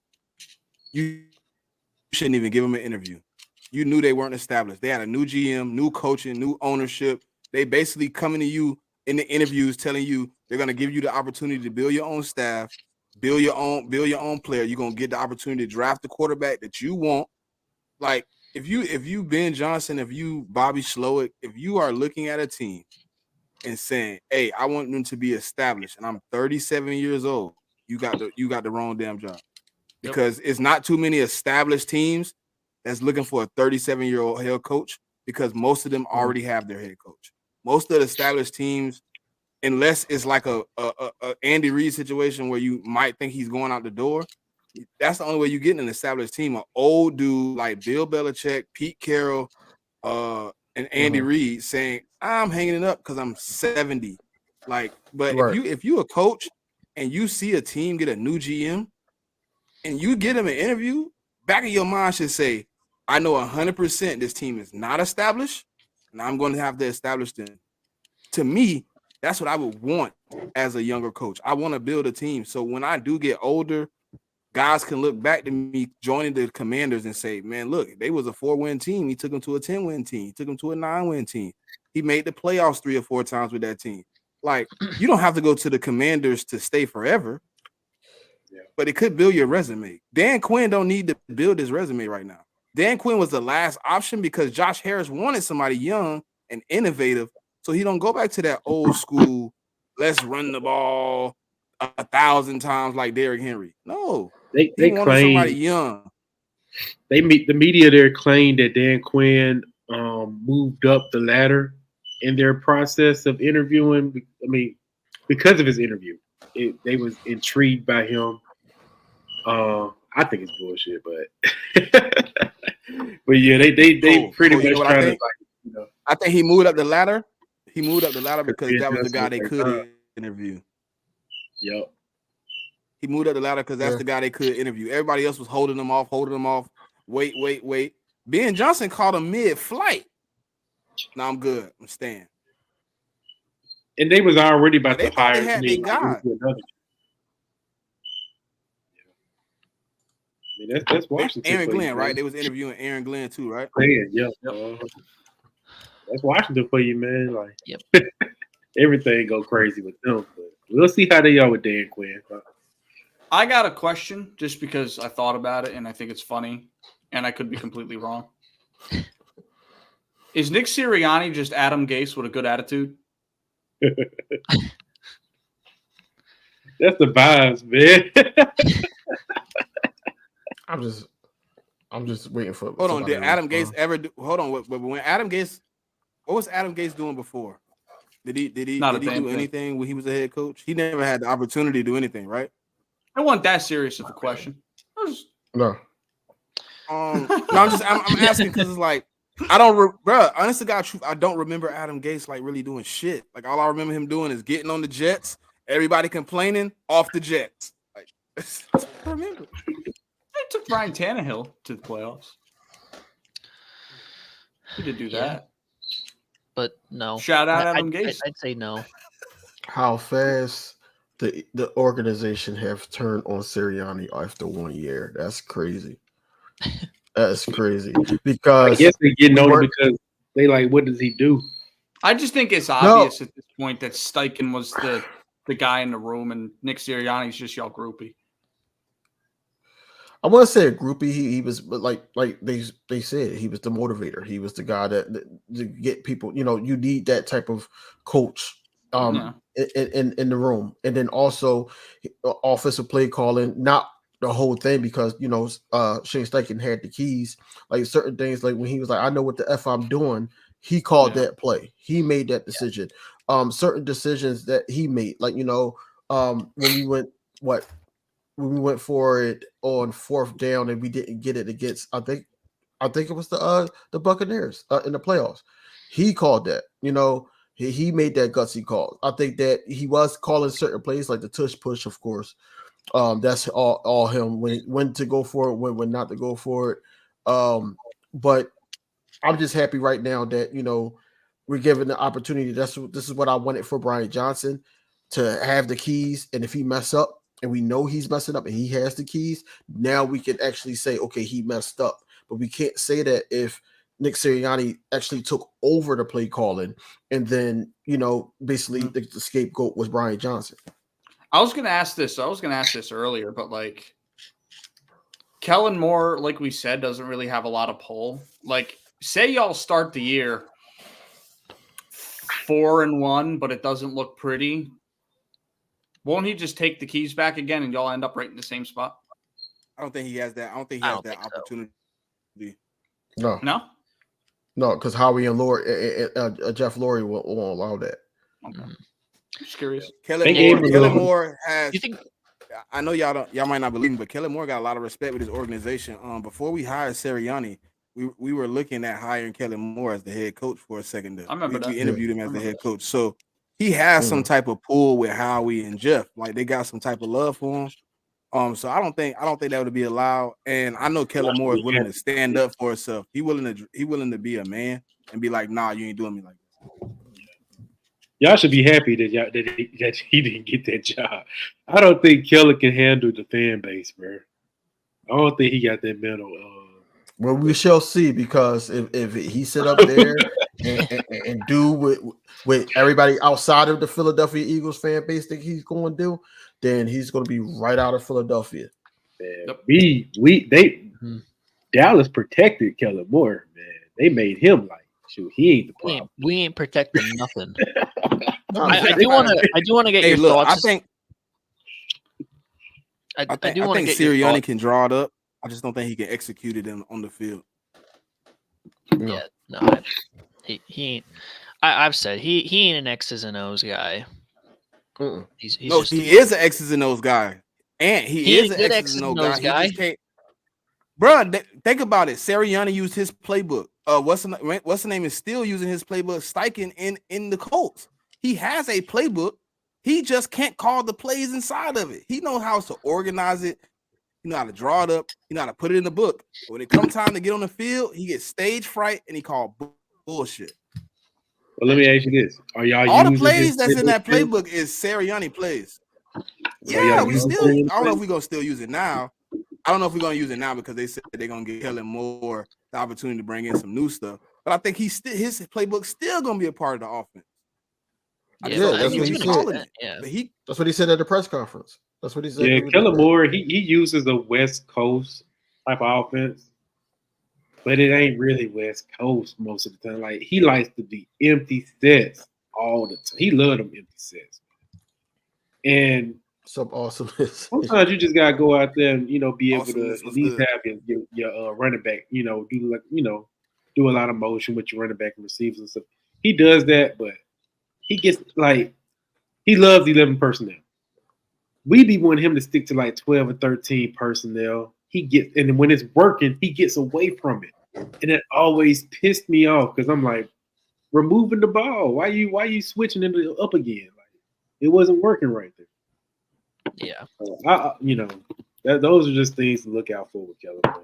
You shouldn't even give them an interview. You knew they weren't established. They had a new GM, new coaching, new ownership. They basically coming to you in the interviews telling you they're going to give you the opportunity to build your own staff, build your own player. You're going to get the opportunity to draft the quarterback that you want. Like, if you Ben Johnson, if you Bobby Slowick, if you are looking at a team and saying, "Hey, I want them to be established," and I'm 37 years old, you got the wrong damn job, because it's not too many established teams that's looking for a 37-year-old head coach, because most of them already have their head coach. Most of the established teams, unless it's like a Andy Reid situation where you might think he's going out the door, that's the only way you get an established team. An old dude like Bill Belichick, Pete Carroll, and Andy Reid saying, "I'm hanging it up because I'm 70." Like, but Right. if you a coach and you see a team get a new GM and you get them an interview, back of your mind should say, "I know 100% this team is not established, and I'm going to have to establish them." To me, that's what I would want as a younger coach. I want to build a team, so when I do get older, guys can look back to me joining the Commanders and say, "Man, look, they was a 4-win team. He took them to a 10-win team. He took them to a 9-win team. He made the playoffs 3 or 4 times with that team." Like, you don't have to go to the Commanders to stay forever, but it could build your resume. Dan Quinn don't need to build his resume right now. Dan Quinn was the last option because Josh Harris wanted somebody young and innovative, so he don't go back to that old school, let's run the ball 1,000 times like Derrick Henry. No. They wanted claim somebody young. the media there claimed that Dan Quinn moved up the ladder in their process of interviewing. I mean, because of his interview, they was intrigued by him. I think it's bullshit, but but yeah, they pretty much trying to, like, I think he moved up the ladder. He moved up the ladder because Ben that was the guy Johnson they was could like, interview. Yep. He moved up the ladder because that's the guy they could interview. Everybody else was holding them off. Wait. Ben Johnson called him mid-flight. No, I'm good. I'm staying. And they was already about They to thought hire. they had their guy. That's Washington. Aaron for you, Glenn, man. right? They was interviewing Aaron Glenn too, right? Glenn, yeah. That's Washington for you, man. Like, Yep. Everything go crazy with them. But we'll see how they are with Dan Quinn. I got a question just because I thought about it and I think it's funny, and I could be completely wrong. Is Nick Sirianni just Adam Gase with a good attitude? That's the vibes, man. I'm I'm just waiting for. Hold on, somebody did to Adam respond. Gase ever do? Hold on, when Adam Gase, what was Adam Gase doing before? Did he Not a do damn thing. anything when he was a head coach? He never had the opportunity to do anything, right? I wasn't that serious of a question. I was- No. No, I'm asking because it's like I don't, bro. Honest to God, truth, I don't remember Adam Gase like really doing shit. Like all I remember him doing is getting on the Jets, everybody complaining off the Jets. Like that's what I remember. They took Ryan Tannehill to the playoffs. He did do Yeah. that. But no. Shout out I'd, Adam I'd, Gase. I'd say no. How fast the organization have turned on Sirianni after 1 year? That's crazy. That's crazy I because guess they getting on him weren't- because they like, what does he do? I just think it's obvious at this point that Steichen was the guy in the room and Nick Sirianni's just y'all groupie. I want to say a groupie. He was, but like they said, he was the motivator. He was the guy that to get people. You know, you need that type of coach. Yeah. In the room, and then also offensive play calling, not the whole thing because Shane Steichen had the keys. Like certain things, like when he was like, "I know what the f I'm doing," he called that play. He made that decision. Certain decisions that he made, like when we went for it on 4th down and we didn't get it against, I think it was the Buccaneers in the playoffs. He called that. He made that gutsy call. I think that he was calling certain plays like the tush push, of course. That's all him when to go for it, when not to go for it. But I'm just happy right now that we're given the opportunity. This is what I wanted for Brian Johnson, to have the keys, and if he mess up, and we know he's messing up, and he has the keys, now we can actually say, okay, he messed up. But we can't say that if Nick Sirianni actually took over the play calling, and then basically the scapegoat was Brian Johnson. I was going to ask this earlier, but like Kellen Moore, like we said, doesn't really have a lot of pull. Like, say y'all start the year 4-1, but it doesn't look pretty. Won't he just take the keys back again and y'all end up right in the same spot? I don't think he has that. I don't think he has that opportunity. No, because Howie and Jeff Lurie won't allow that. Okay. Just curious. Kellen Moore has. You think? I know y'all might not believe me, but Kellen Moore got a lot of respect with his organization. Before we hired Sirianni, we were looking at hiring Kellen Moore as the head coach for a second. I remember that. We interviewed him as the head coach, so he has some type of pull with Howie and Jeff. Like they got some type of love for him. So I don't think that would be allowed. And I know Kellen Moore is willing to stand up for himself. He willing to be a man and be like, nah, you ain't doing me like this. Y'all should be happy that he didn't get that job. I don't think Kellen can handle the fan base, bro. I don't think he got that mental. Well, we shall see, because if he sit up there and do with everybody outside of the Philadelphia Eagles fan base think he's going to do, then he's going to be right out of Philadelphia. Man, Dallas protected Kellen Moore, man. They made him like, shoot, he ain't the problem. We ain't protecting nothing. No, I do want to get your thoughts. I think Sirianni can draw it up. I just don't think he can execute it on the field. Yeah, no, he ain't. I've said he ain't an X's and O's guy. He's he is an X's and O's guy, and he is an X's and O's guy. He just can't. Bro, think about it. Sirianni used his playbook. What's the name is still using his playbook. Steichen in the Colts. He has a playbook. He just can't call the plays inside of it. He knows how to organize it. He know how to draw it up. He know how to put it in the book. When it comes time to get on the field, he gets stage fright and he called bullshit. Well, let me ask you this: Are y'all all the using plays that's in that still? playbook is Sirianni plays? Yeah, we still. I don't know if we're gonna still use it now. I don't know if we're gonna use it now because they said they're gonna give Kellen Moore the opportunity to bring in some new stuff. But I think his playbook's still gonna be a part of the offense. That's what he said. That's what he said at the press conference. That's what he said. Yeah, Kellen Moore, he uses a West Coast type of offense, but it ain't really West Coast most of the time. Like, he likes to be empty sets all the time. He loves them empty sets. And Some awesomeness. Sometimes you just gotta go out there and be able to Awesomeness at was least good. have your running back, do a lot of motion with your running back and receivers and stuff. He does that, but he gets he loves 11 personnel. We be wanting him to stick to like 12 or 13 personnel. And then when it's working, he gets away from it. And it always pissed me off because I'm like, we're moving the ball. Why you switching it up again? Like, it wasn't working right there. Yeah. Those are just things to look out for with Kellen Moore.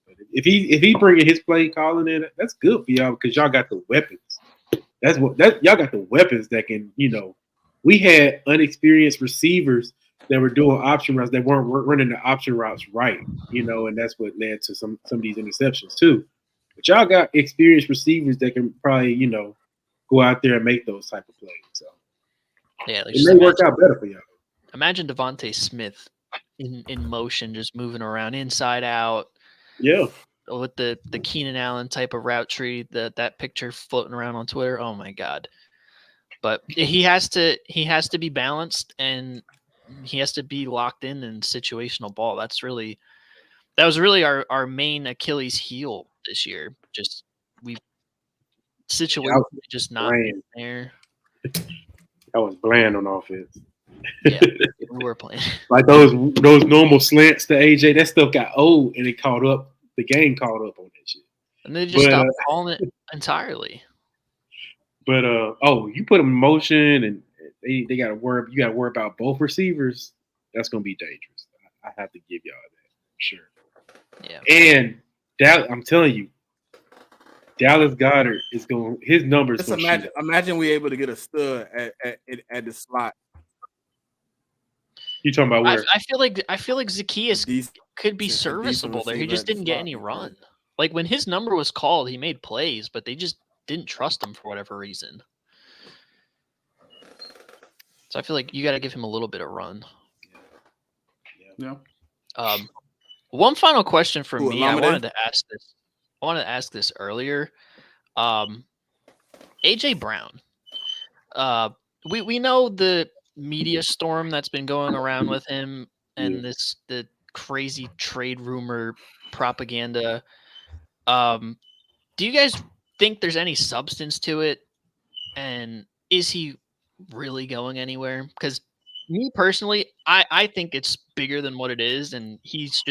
But if he bringing his play calling in, that's good for y'all because y'all got the weapons. Y'all got the weapons that can, we had unexperienced receivers that were doing option routes that weren't running the option routes right, and that's what led to some of these interceptions too. But y'all got experienced receivers that can probably, go out there and make those type of plays. So Yeah, like it may work out better for y'all. Imagine Devontae Smith in motion, just moving around inside out. Yeah. With the Keenan Allen type of route tree, that picture floating around on Twitter. Oh my God. But he has to be balanced and he has to be locked in situational ball. That was really our main Achilles heel this year. Just situation just not there. I was bland on offense. Yeah, we were playing. Like those normal slants to AJ, that stuff got old and it caught up. The game caught up on that shit. And they just stopped calling it entirely. But you put them in motion and they got to worry. You got to worry about both receivers. That's going to be dangerous. I have to give y'all that for sure. Yeah. And I'm telling you, Dallas Goedert is going. His numbers. Just imagine we able to get a stud at the slot. You talking about where? I feel like Zacchaeus could be serviceable there. He just didn't get any run. Like when his number was called, he made plays, but they just didn't trust him for whatever reason. So I feel like you got to give him a little bit of run. Yeah. One final question for me. I wanted to ask this earlier. AJ Brown. We know the media storm that's been going around with him and the crazy trade rumor propaganda. Do you guys think there's any substance to it? And is he really going anywhere? Because me personally, I think it's bigger than what it is, and he's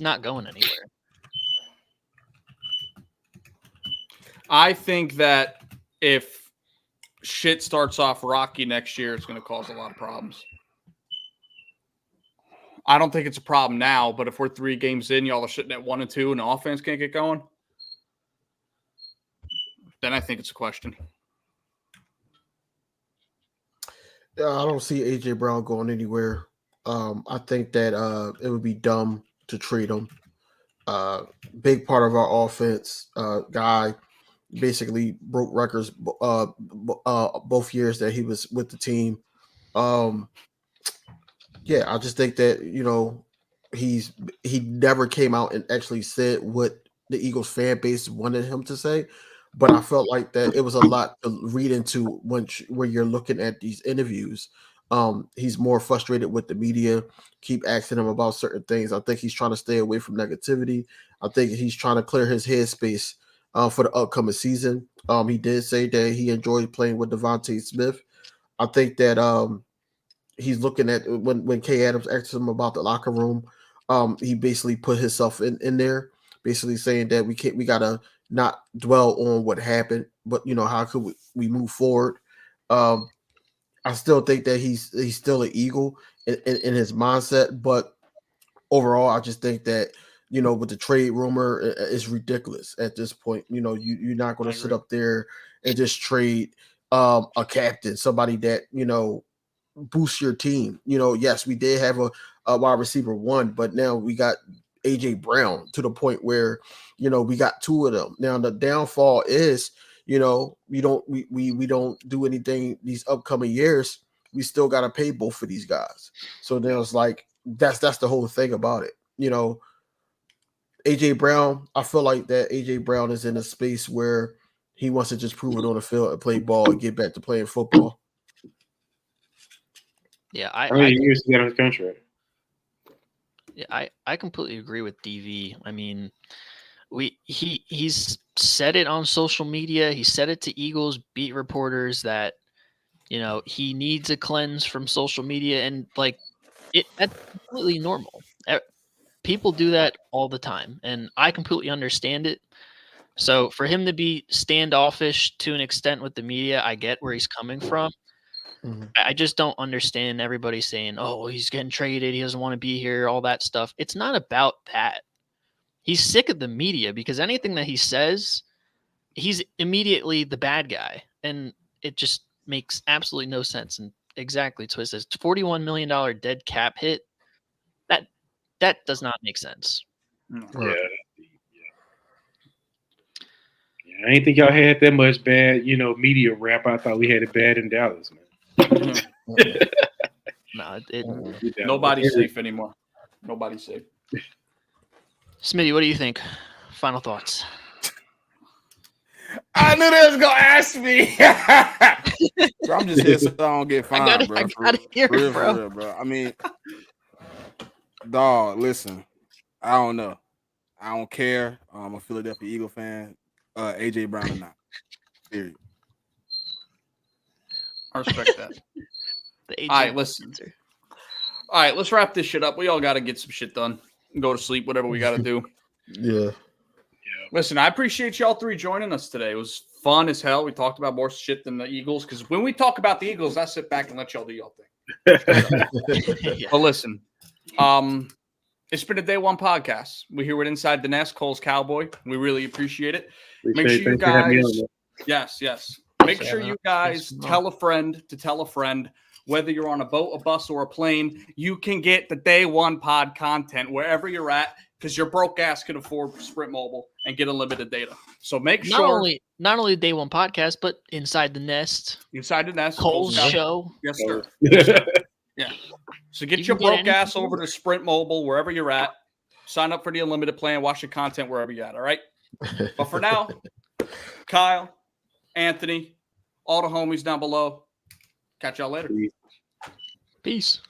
not going anywhere. I think that if shit starts off rocky next year, it's going to cause a lot of problems. I don't think it's a problem now, but if we're 3 games in, y'all are sitting at 1 and 2, and the offense can't get going, then I think it's a question. I don't see AJ Brown going anywhere. I think that it would be dumb to trade him. Big part of our offense. Guy basically broke records both years that he was with the team. Yeah, I just think that he never came out and actually said what the Eagles fan base wanted him to say. But I felt like that it was a lot to read into when you're looking at these interviews. He's more frustrated with the media, keep asking him about certain things. I think he's trying to stay away from negativity. I think he's trying to clear his headspace for the upcoming season. He did say that he enjoyed playing with Devontae Smith. I think that he's looking at when Kay Adams asked him about the locker room, he basically put himself in there, basically saying that we gotta not dwell on what happened, but how could we move forward? I still think that he's still an Eagle in his mindset, but overall, I just think that with the trade rumor, it's ridiculous at this point. You're not going to sit up there and just trade a captain, somebody that boosts your team. Yes, we did have a wide receiver 1, but now we got AJ Brown to the point where we got 2 of them. Now the downfall is we don't do anything these upcoming years. We still got to pay both of these guys. So there's like that's the whole thing about it. AJ Brown, I feel like that AJ Brown is in a space where he wants to just prove it on the field and play ball and get back to playing football. Yeah, How many years he got on his contract? Yeah, I completely agree with DV. I mean, he's said it on social media. He said it to Eagles beat reporters that he needs a cleanse from social media, and like that's completely normal. People do that all the time, and I completely understand it. So for him to be standoffish to an extent with the media, I get where he's coming from. Mhm. I just don't understand everybody saying, "Oh, he's getting traded. He doesn't want to be here." All that stuff. It's not about that. He's sick of the media because anything that he says, he's immediately the bad guy, and it just makes absolutely no sense. And exactly, Twist says $41 million dead cap hit. That does not make sense. Right. Yeah, I didn't think y'all had that much bad, media rap. I thought we had it bad in Dallas, man. No, Nobody's safe anymore. Nobody's safe. Smitty, what do you think? Final thoughts. I knew they was gonna ask me. Bro, I'm just here so I don't get fined, bro. I gotta hear it, For bro. real, bro. I mean, dog, listen. I don't know. I don't care. I'm a Philadelphia Eagle fan. AJ Brown or not. Period. I respect that. The All right, listen. All right, let's wrap this shit up. We all got to get some shit done. Go to sleep, whatever we got to do. Yeah. Listen, I appreciate y'all three joining us today. It was fun as hell. We talked about more shit than the Eagles because when we talk about the Eagles, I sit back and let y'all do y'all thing. Yeah. But listen, it's been a day one podcast. We're here with Inside the Nest, Cole's Cowboy. We really appreciate it. Make sure you guys, yes. Make sure you guys tell a friend to tell a friend. Whether you're on a boat, a bus, or a plane, you can get the day one pod content wherever you're at because your broke ass can afford Sprint Mobile and get unlimited data. So make sure not only day one podcast, but Inside the Nest, Inside the Nest, Cole's show. Yes, sir. Yeah. So get You your can get broke ass anything. over to Sprint Mobile wherever you're at. Sign up for the unlimited plan. Watch the content wherever you're at. All right. But for now, Kyle, Anthony, all the homies down below. Catch y'all later. Peace.